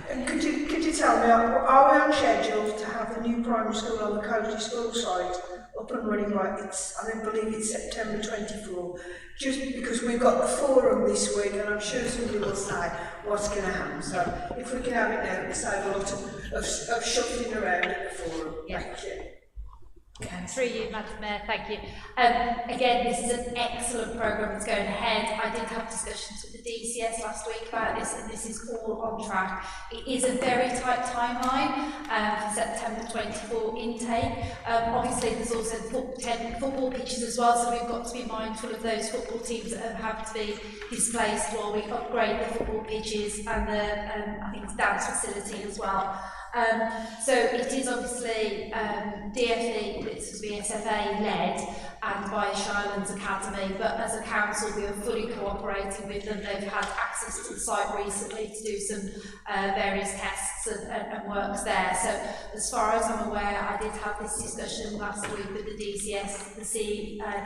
And could you tell me, are we on schedule to have the new primary school on the County School site up and running by, I believe it's September 24, just because we've got the forum this week and I'm sure somebody will say what's going to happen. So if we can have it now, it'll save a lot of shuffling around at the forum. Thank you. Through you, Madam Mayor, thank you. Again, this is an excellent programme that's going ahead. I did have discussions with the DCS last week about this, and this is all on track. It is a very tight timeline for September 24 intake. Obviously, there's also 10 football pitches as well, so we've got to be mindful of those football teams that have to be displaced while we upgrade the football pitches and the, I think it's dance facility as well. So it is obviously DFE, this was BSFA led and by Shirelands Academy, but as a council we are fully cooperating with them. They've had access to the site recently to do some various tests and works there. So as far as I'm aware, I did have this discussion last week with the DCS, the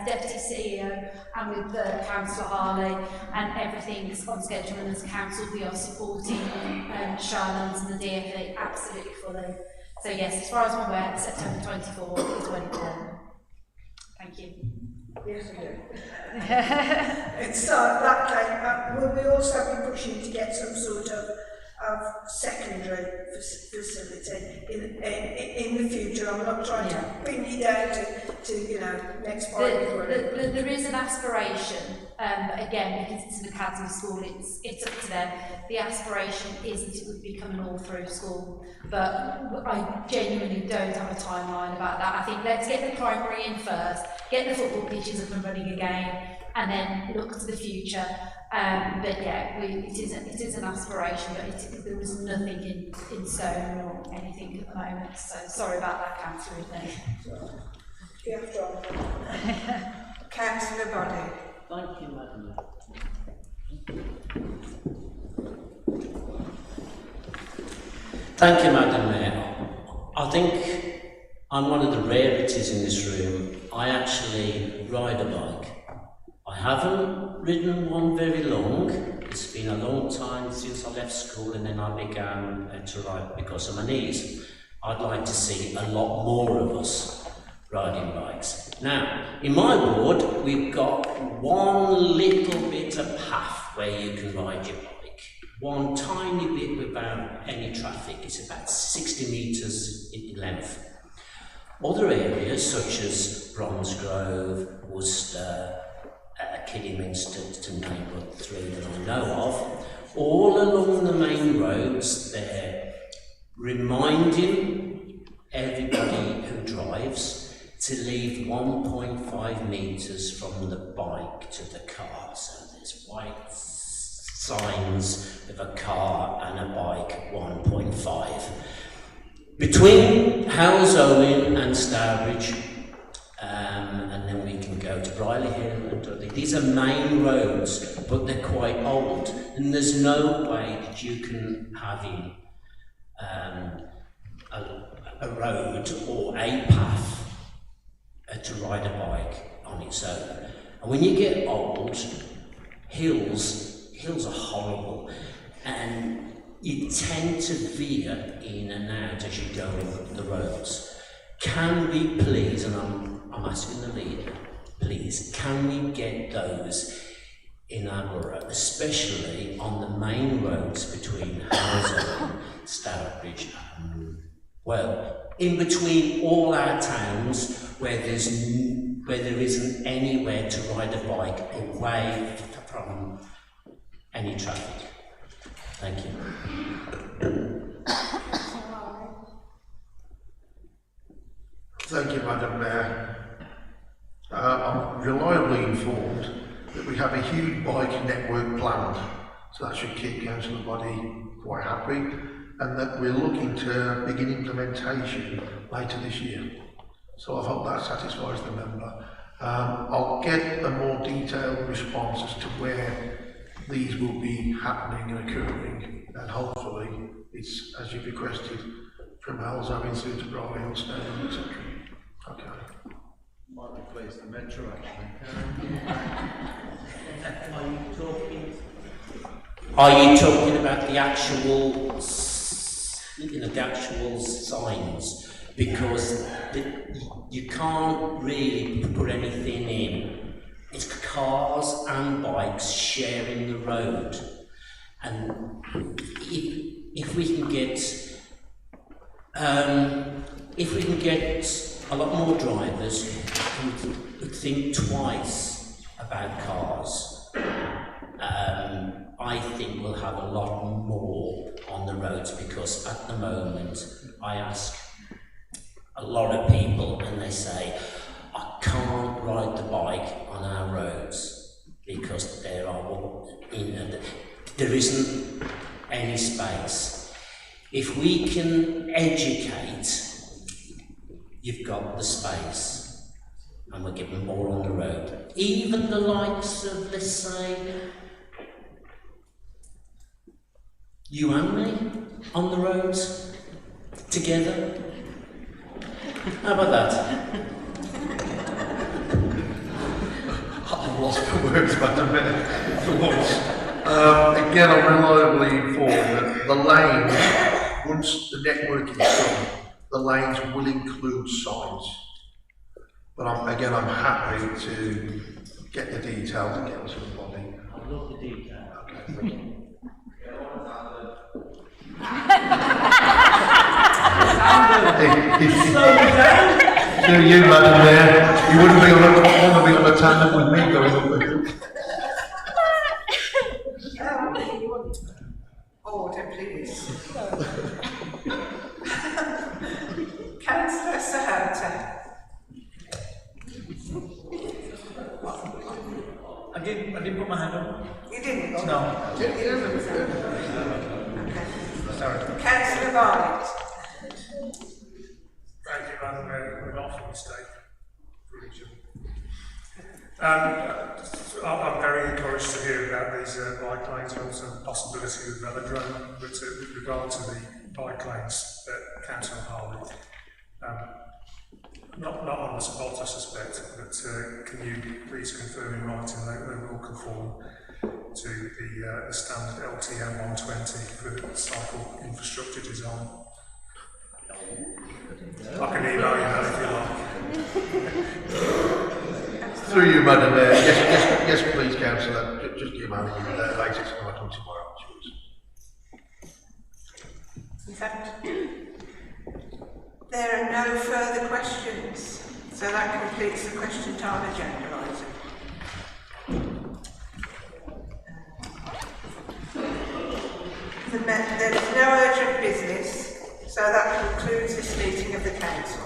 Deputy CEO and with Councillor Harley, and everything's on schedule, and as a council we are supporting Shirelands and the DFE absolutely fully. So yes, as far as I'm aware, September 24 is when it's done. Thank you. Yes, we do. It's that case, will we also be pushing to get some sort of secondary facility in the future? I'm not trying to pin you down to next Friday. There is an aspiration, again, because it's an academy school, it's up to them. The aspiration is that it would become an all-through school, but I genuinely don't have a timeline about that. I think let's get the primary in first, get the football pitches up and running again, and then look to the future. But yeah, it is an aspiration, but there was nothing in stone or anything at the moment. So sorry about that, Councillor Ridley. Councillor Body. Thank you, Madam. Thank you, Madam Mayor. I think I'm one of the rarities in this room. I actually ride a bike. I haven't ridden one very long. It's been a long time since I left school, and then I began to ride because of my knees. I'd like to see a lot more of us riding bikes. Now, in my ward, we've got one little bit of path where you can ride your bike. One tiny bit without any traffic. It's about 60 metres in length. Other areas such as Bromsgrove, Worcester, Kidderminster, to name but three that I know of, all along the main roads, they're reminding everybody who drives to leave 1.5 metres from the bike to the car. So there's white signs of a car and a bike 1.5. Between Howells Owen and Stourbridge, and then we can go to Briley Hill and Dudley. These are main roads, but they're quite old, and there's no way that you can have in a road or a path to ride a bike on its own. And when you get old, hills are horrible, and you tend to veer in and out as you go on the roads. Can we please, and I'm asking the leader, please, can we get those in our borough, especially on the main roads between Hounslow, Stourbridge, and, well, in between all our towns where there isn't anywhere to ride a bike away from any traffic. Thank you. Thank you, Madam Mayor. I'm reliably informed that we have a huge bike network planned, so that should keep Councillor Body quite happy, and that we're looking to begin implementation later this year. So I hope that satisfies the member. I'll get a more detailed response as to where these will be happening and occurring, and hopefully it's, as you've requested, from Howells Owen through to Briley or Stone, etc. Okay. Might replace the metro actually. Are you talking about the actual, the actual signs? Because you can't really put anything in. It's cars and bikes sharing the road, and if we can get a lot more drivers who think twice about cars, I think we'll have a lot more on the roads, because at the moment I ask a lot of people and they say, I can't ride the bike on our roads because there isn't any space. If we can educate, you've got the space, and we're getting more on the road. Even the likes of, let's say, you and me on the roads together. How about that? I'm lost for words, Madam Mayor, for once. Again, I'm reliably informed that the lanes, once the network is done, the lanes will include signs. But I'm happy to get the details and get them to the body. I love the detail. Okay, thank you. Do you, Madam Mayor? You wouldn't want to be on a tandem with me going up with you. Order, please. Councillor Sahota. didn't put my hand up. You didn't? No. Okay. Sorry. Councillor Barnett. Thank you, Madam Mayor. An awful mistake for each of I'm very encouraged to hear about these bike lanes and also the possibility of velodrome, but with regard to the bike lanes at Council Harley, not on the spot, I suspect, but can you please confirm in writing that they will conform to the standard LTM 120 for cycle infrastructure design? I can email you that if you like. Through you, Madam Mayor. Yes, please, Councillor. Just email me later tonight or tomorrow. In fact, there are no further questions, so that completes the question time agenda item. There is no urgent business, so that concludes this meeting of the Council.